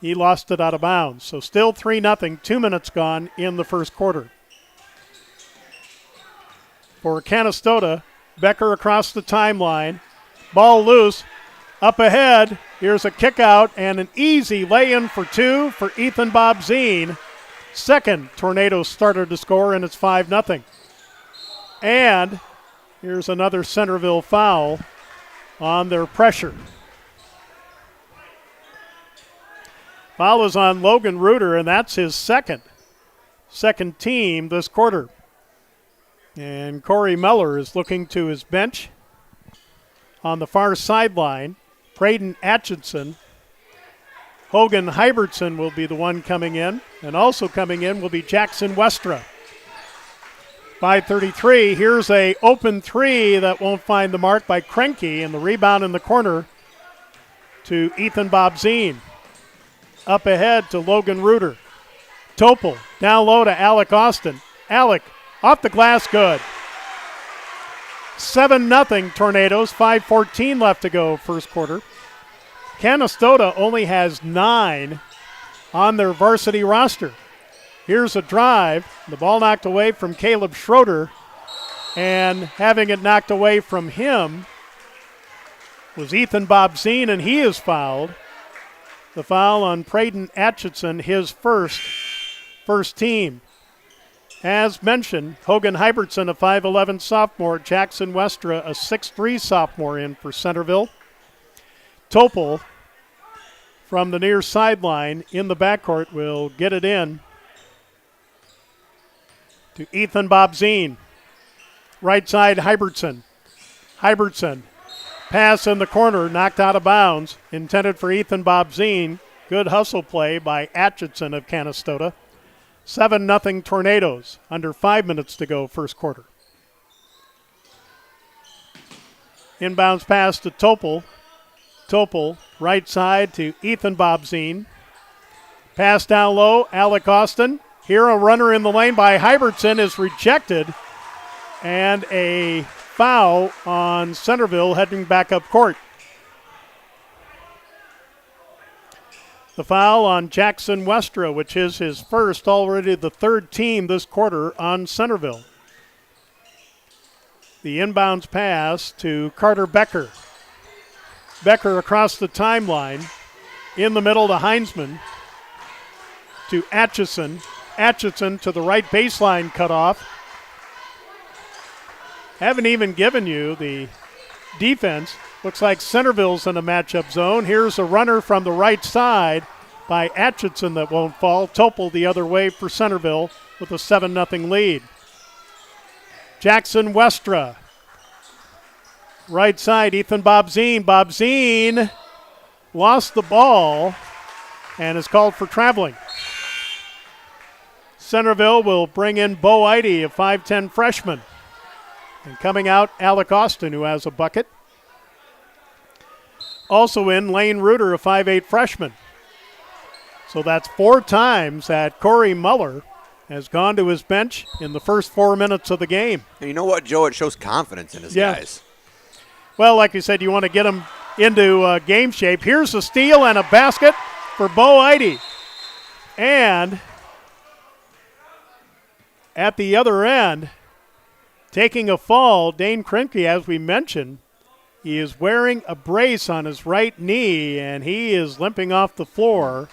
he lost it out of bounds. So still 3-0, 2 minutes gone in the first quarter. For Canistota, Becker across the timeline. Ball loose, up ahead. Here's a kick out and an easy lay-in for two for Ethan Bobzine. Second Tornado starter to score, and it's 5-0. And here's another Centerville foul on their pressure. Foul is on Logan Reuter, and that's his second team this quarter. And Corey Meller is looking to his bench. On the far sideline, Braden Atchison. Hogan Hybertson will be the one coming in. And also coming in will be Jackson Westra. 5:33. Here's a open three that won't find the mark by Krenke, and the rebound in the corner to Ethan Bobzine. Up ahead to Logan Reuter. Topel down low to Alec Austin. Alec off the glass, good. 7-0 Tornadoes, 5:14 left to go first quarter. Canistota only has 9 on their varsity roster. Here's a drive. The ball knocked away from Caleb Schroeder, and having it knocked away from him was Ethan Bobzine, and he is fouled. The foul on Braden Atchison, his first team. As mentioned, Hogan Hybertson, a 5'11 sophomore. Jackson Westra, a 6'3 sophomore in for Centerville. Topol from the near sideline in the backcourt will get it in to Ethan Bobzine. Right side, Hybertson. Hybertson. Pass in the corner, knocked out of bounds. Intended for Ethan Bobzine. Good hustle play by Atchison of Canistota. 7-0 Tornadoes. Under 5 minutes to go first quarter. Inbounds pass to Topol. Topol, right side to Ethan Bobzine. Pass down low, Alec Austin. Here a runner in the lane by Hybertson is rejected. And a foul on Centerville heading back up court. The foul on Jackson Westra, which is his first, already the third team this quarter on Centerville. The inbounds pass to Carter Becker. Becker across the timeline. In the middle to Heinzman. To Atchison. Atchison to the right baseline cutoff. Haven't even given you the defense. Looks like Centerville's in a matchup zone. Here's a runner from the right side by Atchison that won't fall. Topol the other way for Centerville with a 7-0 lead. Jackson Westra. Right side, Ethan Bobzine. Bobzine lost the ball and is called for traveling. Centerville will bring in Bo Eide, a 5'10 freshman. And coming out, Alec Austin, who has a bucket. Also in, Lane Reuter, a 5'8 freshman. So that's 4 times that Corey Muller has gone to his bench in the first 4 minutes of the game. And you know what, Joe? It shows confidence in his guys. Well, like you said, you want to get them into game shape. Here's a steal and a basket for Bo Eide. And at the other end, taking a fall, Dane Krimke, as we mentioned, he is wearing a brace on his right knee, and he is limping off the floor.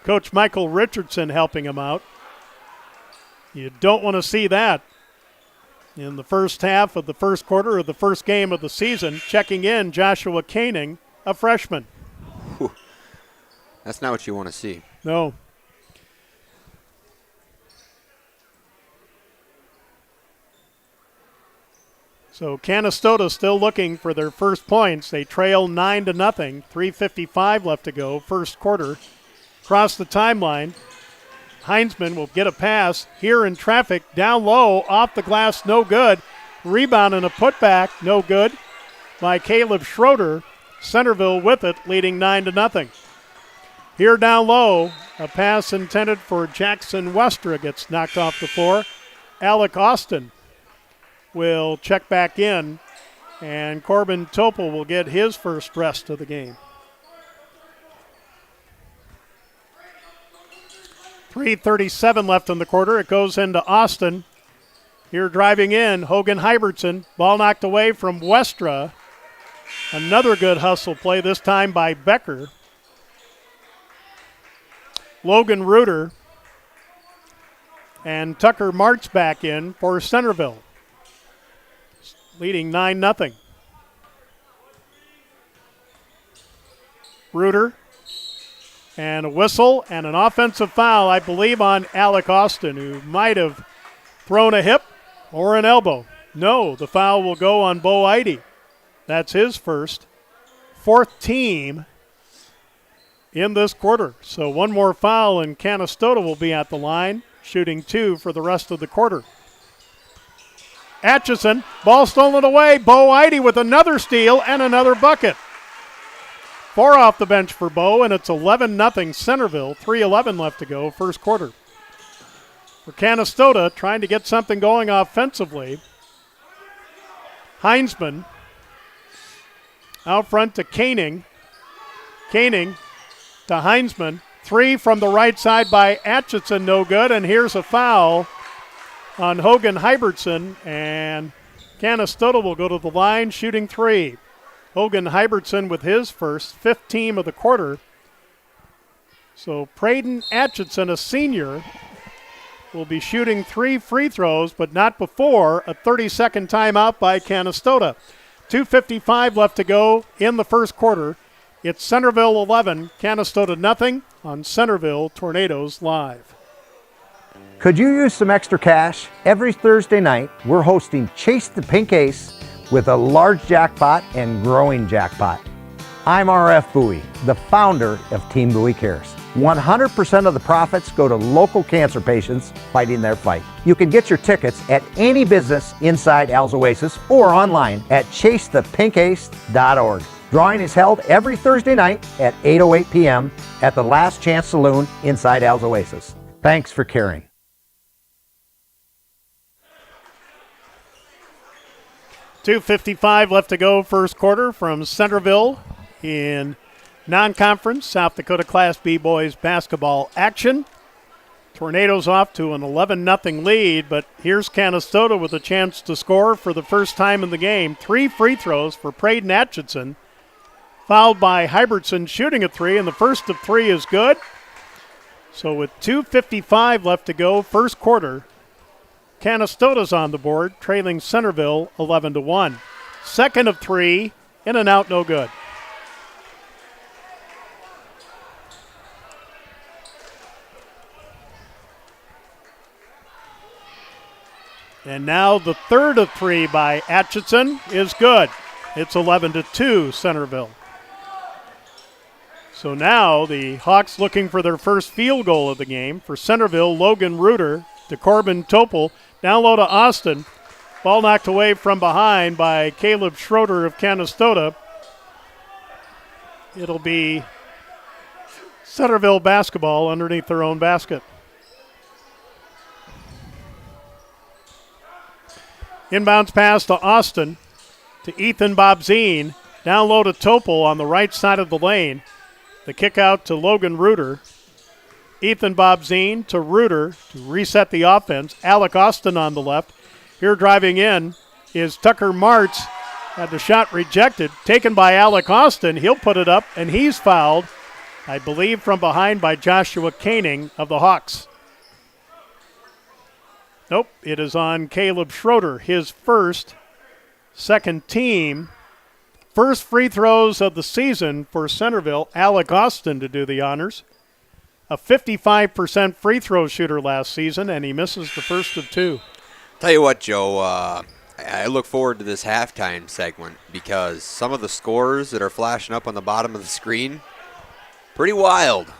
Coach Michael Richardson helping him out. You don't want to see that in the first half of the first quarter of the first game of the season. Checking in, Joshua Koenig, a freshman. Whew. That's not what you want to see. No. So Canistota still looking for their first points. They trail 9-0. 3:55 left to go, first quarter. Across the timeline, Heinzman will get a pass here in traffic, down low, off the glass, no good. Rebound and a putback, no good by Caleb Schroeder. Centerville with it, leading 9-0. Here down low, a pass intended for Jackson Westra gets knocked off the floor. Alec Austin will check back in, and Corbin Topol will get his first rest of the game. 3:37 left in the quarter. It goes into Austin. Here driving in, Hogan Hybertson. Ball knocked away from Westra. Another good hustle play, this time by Becker. Logan Reuter and Tucker Martz back in for Centerville, leading 9-0. Reuter and a whistle and an offensive foul, I believe, on Alec Austin, who might have thrown a hip or an elbow. No, the foul will go on Bo Eide. That's his first, 4th team in this quarter. So one more foul and Canistota will be at the line, shooting 2 for the rest of the quarter. Atchison, ball stolen away. Bo Eide with another steal and another bucket. 4 off the bench for Bo, and it's 11-0 Centerville. 3:11 left to go, first quarter. For Canistota, trying to get something going offensively. Heinzman. Out front to Koenig. Koenig to Heinzman. 3 from the right side by Atchison, no good. And here's a foul on Hogan Hybertson. And Canistota will go to the line shooting 3. Hogan Hybertson with his first, 5th team of the quarter. So Braden Atchison, a senior, will be shooting 3 free throws, but not before a 30-second timeout by Canistota. 2:55 left to go in the first quarter. It's Centerville 11, Canistota nothing on Centerville Tornadoes Live. Could you use some extra cash? Every Thursday night, we're hosting Chase the Pink Ace with a large jackpot and growing jackpot. I'm RF Bowie, the founder of Team Bowie Cares. 100% of the profits go to local cancer patients fighting their fight. You can get your tickets at any business inside Al's Oasis or online at chasethepinkace.org. Drawing is held every Thursday night at 8:08 p.m. at the Last Chance Saloon inside Al's Oasis. Thanks for caring. $2:55 left to go first quarter from Centerville in non-conference South Dakota Class B boys basketball action. Tornadoes off to an 11-0 lead, but here's Canistota with a chance to score for the first time in the game. 3 free throws for Braden Atchison, fouled by Hybertson shooting a 3, and the first of 3 is good. So with 2:55 left to go first quarter, Canistota's on the board, trailing Centerville 11-1. Second of 3, in and out, no good. And now the third of 3 by Atchison is good. It's 11-2 Centerville. So now the Hawks looking for their first field goal of the game. For Centerville, Logan Reuter to Corbin Topel. Down low to Austin. Ball knocked away from behind by Caleb Schroeder of Canistota. It'll be Centerville basketball underneath their own basket. Inbounds pass to Austin, to Ethan Bobzine. Down low to Topel on the right side of the lane. The kick out to Logan Reuter. Ethan Bobzine to Reuter to reset the offense. Alec Austin on the left. Here driving in is Tucker Martz. Had the shot rejected. Taken by Alec Austin. He'll put it up, and he's fouled, I believe, from behind by Joshua Koenig of the Hawks. Nope, it is on Caleb Schroeder, his first, second team. First free throws of the season for Centerville. Alec Austin to do the honors. A 55% free throw shooter last season, and he misses the first of 2. Tell you what, Joe, I look forward to this halftime segment because some of the scores that are flashing up on the bottom of the screen, pretty wild,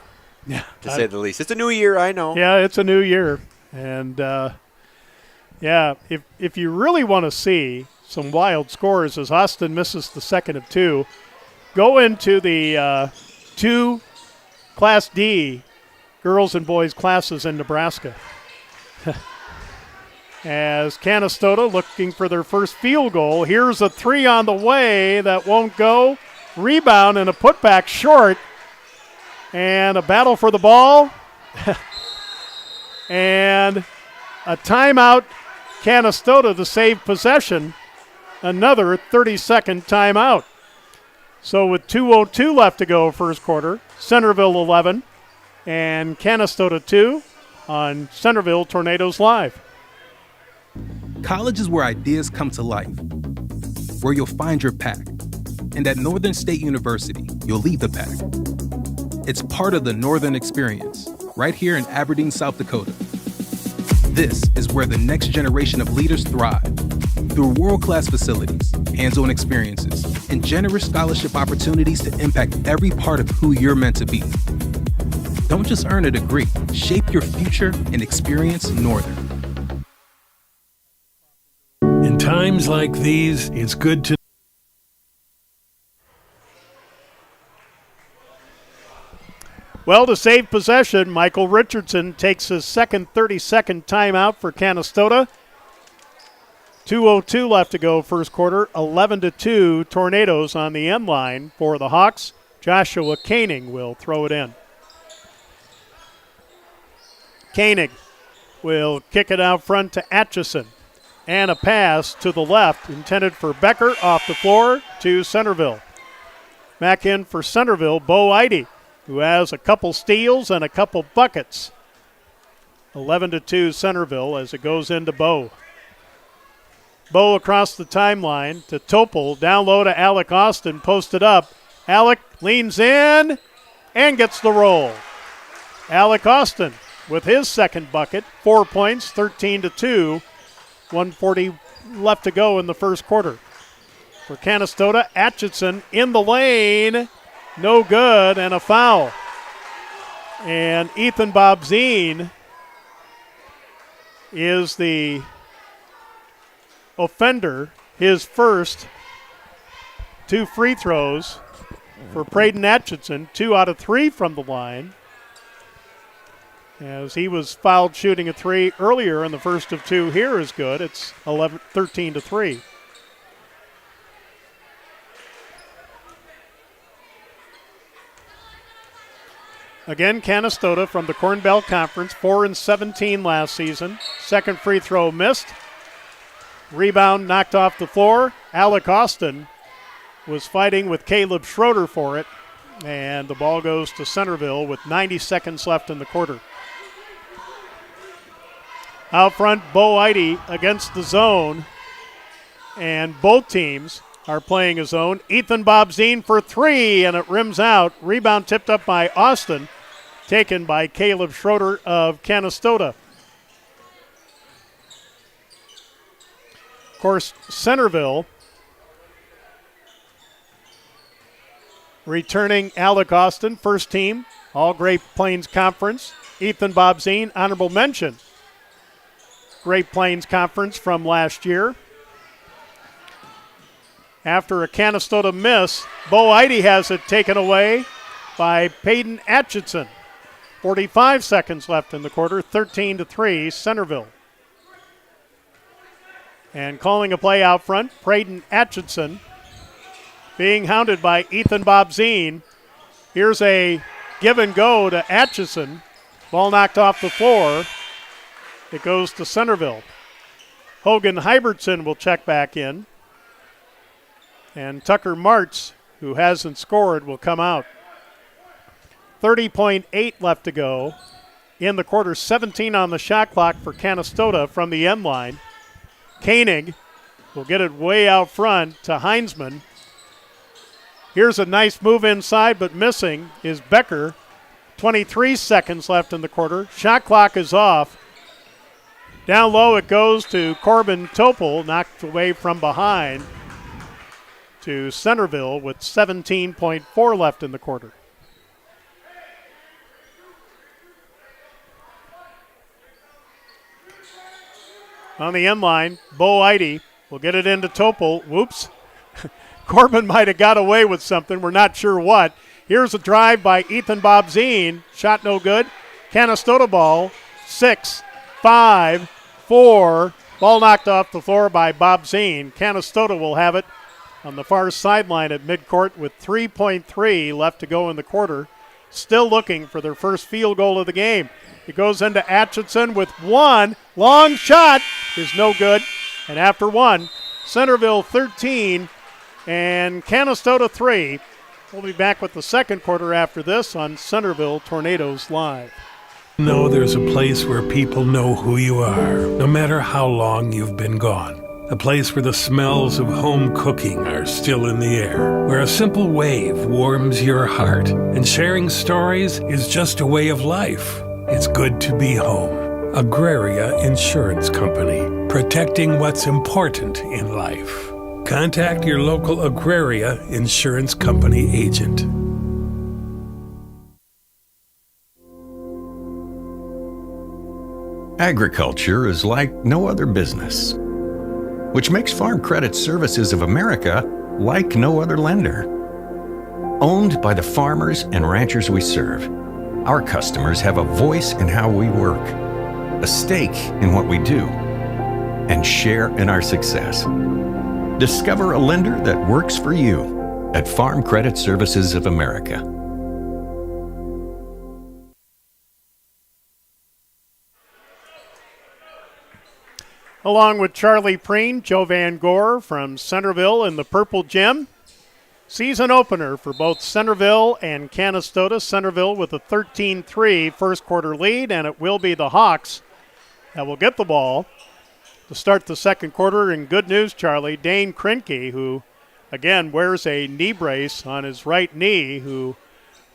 to say the least. It's a new year, I know. Yeah, it's a new year. And, if you really want to see some wild scores as Austin misses the second of 2, go into the 2 Class D girls and boys classes in Nebraska. As Canistota looking for their first field goal. Here's a 3 on the way that won't go. Rebound and a putback short. And a battle for the ball. And a timeout. Canistota to save possession. Another 30-second timeout. So with 2:02 left to go first quarter, Centerville 11 and Canistota 2 on Centerville Tornadoes Live. College is where ideas come to life, where you'll find your pack. And at Northern State University, you'll leave the pack. It's part of the Northern Experience, right here in Aberdeen, South Dakota. This is where the next generation of leaders thrive. Through world-class facilities, hands-on experiences, and generous scholarship opportunities to impact every part of who you're meant to be. Don't just earn a degree, shape your future and experience Northern. In times like these, it's good to Well, to save possession, Michael Richardson takes his second 30-second timeout for Canistota. 2:02 left to go first quarter. 11-2 Tornadoes on the end line for the Hawks. Joshua Koenig will throw it in. Koenig will kick it out front to Atchison. And a pass to the left intended for Becker off the floor to Centerville. Back in for Centerville, Bo Eide, who has a couple steals and a couple buckets. 11-2 Centerville as it goes into Bo. Bo across the timeline to Topol, down low to Alec Austin, posted up. Alec leans in and gets the roll. Alec Austin with his second bucket, 4 points, 13-2, 1:40 left to go in the first quarter. For Canistota, Atchison in the lane, no good, and a foul. And Ethan Bobzien is the offender, his first 2 free throws for Braden Atchison, 2 out of 3 from the line, as he was fouled shooting a 3 earlier, and the first of 2 here is good. It's 13-3. Again, Canistota from the Corn Belt Conference, 4-17 last season. Second free throw missed. Rebound knocked off the floor. Alec Austin was fighting with Caleb Schroeder for it, and the ball goes to Centerville with 90 seconds left in the quarter. Out front, Bo Eide against the zone, and both teams are playing a zone. Ethan Bobzien for 3, and it rims out. Rebound tipped up by Austin, taken by Caleb Schroeder of Canistota. Of course, Centerville returning Alec Austin, first team, all Great Plains Conference. Ethan Bobzien, honorable mention, Great Plains Conference from last year. After a Canistota miss, Bo Eide has it taken away by Peyton Atchison. 45 seconds left in the quarter, 13-3 Centerville. And calling a play out front, Peyton Atchison being hounded by Ethan Bobzien. Here's a give and go to Atchison. Ball knocked off the floor. It goes to Centerville. Hogan Hybertson will check back in. And Tucker Martz, who hasn't scored, will come out. 30.8 left to go in the quarter. 17 on the shot clock for Canistota from the end line. Koenig will get it way out front to Heinzman. Here's a nice move inside, but missing is Becker. 23 seconds left in the quarter. Shot clock is off. Down low it goes to Corbin Topol, knocked away from behind to Centerville with 17.4 left in the quarter. On the end line, Bo Eide will get it into Topol. Whoops. Corbin might have got away with something. We're not sure what. Here's a drive by Ethan Bobzien. Shot no good. Canistota ball. 6, 5, 4. Ball knocked off the floor by Bobzien. Canistota will have it on the far sideline at midcourt with 3.3 left to go in the quarter. Still looking for their first field goal of the game. It goes into Atchison with 1. Long shot is no good. And after 1, Centerville 13 and Canistota 3. We'll be back with the second quarter after this on Centerville Tornadoes Live. Know there's a place where people know who you are, no matter how long you've been gone. A place where the smells of home cooking are still in the air, where a simple wave warms your heart, and sharing stories is just a way of life. It's good to be home. Agraria Insurance Company, protecting what's important in life. Contact your local Agraria Insurance Company agent. Agriculture is like no other business, which makes Farm Credit Services of America like no other lender. Owned by the farmers and ranchers we serve, our customers have a voice in how we work, a stake in what we do. and share in our success. Discover a lender that works for you at Farm Credit Services of America. Along with Charlie Preen, Joe Van Gore from Centerville in the Purple Gym. Season opener for both Centerville and Canistota. Centerville with a 13-3 first quarter lead, and it will be the Hawks that will get the ball to start the second quarter. And good news, Charlie, Dane Krinke, who again wears a knee brace on his right knee, who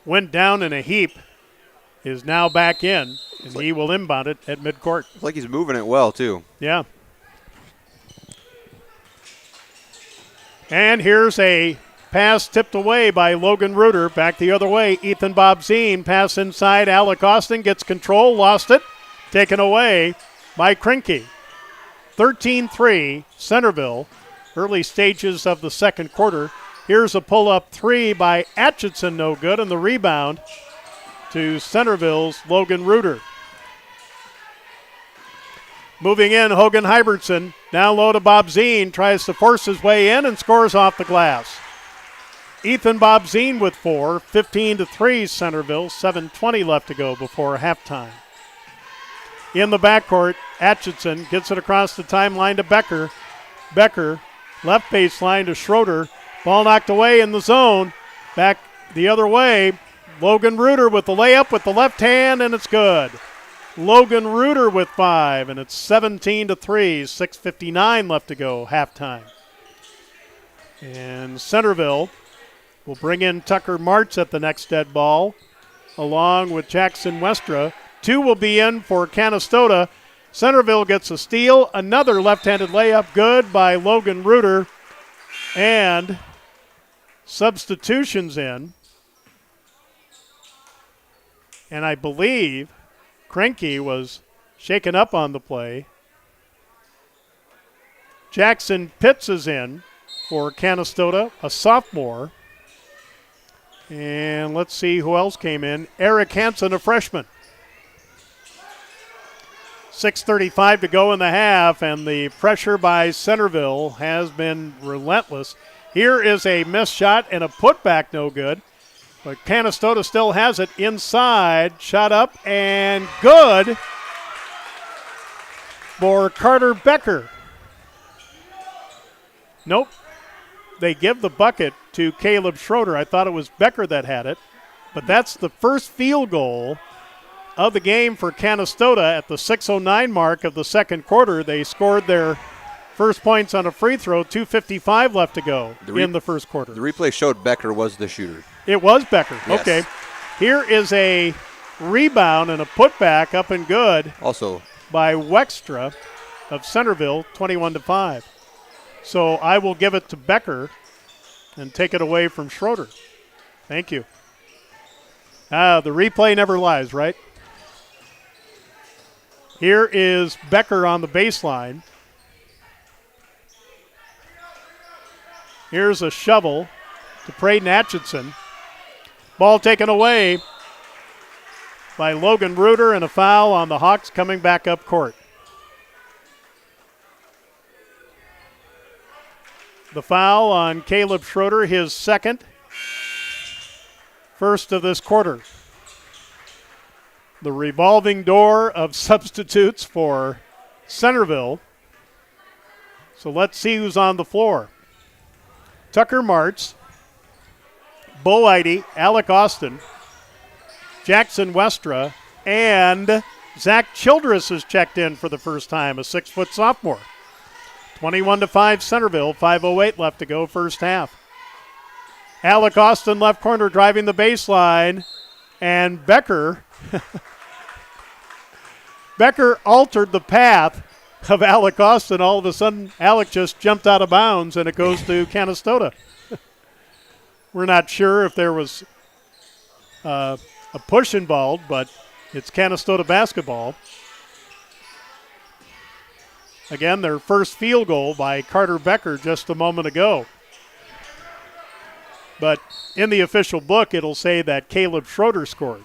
went down in a heap, is now back in, and he will inbound it at midcourt. It's like he's moving it well, too. Yeah. And here's a pass tipped away by Logan Reuter. Back the other way, Ethan Bobzine. Pass inside. Alec Austin gets control, lost it. Taken away by Krinke. 13-3, Centerville. Early stages of the second quarter. Here's a pull-up three by Atchison, no good, and the rebound to Centerville's Logan Reuter. Moving in, Hogan Hybertson. Down low to Bobzine. Tries to force his way in and scores off the glass. Ethan Bobzine with 4. 15-3 Centerville. 7:20 left to go before halftime. In the backcourt, Atchison gets it across the timeline to Becker. Becker, left baseline to Schroeder. Ball knocked away in the zone. Back the other way. Logan Reuter with the layup with the left hand, and it's good. Logan Reuter with 5, and it's 17-3, 6:59 left to go, halftime. And Centerville will bring in Tucker Martz at the next dead ball, along with Jackson Westra. 2 will be in for Canistota. Centerville gets a steal, another left-handed layup, good by Logan Reuter, and substitutions in. And I believe Krinke was shaken up on the play. Jackson Pitts is in for Canistota, a sophomore. And let's see who else came in. Eric Hansen, a freshman. 6:35 to go in the half, and the pressure by Centerville has been relentless. Here is a missed shot and a putback, no good. But Canistota still has it inside. Shot up and good for Carter Becker. Nope. They give the bucket to Caleb Schroeder. I thought it was Becker that had it. But that's the first field goal of the game for Canistota at the 6:09 mark of the second quarter. They scored their first points on a free throw, 2:55 left to go in the first quarter. The replay showed Becker was the shooter. It was Becker. Yes. Okay. Here is a rebound and a putback up and good. Also by Wextra of Centerville, 21-5. So I will give it to Becker and take it away from Schroeder. Thank you. The replay never lies, right? Here is Becker on the baseline. Here's a shovel to Braden Atchison. Ball taken away by Logan Reuter, and a foul on the Hawks coming back up court. The foul on Caleb Schroeder, his second, first of this quarter. The revolving door of substitutes for Centerville. So let's see who's on the floor. Tucker Martz, Bo Eide, Alec Austin, Jackson Westra, and Zach Childress has checked in for the first time, a 6-foot sophomore. 21-5 Centerville, 5:08 left to go first half. Alec Austin left corner driving the baseline, and Becker altered the path of Alec Austin. All of a sudden, Alec just jumped out of bounds, and it goes to Canistota. We're not sure if there was a push involved, but it's Canistota basketball. Again, their first field goal by Carter Becker just a moment ago. But in the official book, it'll say that Caleb Schroeder scored.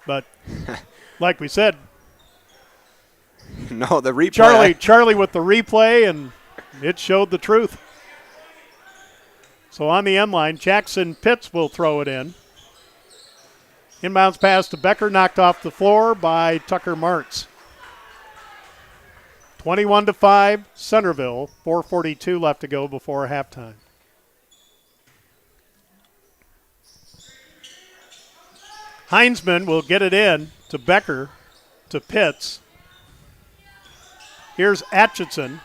But like we said, No, the replay. Charlie with the replay, and it showed the truth. So on the end line, Jackson Pitts will throw it in. Inbounds pass to Becker, knocked off the floor by Tucker Martz. 21-5, Centerville. 4:42 left to go before halftime. Heinzman will get it in to Becker, to Pitts. Here's Atchison.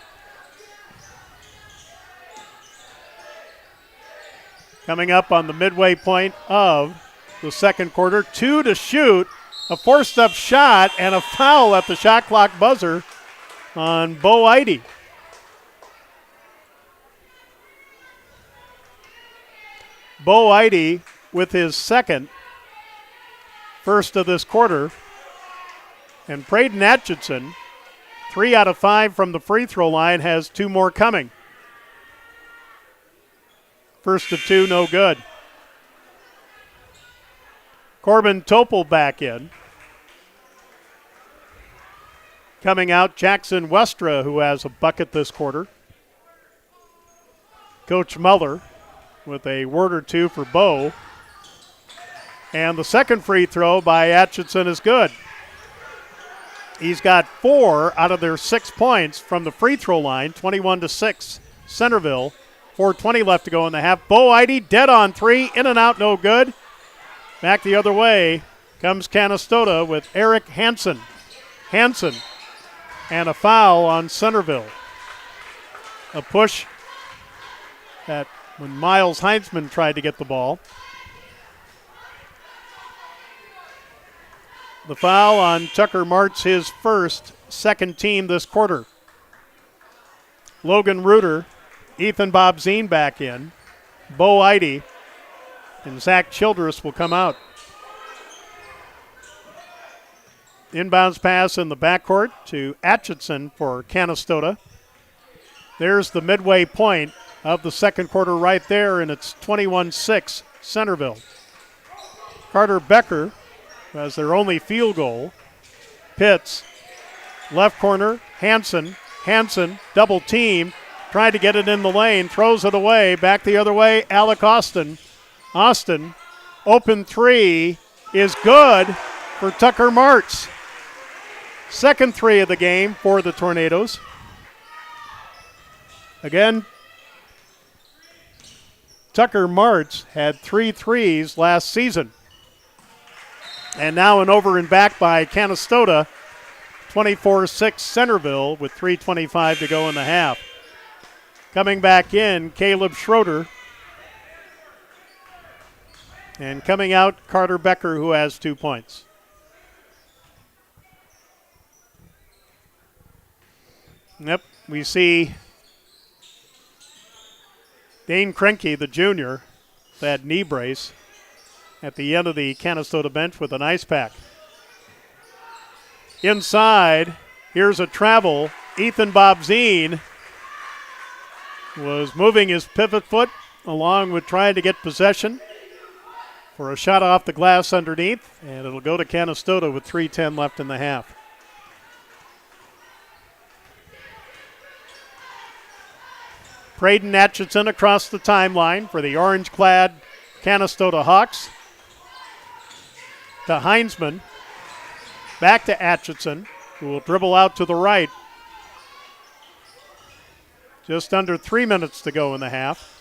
Coming up on the midway point of the second quarter. 2 to shoot. A forced-up shot and a foul at the shot clock buzzer on Bo Eide. Bo Eide with his second, first of this quarter. And Braden Atchison, 3 out of 5 from the free throw line, has 2 more coming. First of 2, no good. Corbin Topol back in. Coming out, Jackson Westra, who has a bucket this quarter. Coach Muller with a word or two for Bo. And the second free throw by Atchison is good. He's got 4 out of their 6 points from the free throw line, 21-6, Centerville. 4:20 left to go in the half. Bo Eide dead on 3, in and out, no good. Back the other way comes Canistota with Eric Hansen. Hansen and a foul on Centerville. A push that when Miles Heinzman tried to get the ball. The foul on Tucker Martz, his first, second team this quarter. Logan Reuter, Ethan Bobzine back in. Bo Eide and Zach Childress will come out. Inbounds pass in the backcourt to Atchison for Canistota. There's the midway point of the second quarter right there, and it's 21-6 Centerville. Carter Becker has their only field goal. Pitts, left corner, Hansen, double team, trying to get it in the lane, throws it away, back the other way, Alec Austin. Austin, open 3 is good for Tucker Martz. Second 3 of the game for the Tornadoes. Again, Tucker Martz had 3 threes last season. And now an over and back by Canistota, 24-6 Centerville with 3:25 to go in the half. Coming back in, Caleb Schroeder. And coming out, Carter Becker, who has 2 points. Yep, we see Dane Krenke, the junior, that knee brace at the end of the Canistota bench with an ice pack. Inside, here's a travel. Ethan Bobzine was moving his pivot foot along with trying to get possession for a shot off the glass underneath, and it'll go to Canistota with 3:10 left in the half. Braden Atchison across the timeline for the orange-clad Canistota Hawks. To Heinzman. Back to Atchison, who will dribble out to the right. Just under 3 minutes to go in the half.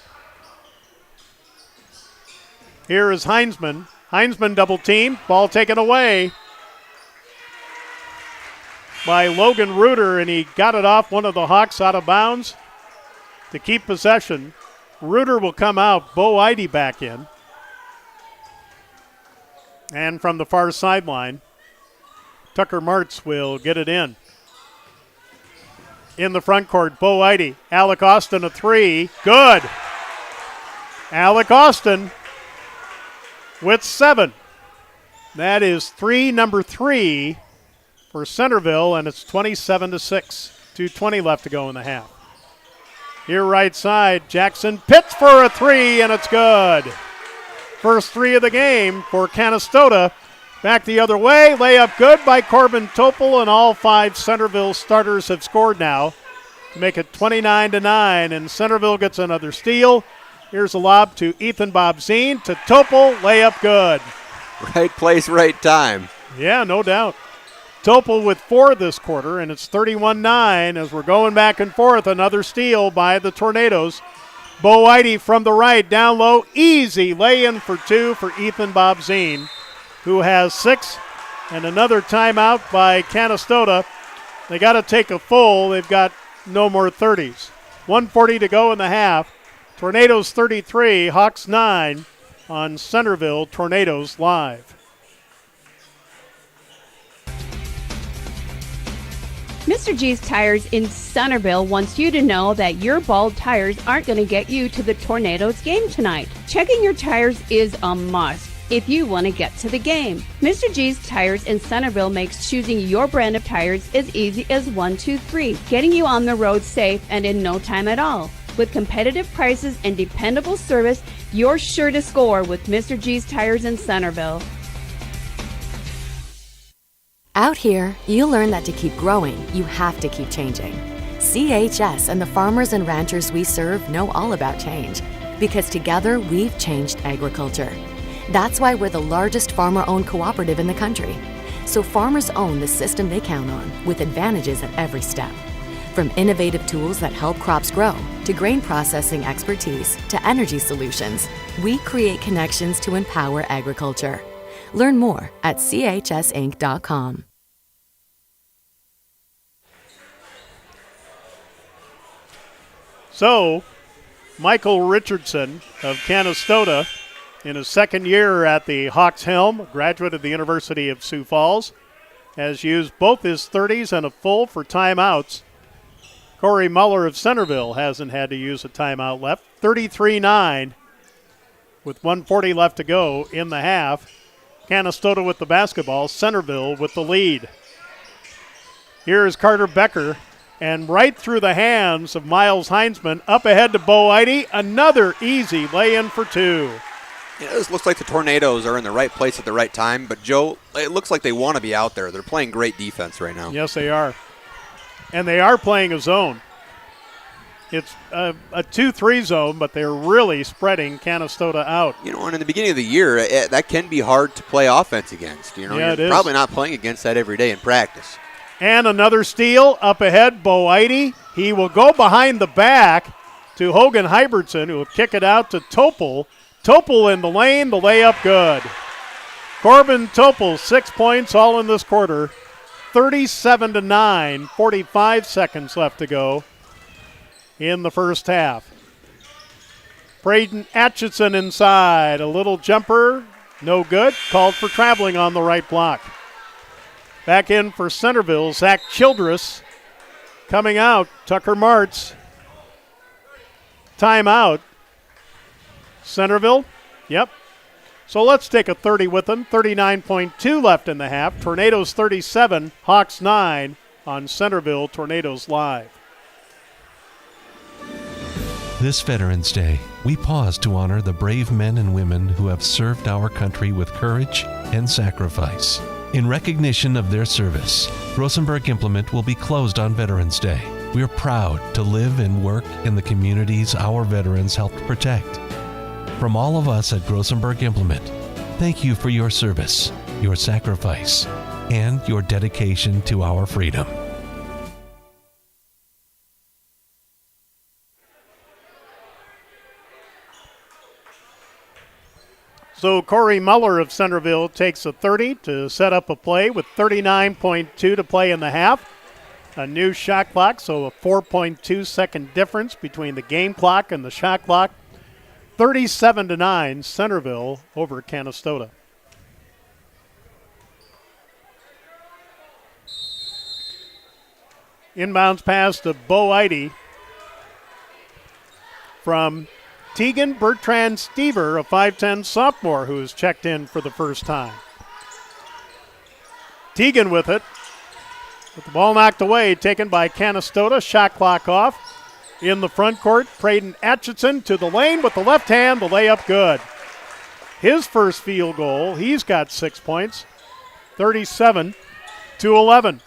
Here is Heinzman. Heinzman double team. Ball taken away by Logan Reuter, and he got it off one of the Hawks out of bounds to keep possession. Reuter will come out. Bo Eide back in. And from the far sideline, Tucker Martz will get it in. In the front court, Bo Eide. Alec Austin, a 3. Good. Alec Austin with 7. That is number 3 for Centerville, and it's 27-6. 2:20 left to go in the half. Here right side, Jackson Pitts for a 3, and it's good. First 3 of the game for Canistota. Back the other way, layup good by Corbin Topol, and all 5 Centerville starters have scored now to make it 29-9, and Centerville gets another steal. Here's a lob to Ethan Bobzine to Topol, layup good. Right place, right time. Yeah, no doubt. Topol with 4 this quarter, and it's 31-9 as we're going back and forth. Another steal by the Tornadoes. Bo Whitey from the right, down low, easy lay-in for 2 for Ethan Bobzine, who has 6, and another timeout by Canistota. They got to take a full. They've got no more 30s. 1:40 to go in the half. Tornadoes 33, Hawks 9 on Centerville Tornadoes Live. Mr. G's Tires in Centerville wants you to know that your bald tires aren't going to get you to the Tornadoes game tonight. Checking your tires is a must if you want to get to the game. Mr. G's Tires in Centerville makes choosing your brand of tires as easy as 1, 2, 3, getting you on the road safe and in no time at all. With competitive prices and dependable service, you're sure to score with Mr. G's Tires in Centerville. Out here, you learn that to keep growing, you have to keep changing. CHS and the farmers and ranchers we serve know all about change, because together we've changed agriculture. That's why we're the largest farmer-owned cooperative in the country. So farmers own the system they count on, with advantages at every step. From innovative tools that help crops grow, to grain processing expertise, to energy solutions, we create connections to empower agriculture. Learn more at chsinc.com. So, Michael Richardson of Canistota, in his second year at the Hawks helm, a graduate of the University of Sioux Falls, has used both his 30s and a full for timeouts. Corey Muller of Centerville hasn't had to use a timeout left. 33-9 with 1:40 left to go in the half. Canistota with the basketball, Centerville with the lead. Here is Carter Becker, and right through the hands of Miles Heinzman, up ahead to Bo Whitey, another easy lay-in for 2. Yeah, this looks like the Tornadoes are in the right place at the right time, but Joe, it looks like they want to be out there. They're playing great defense right now. Yes, they are. And they are playing a zone. It's a 2-3 zone, but they're really spreading Canistota out. You know, and in the beginning of the year, that can be hard to play offense against. You know, yeah, you're probably not playing against that every day in practice. And another steal up ahead, Bo Whitey. He will go behind the back to Hogan Hybertson, who will kick it out to Topol. Topol in the lane, the layup good. Corbin Topol, 6 points, all in this quarter. 37-9, 45 seconds left to go in the first half. Braden Atchison inside, a little jumper, no good. Called for traveling on the right block. Back in for Centerville, Zach Childress coming out. Tucker Martz. Timeout. Centerville, yep. So let's take a 30 with them. 39.2 left in the half. Tornadoes 37, Hawks 9 on Centerville Tornadoes Live. This Veterans Day, we pause to honor the brave men and women who have served our country with courage and sacrifice. In recognition of their service, Rosenberg Implement will be closed on Veterans Day. We are proud to live and work in the communities our veterans helped protect. From all of us at Rosenberg Implement, thank you for your service, your sacrifice, and your dedication to our freedom. So Corey Muller of Centerville takes a 30 to set up a play with 39.2 to play in the half. A new shot clock, so a 4.2 second difference between the game clock and the shot clock. 37-9, Centerville over Canistota. Inbounds pass to Bo Whitey from Tegan Bertrand Stever, a 5'10 sophomore who has checked in for the first time. Tegan with it. With the ball knocked away, taken by Canistota. Shot clock off. In the front court, Braden Atchison to the lane with the left hand, the layup good. His first field goal, he's got 6 points. 37-11.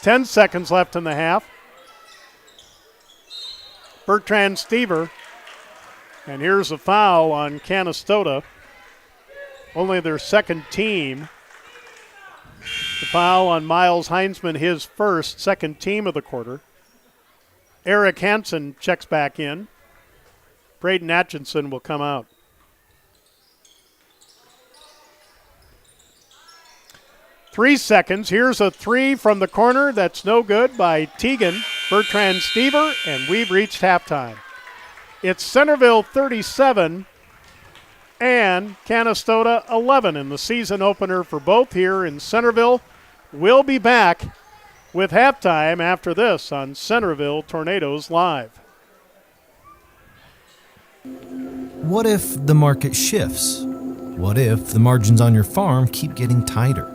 10 seconds left in the half. Bertrand Stever. And here's a foul on Canistota. Only their second team. The foul on Miles Heinzman, his first, second team of the quarter. Eric Hansen checks back in. Braden Atchison will come out. Three seconds. Here's a three from the corner. That's no good by Teagan, Bertrand Stever, and we've reached halftime. It's Centerville 37 and Canistota 11 in the season opener for both here in Centerville. We'll be back with halftime after this on Centerville Tornadoes Live. What if the market shifts? What if the margins on your farm keep getting tighter?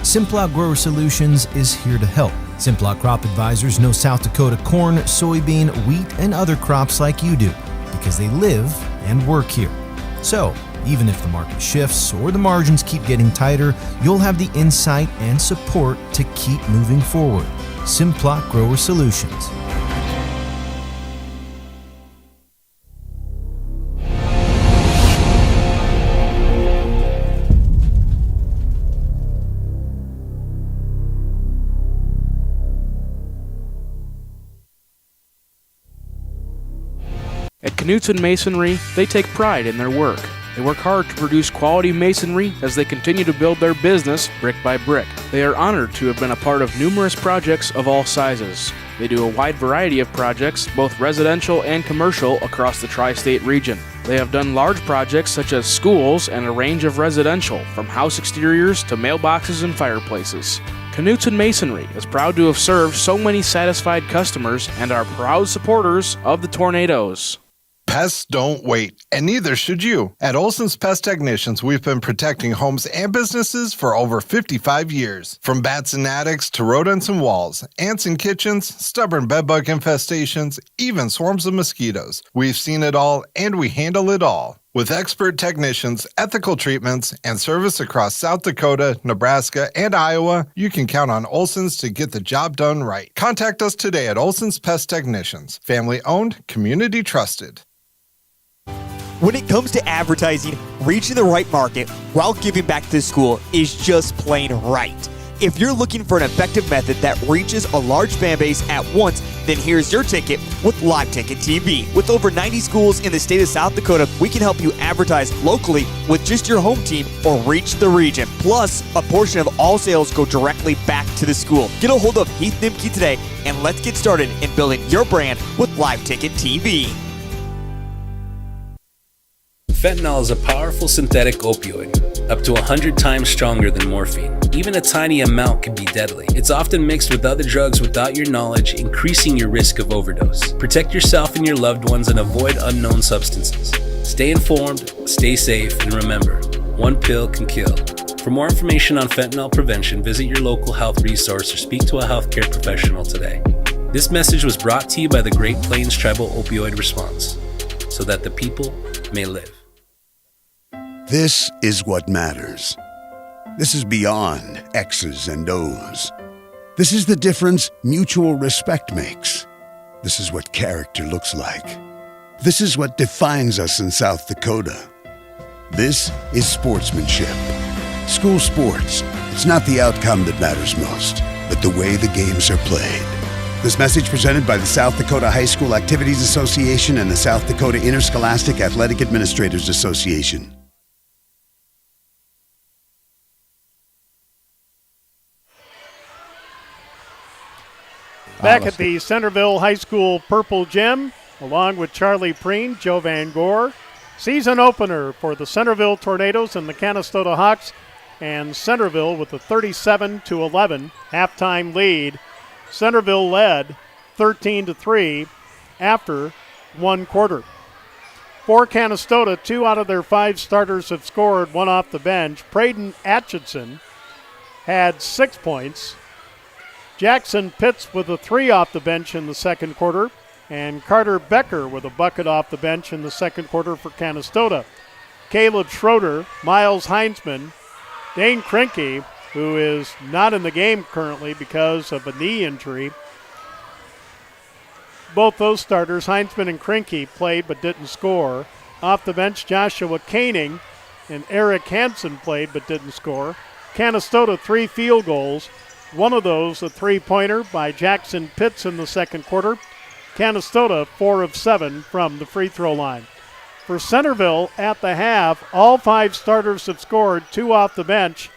Simplot Grower Solutions is here to help. Simplot Crop Advisors know South Dakota corn, soybean, wheat, and other crops like you do because they live and work here. So, even if the market shifts or the margins keep getting tighter, you'll have the insight and support to keep moving forward. Simplot Grower Solutions. At Knutson Masonry, they take pride in their work. They work hard to produce quality masonry as they continue to build their business brick by brick. They are honored to have been a part of numerous projects of all sizes. They do a wide variety of projects, both residential and commercial, across the tri-state region. They have done large projects such as schools and a range of residential, from house exteriors to mailboxes and fireplaces. Knutson Masonry is proud to have served so many satisfied customers and are proud supporters of the Tornadoes. Pests don't wait, and neither should you. At Olson's Pest Technicians, we've been protecting homes and businesses for over 55 years. From bats and attics to rodents and walls, ants in kitchens, stubborn bedbug infestations, even swarms of mosquitoes. We've seen it all, and we handle it all. With expert technicians, ethical treatments, and service across South Dakota, Nebraska, and Iowa, you can count on Olson's to get the job done right. Contact us today at Olson's Pest Technicians. Family owned, community trusted. When it comes to advertising, reaching the right market while giving back to the school is just plain right. If you're looking for an effective method that reaches a large fan base at once, then here's your ticket with Live Ticket TV. With over 90 schools in the state of South Dakota, we can help you advertise locally with just your home team or reach the region. Plus, a portion of all sales go directly back to the school. Get a hold of Heath Nimke today, and let's get started in building your brand with Live Ticket TV. Fentanyl is a powerful synthetic opioid, up to 100 times stronger than morphine. Even a tiny amount can be deadly. It's often mixed with other drugs without your knowledge, increasing your risk of overdose. Protect yourself and your loved ones and avoid unknown substances. Stay informed, stay safe, and remember, one pill can kill. For more information on fentanyl prevention, visit your local health resource or speak to a healthcare professional today. This message was brought to you by the Great Plains Tribal Opioid Response, so that the people may live. This is what matters. This is beyond X's and O's. This is the difference mutual respect makes. This is what character looks like. This is what defines us in South Dakota. This is sportsmanship. School sports. It's not the outcome that matters most, but the way the games are played. This message presented by the South Dakota High School Activities Association and the South Dakota Interscholastic Athletic Administrators Association. Back at the Centerville High School Purple Gym, along with Charlie Preen, Joe Van Gore. Season opener for the Centerville Tornadoes and the Canistota Hawks, and Centerville with a 37-11 halftime lead. Centerville led 13-3 after one quarter. For Canistota, 2 out of their 5 starters have scored, 1 off the bench. Braden Atchison had 6 points. Jackson Pitts with a 3 off the bench in the second quarter, and Carter Becker with a bucket off the bench in the second quarter for Canistota. Caleb Schroeder, Miles Heinzman, Dane Krinke, who is not in the game currently because of a knee injury. Both those starters, Heinzman and Krinke, played but didn't score. Off the bench, Joshua Koenig and Eric Hansen played but didn't score. Canistota, 3 field goals. One of those, a three-pointer by Jackson Pitts in the second quarter. Canistota, 4 of 7 from the free throw line. For Centerville, at the half, all 5 starters have scored, 2 off the bench.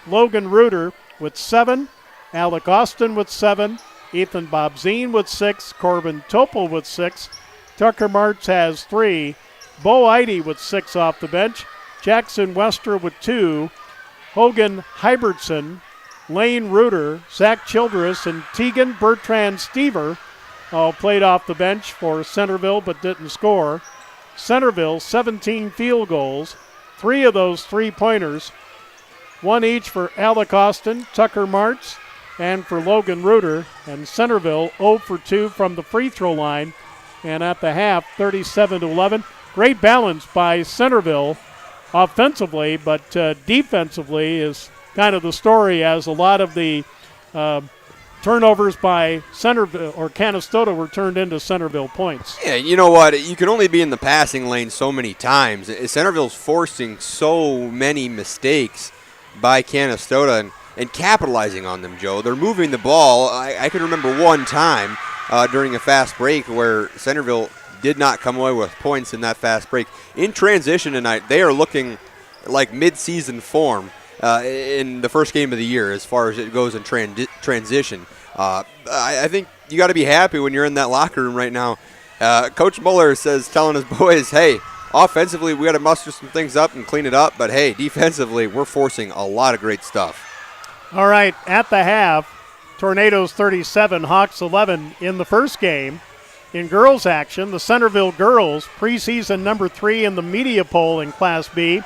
Logan Reuter with 7, Alec Austin with 7, Ethan Bobzine with 6, Corbin Topol with 6, Tucker Martz has 3, Bo Eide with 6 off the bench, Jackson Wester with 2, Hogan Hybertson, Lane Reuter, Zach Childress, and Tegan Bertrand Stever all played off the bench for Centerville but didn't score. Centerville, 17 field goals, 3 of those three-pointers, 1 each for Alec Austin, Tucker Martz, and for Logan Reuter. And Centerville 0 for 2 from the free throw line. And at the half, 37-11. Great balance by Centerville offensively, but defensively is kind of the story, as a lot of the turnovers by Centerville or Canistota were turned into Centerville points. Yeah, you know what? You can only be in the passing lane so many times. Centerville's forcing so many mistakes by Canistota and capitalizing on them, Joe. They're moving the ball. I can remember one time during a fast break where Centerville did not come away with points in that fast break. In transition tonight, they are looking like mid-season form in the first game of the year as far as it goes in transition. I think you got to be happy when you're in that locker room right now. Coach Muller telling his boys, hey, offensively we got to muster some things up and clean it up, but hey, defensively we're forcing a lot of great stuff. All right, at the half, Tornadoes 37, Hawks 11 in the first game. In girls action, the Centerville girls, preseason number 3 in the media poll in Class B,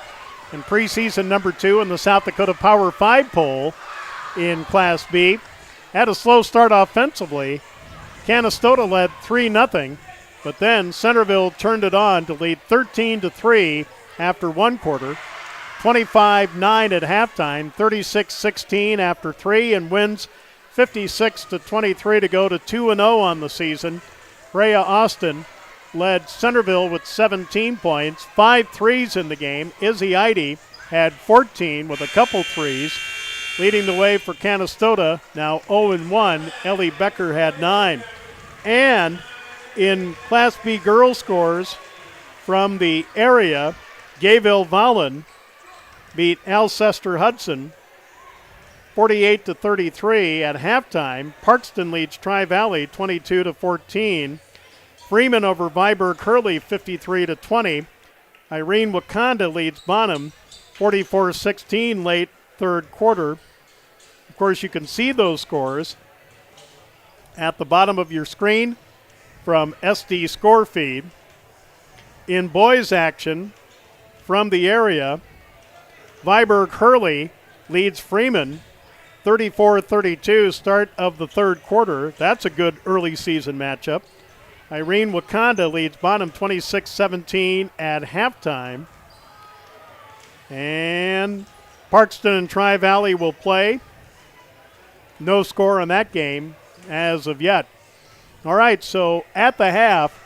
and preseason number 2 in the South Dakota Power 5 poll in Class B, had a slow start offensively. Canistota led 3-0, but then Centerville turned it on to lead 13-3 after one quarter, 25-9 at halftime, 36-16 after 3, and wins 56-23 to go to 2-0 on the season. Rhea Austin led Centerville with 17 points, 5 threes in the game. Izzy Eide had 14 with a couple threes. Leading the way for Canistota, now 0-1, Ellie Becker had 9. And in Class B girls scores from the area, Gayville Vollen beat Alcester Hudson 48-33 at halftime. Parkston leads Tri-Valley 22-14. Freeman over Viborg Hurley 53-20. Irene Wakanda leads Bonham 44-16 late third quarter. Of course, you can see those scores at the bottom of your screen from SD Score Feed. In boys action from the area, Viborg Hurley leads Freeman 34-32 start of the third quarter. That's a good early season matchup. Irene Wakanda leads Bonham 26-17 at halftime. And Parkston and Tri-Valley will play. No score on that game as of yet. All right, so at the half,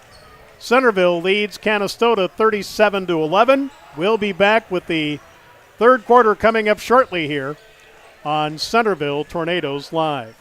Centerville leads Canistota 37-11. We'll be back with the third quarter coming up shortly here on Centerville Tornadoes Live.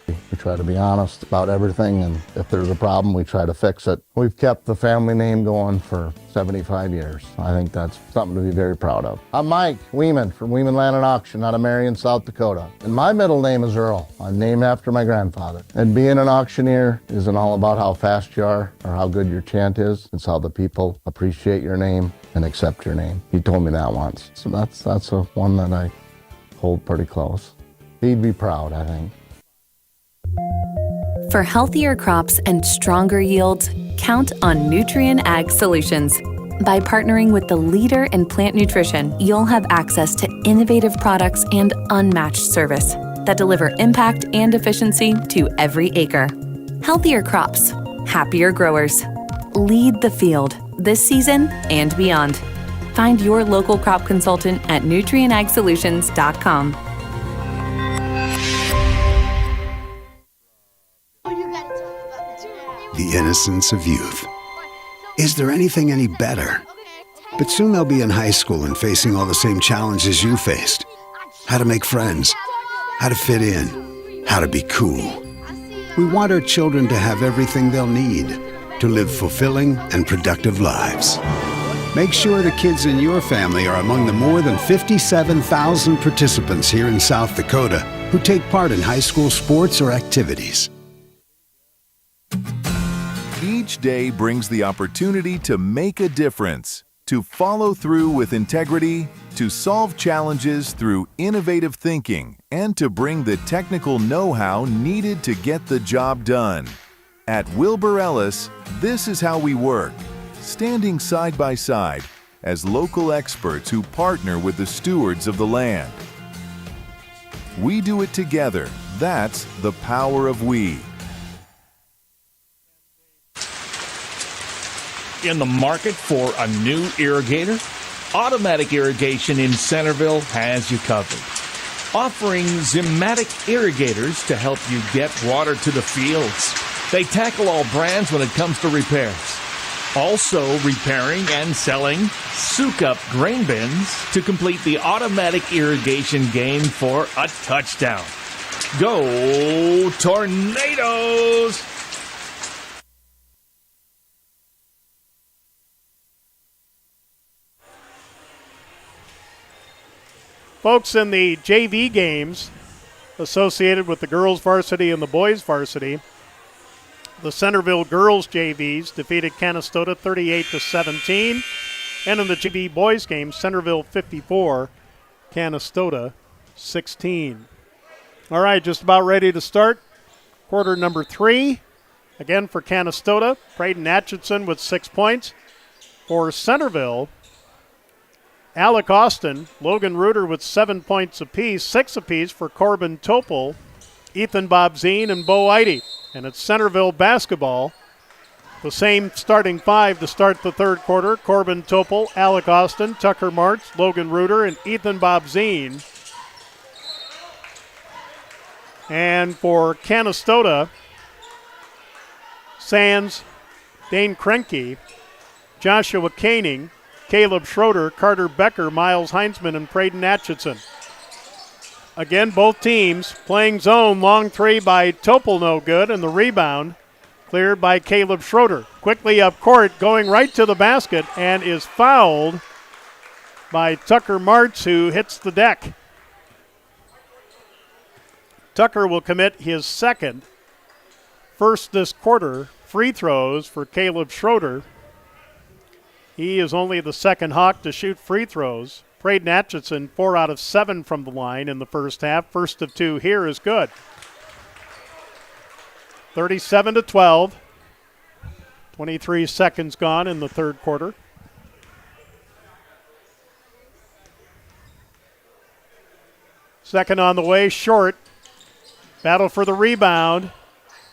We try to be honest about everything, and if there's a problem, we try to fix it. We've kept the family name going for 75 years. I think that's something to be very proud of. I'm Mike Weeman from Weeman Land and Auction out of Marion, South Dakota. And my middle name is Earl. I'm named after my grandfather. And being an auctioneer isn't all about how fast you are or how good your chant is. It's how the people appreciate your name and accept your name. He told me that once. So that's a one that I hold pretty close. He'd be proud, I think. For healthier crops and stronger yields, count on Nutrien Ag Solutions. By partnering with the leader in plant nutrition, you'll have access to innovative products and unmatched service that deliver impact and efficiency to every acre. Healthier crops, happier growers. Lead the field this season and beyond. Find your local crop consultant at nutrienagsolutions.com. The innocence of youth. Is there anything any better? But soon they'll be in high school and facing all the same challenges you faced. How to make friends, how to fit in, how to be cool. We want our children to have everything they'll need to live fulfilling and productive lives. Make sure the kids in your family are among the more than 57,000 participants here in South Dakota who take part in high school sports or activities. Each day brings the opportunity to make a difference, to follow through with integrity, to solve challenges through innovative thinking, and to bring the technical know-how needed to get the job done. At Wilbur Ellis, this is how we work, standing side by side as local experts who partner with the stewards of the land. We do it together. That's the power of we. In the market for a new irrigator? Automatic Irrigation in Centerville has you covered. Offering Zimatic irrigators to help you get water to the fields. They tackle all brands when it comes to repairs. Also repairing and selling Soak-Up grain bins to complete the automatic irrigation game for a touchdown. Go Tornadoes! Folks, in the JV games associated with the girls varsity and the boys varsity, the Centerville girls JVs defeated Canistota 38-17. And in the JV boys game, Centerville 54, Canistota 16. All right, just about ready to start. Quarter number 3. Again for Canistota, Braden Atchison with 6 points. For Centerville, Alec Austin, Logan Reuter with 7 points apiece, 6 apiece for Corbin Topol, Ethan Bobzine, and Bo Eide. And it's Centerville basketball. The same starting 5 to start the third quarter. Corbin Topol, Alec Austin, Tucker Martz, Logan Reuter, and Ethan Bobzine. And for Canistota, Sands, Dane Krenke, Joshua Koenig, Caleb Schroeder, Carter Becker, Miles Heinzman, and Braden Atchison. Again, both teams playing zone. Long 3 by Topol, no good, and the rebound cleared by Caleb Schroeder. Quickly up court, going right to the basket, and is fouled by Tucker Martz, who hits the deck. Tucker will commit his second, first this quarter, free throws for Caleb Schroeder. He is only the second Hawk to shoot free throws. Braden Atchison, 4 out of 7 from the line in the first half. First of 2 here is good. 37-12. 23 seconds gone in the third quarter. Second on the way, short. Battle for the rebound.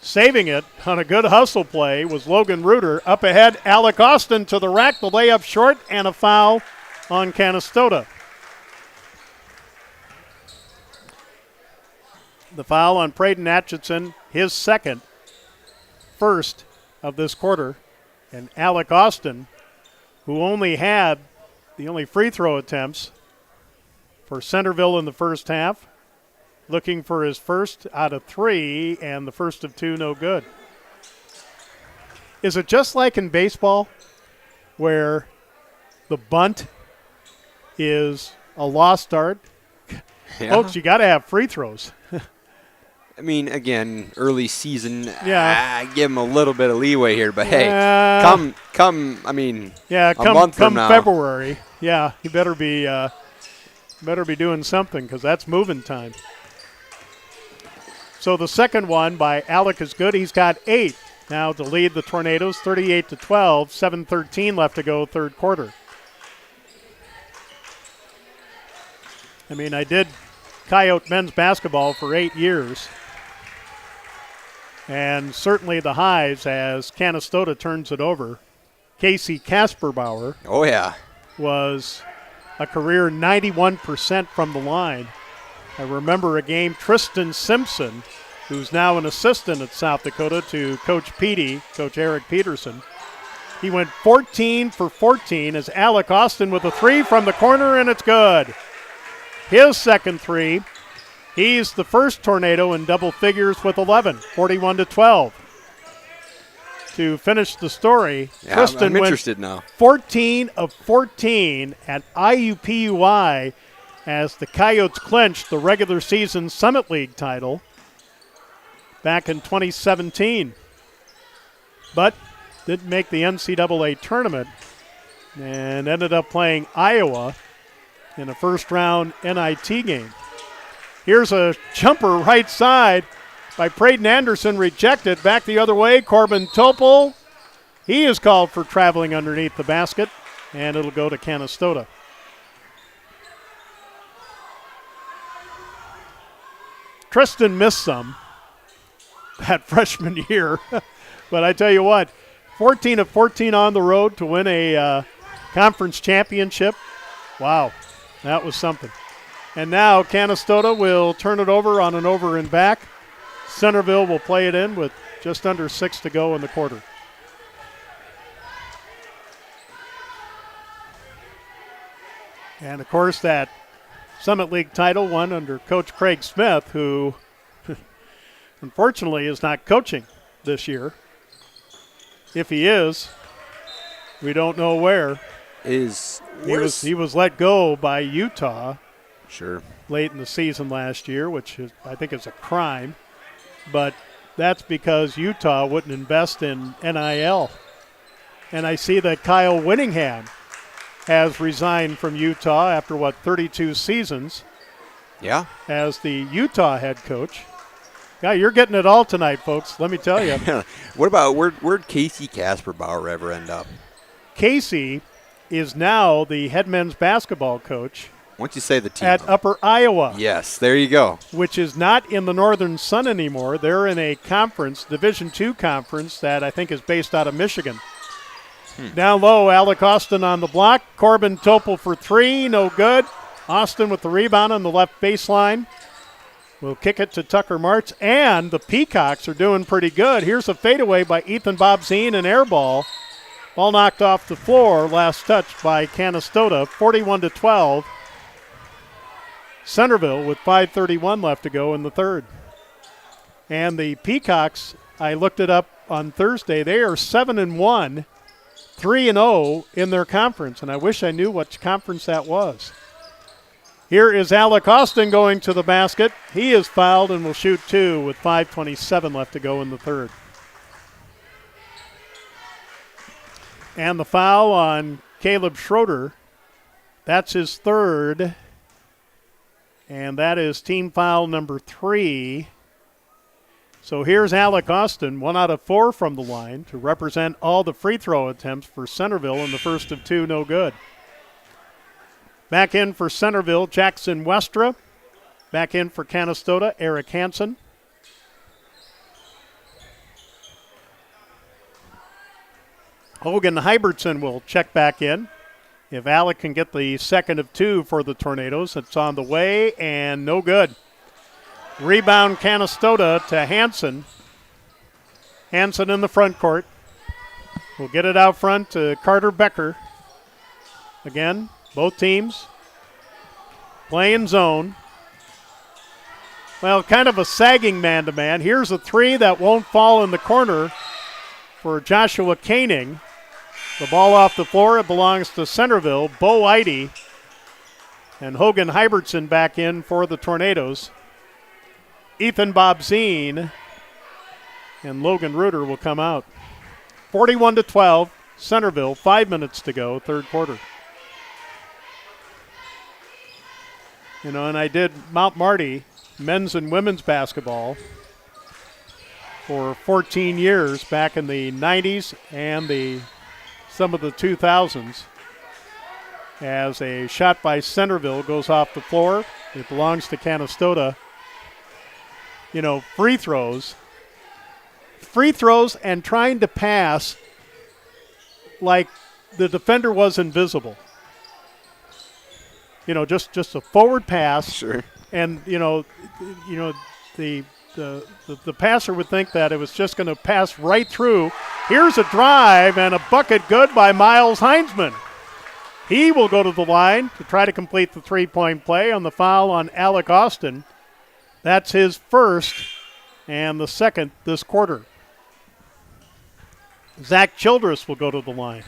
Saving it on a good hustle play was Logan Reuter. Up ahead, Alec Austin to the rack. The layup short, and a foul on Canistota. The foul on Braden Atchison, his second, first of this quarter. And Alec Austin, who only had the only free throw attempts for Centerville in the first half, looking for his first out of 3, and the first of 2 no good. Is it just like in baseball where the bunt is a lost start? Yeah. Folks, you got to have free throws. I mean, again, early season. Yeah. Give him a little bit of leeway here, but hey, come. I mean, yeah, a month from now. February. Yeah, he better be doing something because that's moving time. So the second one by Alec is good. He's got 8 now to lead the Tornadoes, 38-12, 7:13 left to go, third quarter. I mean, I did Coyote men's basketball for 8 years. And certainly the highs as Canistota turns it over. Casey Kasperbauer. Oh, yeah. was a career 91% from the line. I remember a game, Tristan Simpson, who's now an assistant at South Dakota to Coach Eric Peterson. He went 14 for 14 as Alec Austin with a three from the corner, and it's good. His second three. He's the first Tornado in double figures with 11, 41-12. To finish the story, yeah, Tristan I'm interested now. 14 of 14 at IUPUI as the Coyotes clinched the regular season Summit League title back in 2017. But didn't make the NCAA tournament and ended up playing Iowa in a first-round NIT game. Here's a jumper right side by Braden Anderson, rejected. Back the other way, Corbin Topol. He is called for traveling underneath the basket, and it'll go to Canistota. Tristan missed some that freshman year, but I tell you what, 14 of 14 on the road to win a conference championship. Wow, that was something. And now Canistota will turn it over on an over and back. Centerville will play it in with just under 6 to go in the quarter. And, of course, that Summit League title won under Coach Craig Smith, who unfortunately is not coaching this year. If he is, we don't know where. He was let go by Utah. Sure. Late in the season last year, which I think is a crime. But that's because Utah wouldn't invest in NIL. And I see that Kyle Winningham has resigned from Utah after, 32 seasons? Yeah. As the Utah head coach. Yeah, you're getting it all tonight, folks, let me tell you. What about, where'd Casey Kasperbauer ever end up? Casey is now the head men's basketball coach. Once you say the team. At Upper Iowa. Yes, there you go. Which is not in the Northern Sun anymore. They're in a conference, Division II conference, that I think is based out of Michigan. Down low, Alec Austin on the block. Corbin Topol for three, no good. Austin with the rebound on the left baseline. We'll kick it to Tucker Martz, and the Peacocks are doing pretty good. Here's a fadeaway by Ethan Bobzine, an air ball. Ball knocked off the floor, last touch by Canistota, 41-12. Centerville with 5:31 left to go in the third. And the Peacocks, I looked it up on Thursday, they are 7-1, 3-0 in their conference, and I wish I knew what conference that was. Here is Alec Austin going to the basket. He is fouled and will shoot two with 5:27 left to go in the third. And the foul on Caleb Schroeder, that's his third. And that is team foul number 3. So here's Alec Austin, 1 out of 4 from the line to represent all the free throw attempts for Centerville, in the first of 2, no good. Back in for Centerville, Jackson Westra. Back in for Canistota, Eric Hansen. Hogan Hybertson will check back in. If Alec can get the second of 2 for the Tornadoes, it's on the way and no good. Rebound Canistota to Hansen. Hansen in the front court. We'll get it out front to Carter Becker. Again, both teams playing zone. Well, kind of a sagging man-to-man. Here's a 3 that won't fall in the corner for Joshua Koenig. The ball off the floor, it belongs to Centerville. Bo Eide and Hogan Hybertson back in for the Tornadoes. Ethan Bobzine and Logan Reuter will come out. 41-12, Centerville, 5 minutes to go, third quarter. You know, and I did Mount Marty men's and women's basketball for 14 years back in the 90s and some of the 2000s. As a shot by Centerville goes off the floor, it belongs to Canistota. You know, free throws and trying to pass like the defender was invisible. just a forward pass. Sure. And, the passer would think that it was just going to pass right through. Here's a drive and a bucket good by Miles Heinzman. He will go to the line to try to complete the three-point play on the foul on Alec Austin. That's his first and the second this quarter. Zach Childress will go to the line.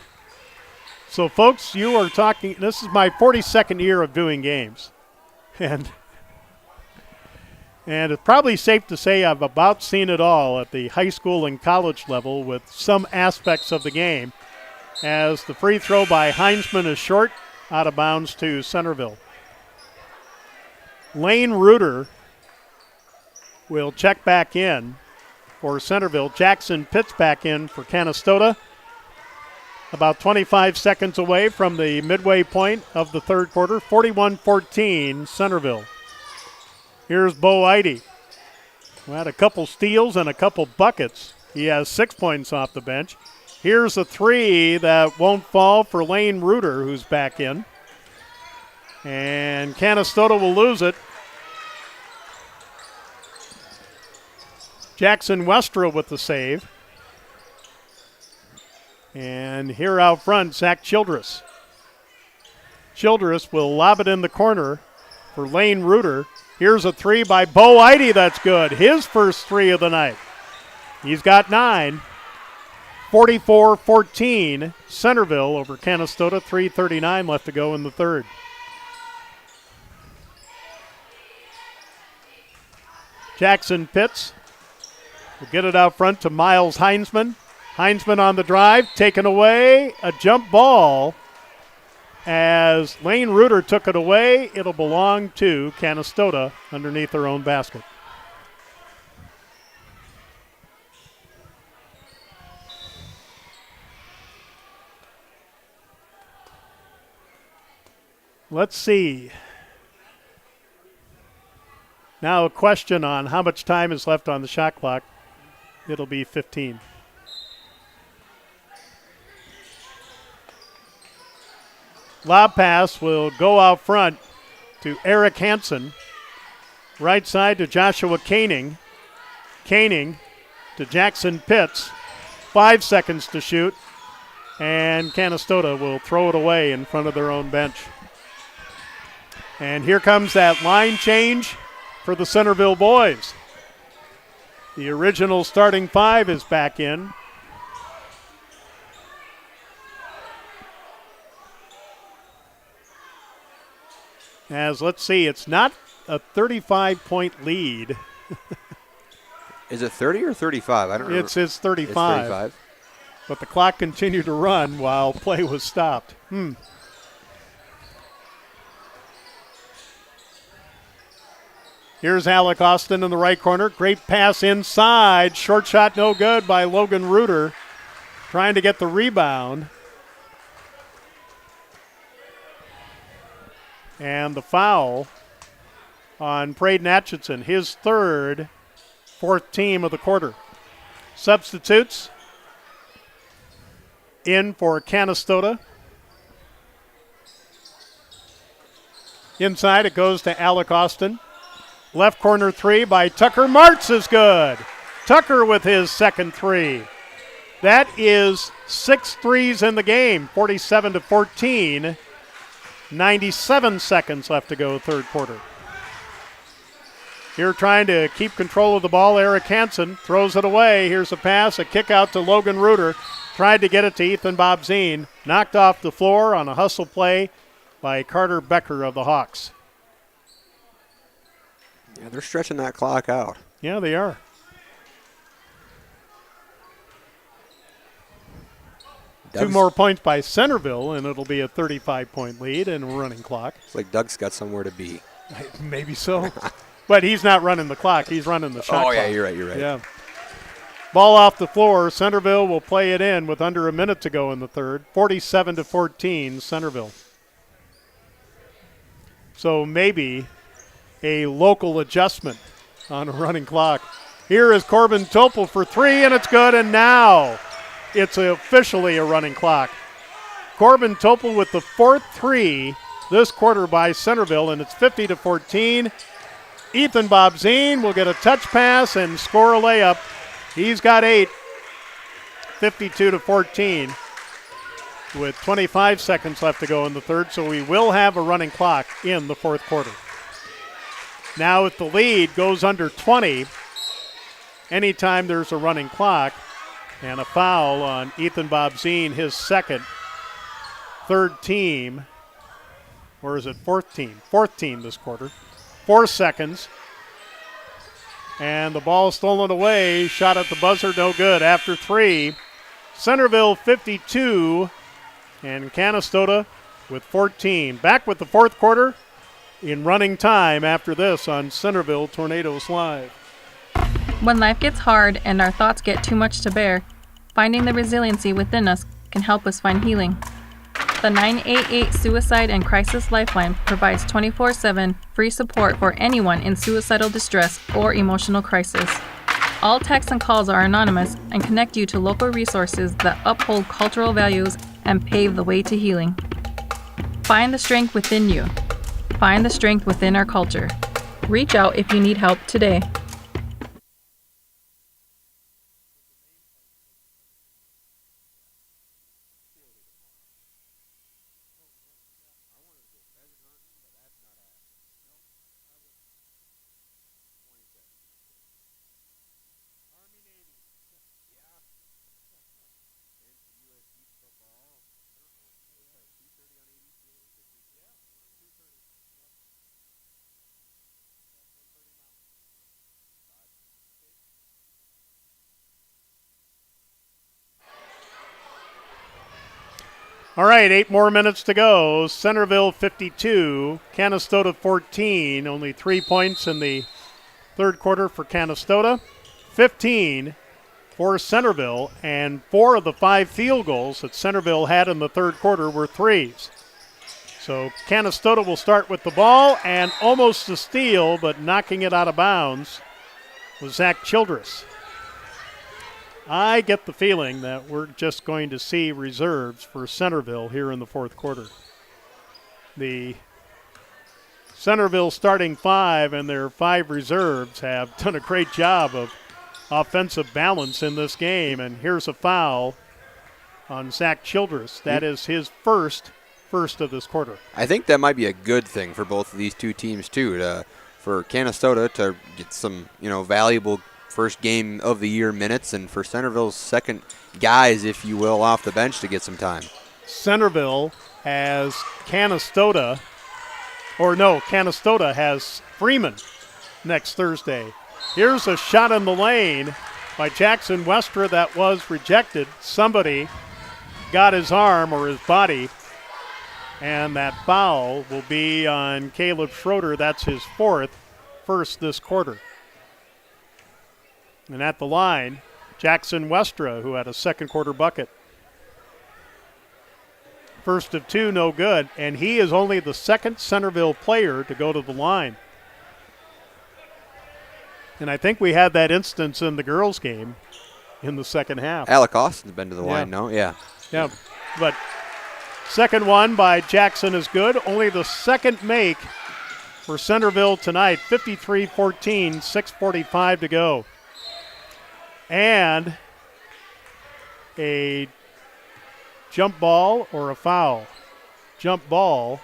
So, folks, you are talking, this is my 42nd year of doing games. And it's probably safe to say I've about seen it all at the high school and college level with some aspects of the game, as the free throw by Heinzman is short, out of bounds to Centerville. Lane Reuter will check back in for Centerville. Jackson Pitts back in for Canistota. About 25 seconds away from the midway point of the third quarter. 41-14 Centerville. Here's Bo Eide, who had a couple steals and a couple buckets. He has 6 points off the bench. Here's a three that won't fall for Lane Reuter, who's back in. And Canistota will lose it. Jackson Westra with the save. And here out front, Zach Childress. Childress will lob it in the corner for Lane Reuter. Here's a three by Bo Eide that's good. His first three of the night. He's got 9. 44-14 Centerville over Canistota. 3:39 left to go in the third. Jackson Pitts will get it out front to Miles Heinzman. Heinzman on the drive, taken away, a jump ball. As Lane Reuter took it away, it'll belong to Canistota underneath their own basket. Let's see. Now a question on how much time is left on the shot clock. It'll be 15. Lob pass will go out front to Eric Hansen. Right side to Joshua Koenig. Koenig to Jackson Pitts. 5 seconds to shoot. And Canistota will throw it away in front of their own bench. And here comes that line change for the Centerville boys. The original starting 5 is back in. As, let's see, it's not a 35-point lead. Is it 30 or 35? I don't know. It's 35. It's 35. But the clock continued to run while play was stopped. Here's Alec Austin in the right corner. Great pass inside. Short shot no good by Logan Reuter. Trying to get the rebound. And the foul on Braden Atchison, his third, fourth team of the quarter. Substitutes in for Canistota. Inside it goes to Alec Austin. Left corner three by Tucker Martz is good. Tucker with his second three. That is 6 threes in the game, 47-14. 97 seconds left to go, third quarter. Here trying to keep control of the ball, Eric Hansen throws it away. Here's a pass, a kick out to Logan Reuter. Tried to get it to Ethan Bobzine. Knocked off the floor on a hustle play by Carter Becker of the Hawks. Yeah, they're stretching that clock out. Yeah, they are. Two more points by Centerville, and it'll be a 35-point lead and a running clock. It's like Doug's got somewhere to be. Maybe so. But he's not running the clock. He's running the shot clock. Yeah, you're right. Yeah. Ball off the floor. Centerville will play it in with under a minute to go in the third. 47-14, Centerville. So maybe a local adjustment on a running clock. Here is Corbin Topel for three, and it's good. And now it's officially a running clock. Corbin Topel with the fourth three this quarter by Centerville, and it's 50-14. Ethan Bobzine will get a touch pass and score a layup. He's got 8, 52-14, with 25 seconds left to go in the third, so we will have a running clock in the fourth quarter. Now if the lead goes under 20, anytime there's a running clock, and a foul on Ethan Bobzine, his second, third team, or is it fourth team? Fourth team this quarter. 4 seconds. And the ball stolen away. Shot at the buzzer, no good. After 3, Centerville 52 and Canistota with 14. Back with the fourth quarter in running time after this on Centerville Tornadoes Live. When life gets hard and our thoughts get too much to bear, finding the resiliency within us can help us find healing. The 988 Suicide and Crisis Lifeline provides 24/7 free support for anyone in suicidal distress or emotional crisis. All texts and calls are anonymous and connect you to local resources that uphold cultural values and pave the way to healing. Find the strength within you. Find the strength within our culture. Reach out if you need help today. All right, 8 more minutes to go. Centerville 52, Canistota 14. Only 3 points in the third quarter for Canistota. 15 for Centerville, and 4 of the 5 field goals that Centerville had in the third quarter were threes. So Canistota will start with the ball, and almost a steal, but knocking it out of bounds was Zach Childress. I get the feeling that we're just going to see reserves for Centerville here in the fourth quarter. The Centerville starting 5 and their 5 reserves have done a great job of offensive balance in this game, and here's a foul on Zach Childress. That is his first of this quarter. I think that might be a good thing for both of these two teams too, for Canistota to get some, valuable first game of the year minutes, and for Centerville's second guys, if you will, off the bench to get some time. Centerville has Canistota has Freeman next Thursday. Here's a shot in the lane by Jackson Westra that was rejected. Somebody got his arm or his body, and that foul will be on Caleb Schroeder. That's his first this quarter. And at the line, Jackson Westra, who had a second quarter bucket. First of 2, no good, and he is only the second Centerville player to go to the line. And I think we had that instance in the girls' game in the second half. Alec Austin's been to the line, no? Yeah. Yeah, but second one by Jackson is good. Only the second make for Centerville tonight, 53-14, 6:45 to go. And a jump ball or a foul? Jump ball.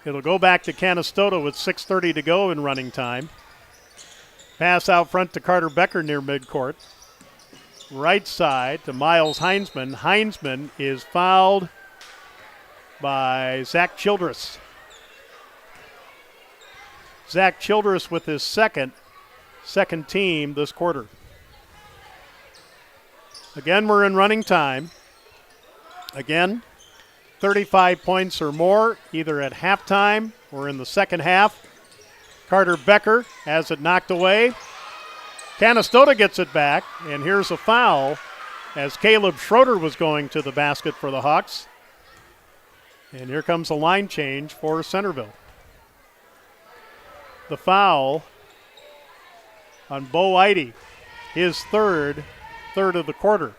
It'll go back to Canistota with 6:30 to go in running time. Pass out front to Carter Becker near midcourt. Right side to Miles Heinsman. Heinsman is fouled by Zach Childress. Zach Childress with his second team this quarter. Again, we're in running time. Again, 35 points or more, either at halftime or in the second half. Carter Becker has it knocked away. Canistota gets it back, and here's a foul as Caleb Schroeder was going to the basket for the Hawks. And here comes a line change for Centerville. The foul on Bo Eide, his third of the quarter.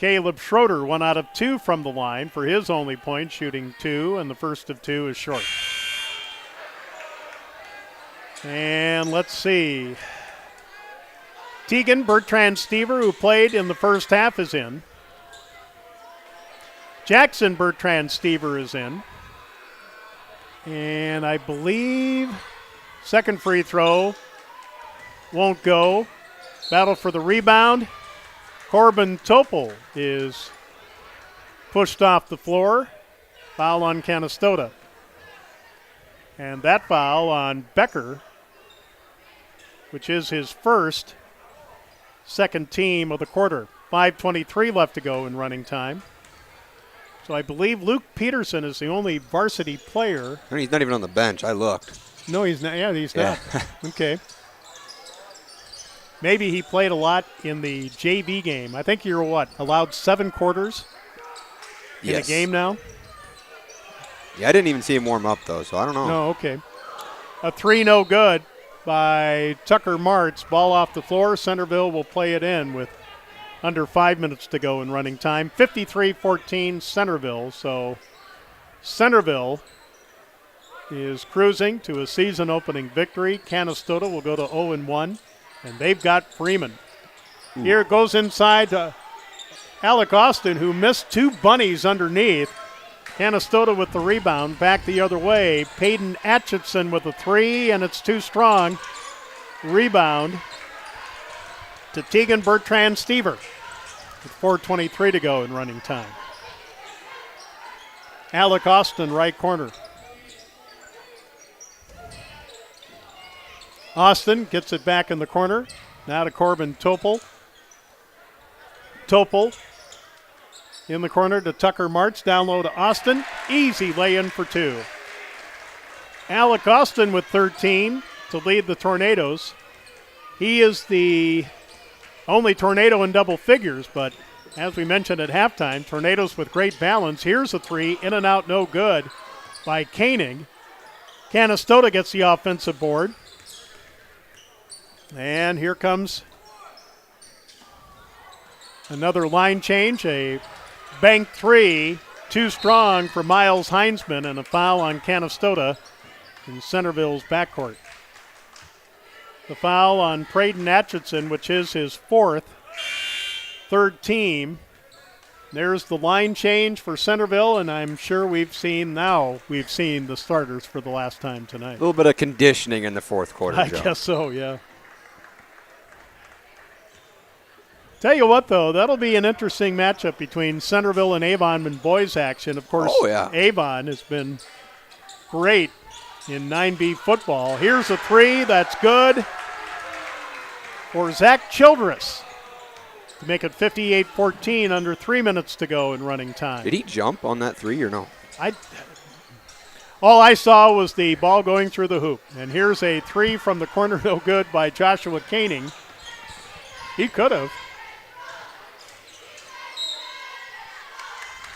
Caleb Schroeder, 1 out of 2 from the line for his only point, shooting 2, and the first of 2 is short. And let's see. Tegan Bertrand-Stever, who played in the first half, is in. Jackson Bertrand-Stever is in. And I believe second free throw won't go. Battle for the rebound. Corbin Topol is pushed off the floor. Foul on Canistota. And that foul on Becker, which is his first, second team of the quarter. 5:23 left to go in running time. So I believe Luke Peterson is the only varsity player. And he's not even on the bench. I looked. No, he's not. Yeah, he's not. Okay. Maybe he played a lot in the JV game. I think you're allowed 7 quarters in a game now? Yeah, I didn't even see him warm up, though, so I don't know. No, okay. A 3 no good by Tucker Martz. Ball off the floor. Centerville will play it in with under 5 minutes to go in running time. 53-14 Centerville. So Centerville is cruising to a season-opening victory. Canistota will go to 0-1. And they've got Freeman. Ooh. Here it goes inside to Alec Austin, who missed 2 bunnies underneath. Canistota with the rebound. Back the other way. Peyton Atchison with a 3, and it's too strong. Rebound to Tegan Bertrand-Stever with 4:23 to go in running time. Alec Austin, right corner. Austin gets it back in the corner. Now to Corbin Topol. Topol in the corner to Tucker Martz. Down low to Austin. Easy lay-in for 2. Alec Austin with 13 to lead the Tornadoes. He is the only Tornado in double figures, but as we mentioned at halftime, Tornadoes with great balance. Here's a 3, in and out, no good by Koenig. Canistota gets the offensive board. And here comes another line change, a bank 3, too strong for Miles Heinzman, and a foul on Canistota in Centerville's backcourt. The foul on Peyton Atchison, which is his 4th, 3rd team. There's the line change for Centerville, and I'm sure we've seen the starters for the last time tonight. A little bit of conditioning in the 4th quarter, I guess so, yeah. Tell you what, though, that'll be an interesting matchup between Centerville and Avon in boys action. Of course, Avon has been great in 9B football. Here's a 3, that's good for Zach Childress to make it 58-14, under 3 minutes to go in running time. Did he jump on that 3 or no? All I saw was the ball going through the hoop. And here's a 3 from the corner, no good by Joshua Koenig. He could have.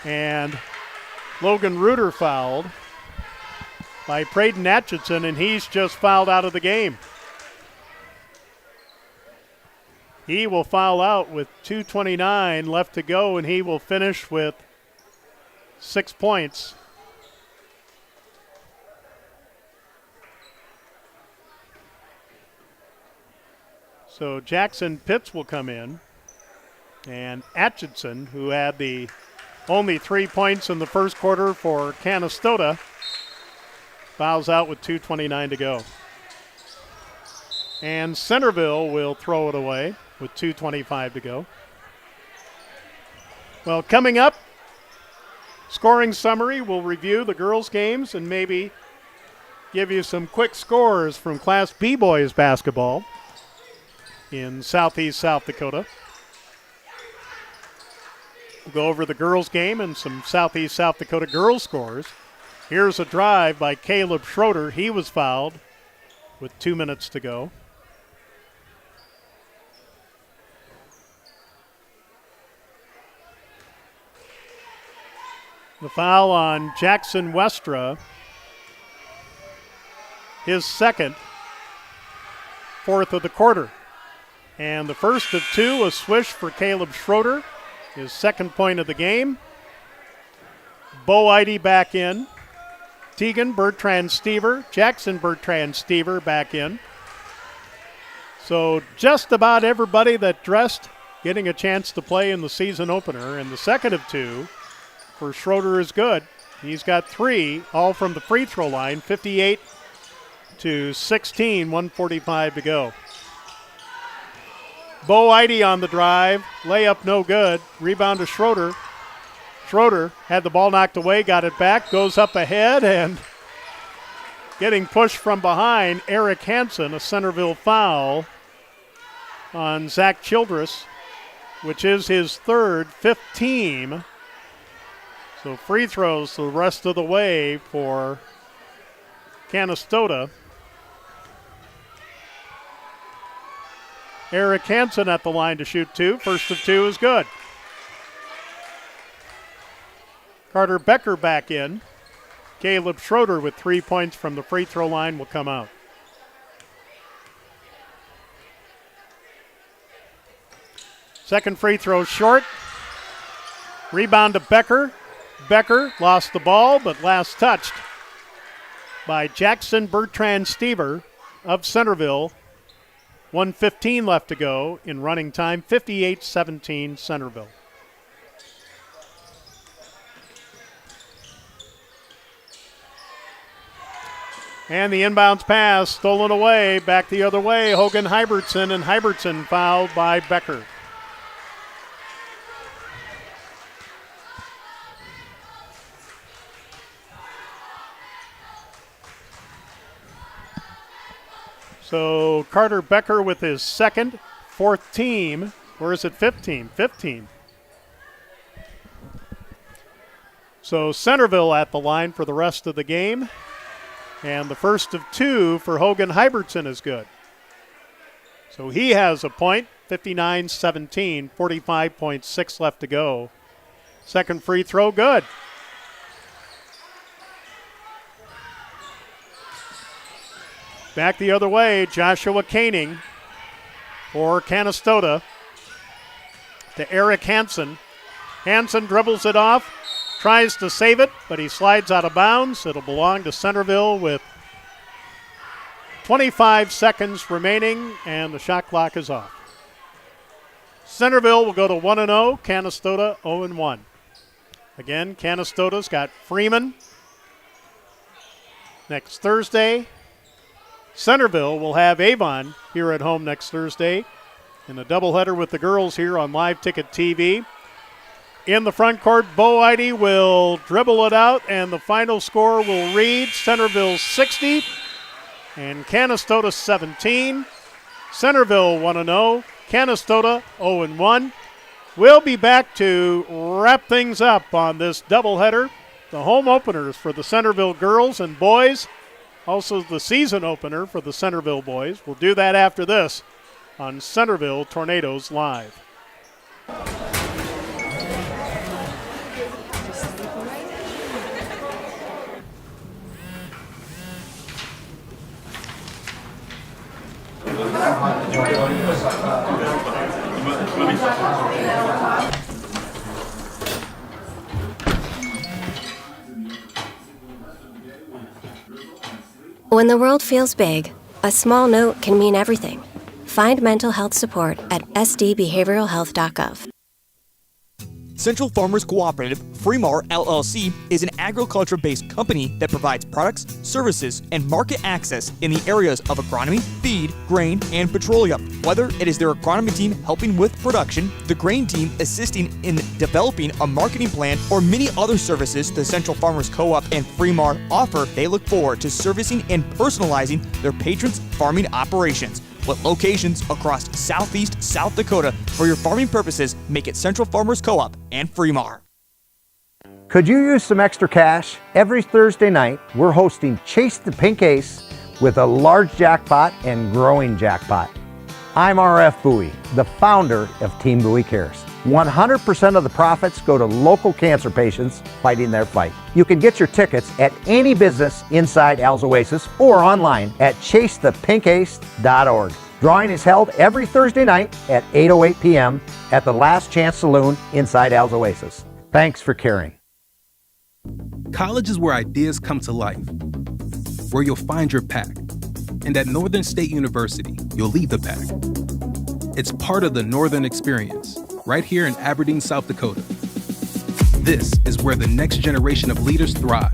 And Logan Reuter fouled by Peyton Atchison, and he's just fouled out of the game. He will foul out with 2:29 left to go, and he will finish with 6 points. So Jackson Pitts will come in, and Atchison, who had the only 3 points in the first quarter for Canistota, fouls out with 2:29 to go. And Centerville will throw it away with 2:25 to go. Well, coming up, scoring summary. We'll review the girls' games and maybe give you some quick scores from Class B boys basketball in Southeast South Dakota. We'll go over the girls' game and some Southeast South Dakota girls' scores. Here's a drive by Caleb Schroeder. He was fouled with 2 minutes to go. The foul on Jackson Westra, his second, 4th of the quarter. And the first of 2, a swish for Caleb Schroeder. his second point of the game. Bo Eide back in. Tegan Bertrand-Stever, Jackson Bertrand-Stever back in. So just about everybody that dressed getting a chance to play in the season opener, and the second of two for Schroeder is good. He's got 3, all from the free throw line, 58-16, 1:45 to go. Bo Eide on the drive, layup no good, rebound to Schroeder. Schroeder had the ball knocked away, got it back, goes up ahead, and getting pushed from behind, Eric Hansen, a Centerville foul on Zach Childress, which is his third, 5th team. So free throws the rest of the way for Canistota. Eric Hansen at the line to shoot 2. First of 2 is good. Carter Becker back in. Caleb Schroeder with 3 points from the free throw line will come out. Second free throw short. Rebound to Becker. Becker lost the ball, but last touched by Jackson Bertrand-Stever of Centerville. 1:15 left to go in running time, 58-17 Centerville. And the inbounds pass stolen away, back the other way, Hogan Hybertson, and Hybertson fouled by Becker. So Carter Becker with his second, 4th team, or is it 5th team? 5th team. So Centerville at the line for the rest of the game. And the first of 2 for Hogan Hybertson is good. So he has a point, 59-17, 45.6 left to go. Second free throw, good. Back the other way, Joshua Koenig for Canistota to Eric Hansen. Hansen dribbles it off, tries to save it, but he slides out of bounds. It'll belong to Centerville with 25 seconds remaining, and the shot clock is off. Centerville will go to 1-0, Canistota 0-1. Again, Canistota's got Freeman next Thursday. Centerville will have Avon here at home next Thursday in a doubleheader with the girls here on Live Ticket TV. In the front court, Bo Eide will dribble it out, and the final score will read Centerville 60 and Canistota 17. Centerville 1-0, Canistota 0-1. We'll be back to wrap things up on this doubleheader. The home openers for the Centerville girls and boys, also the season opener for the Centerville boys. We'll do that after this on Centerville Tornadoes Live. When the world feels big, a small note can mean everything. Find mental health support at sdbehavioralhealth.gov. Central Farmers Cooperative, Fremar LLC, is an agriculture-based company that provides products, services, and market access in the areas of agronomy, feed, grain, and petroleum. Whether it is their agronomy team helping with production, the grain team assisting in developing a marketing plan, or many other services the Central Farmers Co-op and Fremar offer, they look forward to servicing and personalizing their patrons' farming operations. With locations across southeast South Dakota for your farming purposes, make it Central Farmers Co-op and Fremar. Could you use some extra cash? Every Thursday night, we're hosting Chase the Pink Ace with a large jackpot and growing jackpot. I'm RF Bowie, the founder of Team Bowie Cares. 100% of the profits go to local cancer patients fighting their fight. You can get your tickets at any business inside Al's Oasis or online at ChaseThePinkAce.org. Drawing is held every Thursday night at 8:08 p.m. at the Last Chance Saloon inside Al's Oasis. Thanks for caring. College is where ideas come to life, where you'll find your pack. And at Northern State University, you'll lead the pack. It's part of the Northern Experience, right here in Aberdeen, South Dakota. This is where the next generation of leaders thrive,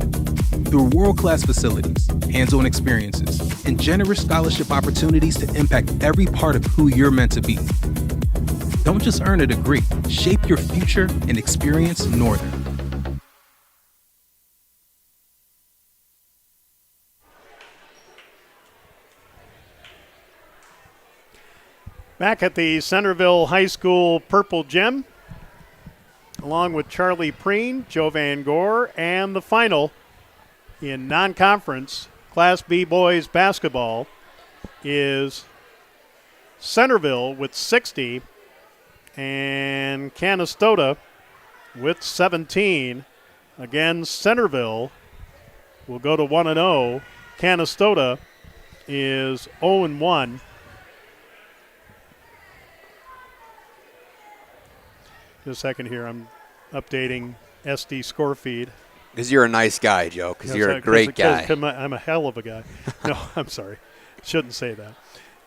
through world-class facilities, hands-on experiences, and generous scholarship opportunities to impact every part of who you're meant to be. Don't just earn a degree, shape your future and experience Northern. Back at the Centerville High School Purple Gym, along with Charlie Preen, Joe Van Gore, and the final in non-conference Class B boys basketball is Centerville with 60 and Canistota with 17. Again, Centerville will go to 1-0. Canistota is 0-1. Just a second here. I'm updating SD score feed. Because you're a nice guy, Joe. Because you're a great guy. I'm a hell of a guy. No, I'm sorry. Shouldn't say that.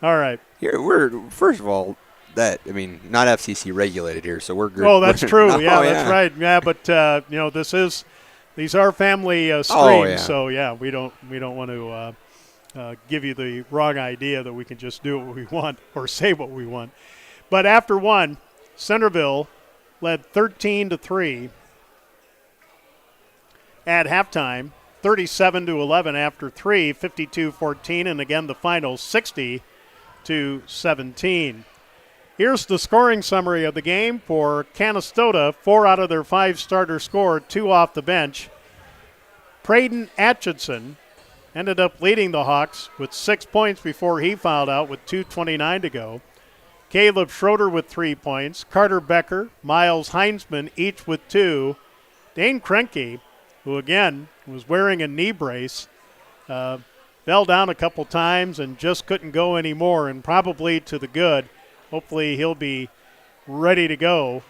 All right. Here, first of all, not FCC regulated here, so we're good. Oh, that's true. Yeah, that's right. Yeah, but these are family streams, so yeah, we don't want to give you the wrong idea that we can just do what we want or say what we want. But after one, Centerville led 13-3 at halftime, 37-11 after 3, 52-14, and again the final 60-17. Here's the scoring summary of the game for Canistota. 4 out of their 5 starters scored, 2 off the bench. Braden Atchison ended up leading the Hawks with 6 points before he fouled out with 2:29 to go. Caleb Schroeder with 3 points. Carter Becker, Miles Heinzman, each with 2. Dane Krenke, who again was wearing a knee brace, fell down a couple times and just couldn't go anymore, and probably to the good. Hopefully he'll be ready to go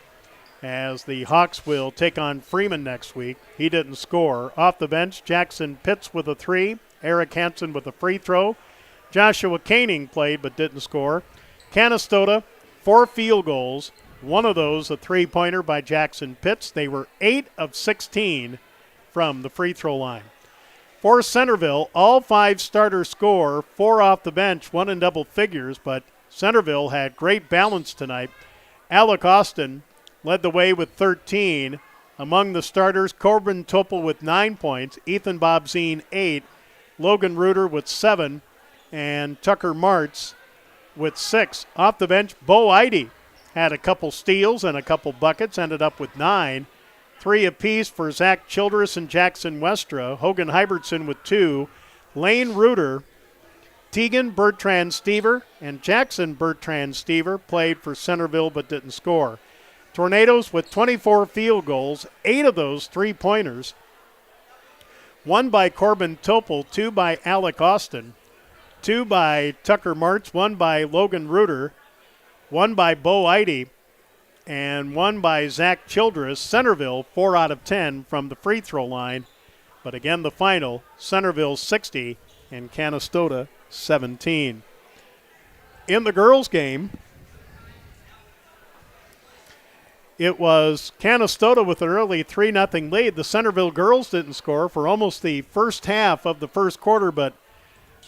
as the Hawks will take on Freeman next week. He didn't score. Off the bench, Jackson Pitts with a 3. Eric Hansen with a free throw. Joshua Koenig played but didn't score. Canistota, 4 field goals, one of those a three-pointer by Jackson Pitts. They were 8 of 16 from the free throw line. For Centerville, all 5 starters score, 4 off the bench, 1 in double figures, but Centerville had great balance tonight. Alec Austin led the way with 13. Among the starters, Corbin Topel with 9 points, Ethan Bobzine 8, Logan Reuter with 7, and Tucker Martz with 6. Off the bench, Bo Eide had a couple steals and a couple buckets, ended up with 9. 3 apiece for Zach Childress and Jackson Westra. Hogan Hybertson with 2. Lane Reuter, Tegan Bertrand-Stever, and Jackson Bertrand-Stever played for Centerville but didn't score. Tornadoes with 24 field goals, 8 of those three-pointers. 1 by Corbin Topel, 2 by Alec Austin, 2 by Tucker Martz, 1 by Logan Reuter, 1 by Bo Eide, and 1 by Zach Childress. Centerville 4 out of 10 from the free throw line. But again, the final, Centerville 60 and Canistota 17. In the girls' game, it was Canistota with an early 3-0 lead. The Centerville girls didn't score for almost the first half of the first quarter, but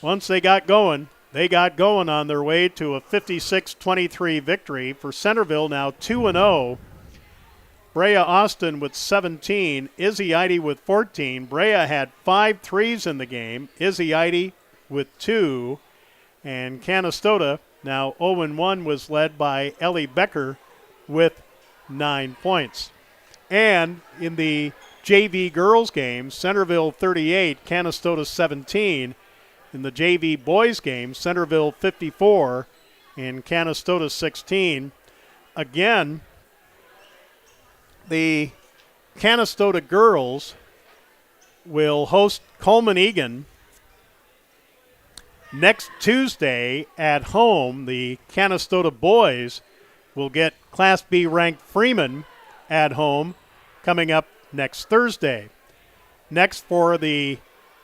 once they got going on their way to a 56-23 victory. For Centerville now 2-0. Brea Austin with 17, Izzy Eide with 14. Brea had 5 threes in the game, Izzy Eide with 2. And Canistota, now 0-1, was led by Ellie Becker with 9 points. And in the JV girls game, Centerville 38, Canistota 17. In the JV boys game, Centerville 54 and Canistota 16. Again, the Canistota girls will host Coleman Egan Next Tuesday at home, the Canistota boys will get Class B ranked Freeman at home coming up next Thursday. Next for the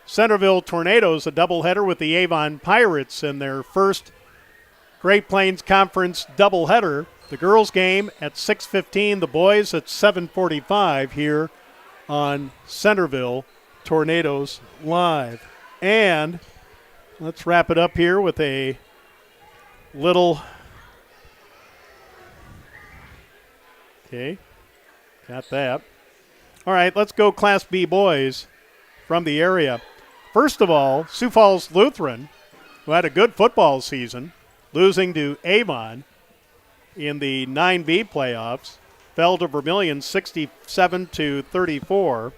Centerville Tornadoes, a doubleheader with the Avon Pirates in their first Great Plains Conference doubleheader. The girls' game at 6:15, the boys at 7:45 here on Centerville Tornadoes Live. And let's wrap it up here with a little. Okay, got that. All right, let's go Class B boys from the area. First of all, Sioux Falls Lutheran, who had a good football season, losing to Avon in the 9B playoffs, fell to Vermilion 67-34.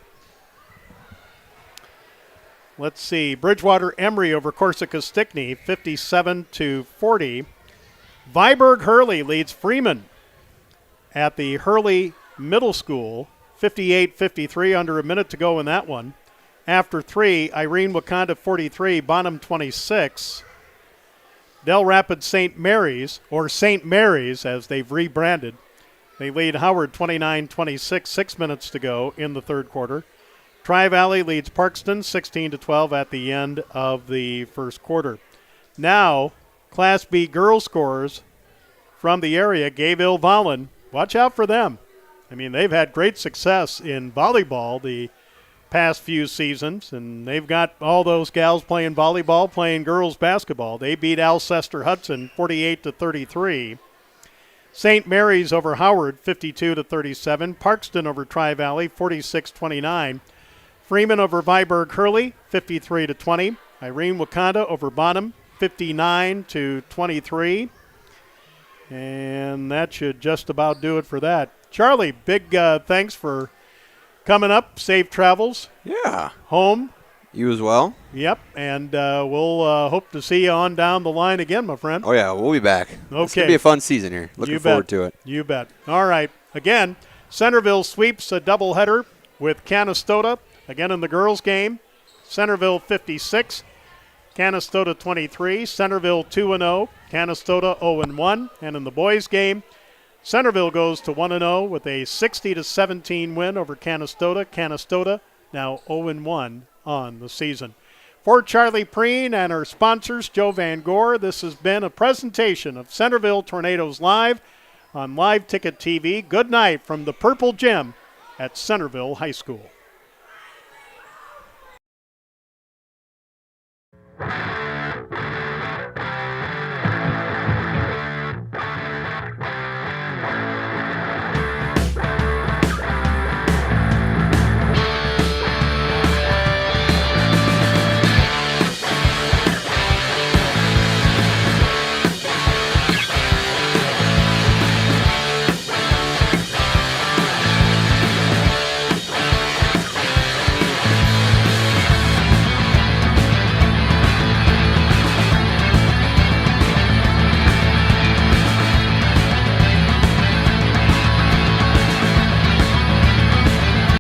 Let's see, Bridgewater Emory over Corsica Stickney 57-40. Viborg Hurley leads Freeman at the Hurley Middle School 58-53, under a minute to go in that one. After 3, Irene Wakanda 43, Bonham 26. Del Rapids St. Mary's, or St. Mary's as they've rebranded, they lead Howard 29-26, 6 minutes to go in the third quarter. Tri-Valley leads Parkston 16-12 at the end of the first quarter. Now, Class B girls scorers from the area, Gayville Vollen. Watch out for them. I mean, they've had great success in volleyball the past few seasons, and they've got all those gals playing volleyball, playing girls basketball. They beat Alcester Hudson 48-33. St. Mary's over Howard 52-37. Parkston over Tri-Valley 46-29. Freeman over Viborg Hurley 53-20. Irene Wakanda over Bonham 59-23. And that should just about do it for that. Charlie, big thanks for coming up. Safe travels. Yeah. Home. You as well. Yep. And we'll hope to see you on down the line again, my friend. Oh, yeah. We'll be back. Okay. It's going to be a fun season here. Looking forward to it. You bet. All right. Again, Centerville sweeps a doubleheader with Canistota. Again in the girls' game, Centerville 56, Canistota 23, Centerville 2-0, Canistota 0-1. And in the boys' game, Centerville goes to 1-0 with a 60-17 win over Canistota. Canistota now 0-1 on the season. For Charlie Preen and our sponsors, Joe Van Gore, this has been a presentation of Centerville Tornadoes Live on Live Ticket TV. Good night from the Purple Gym at Centerville High School.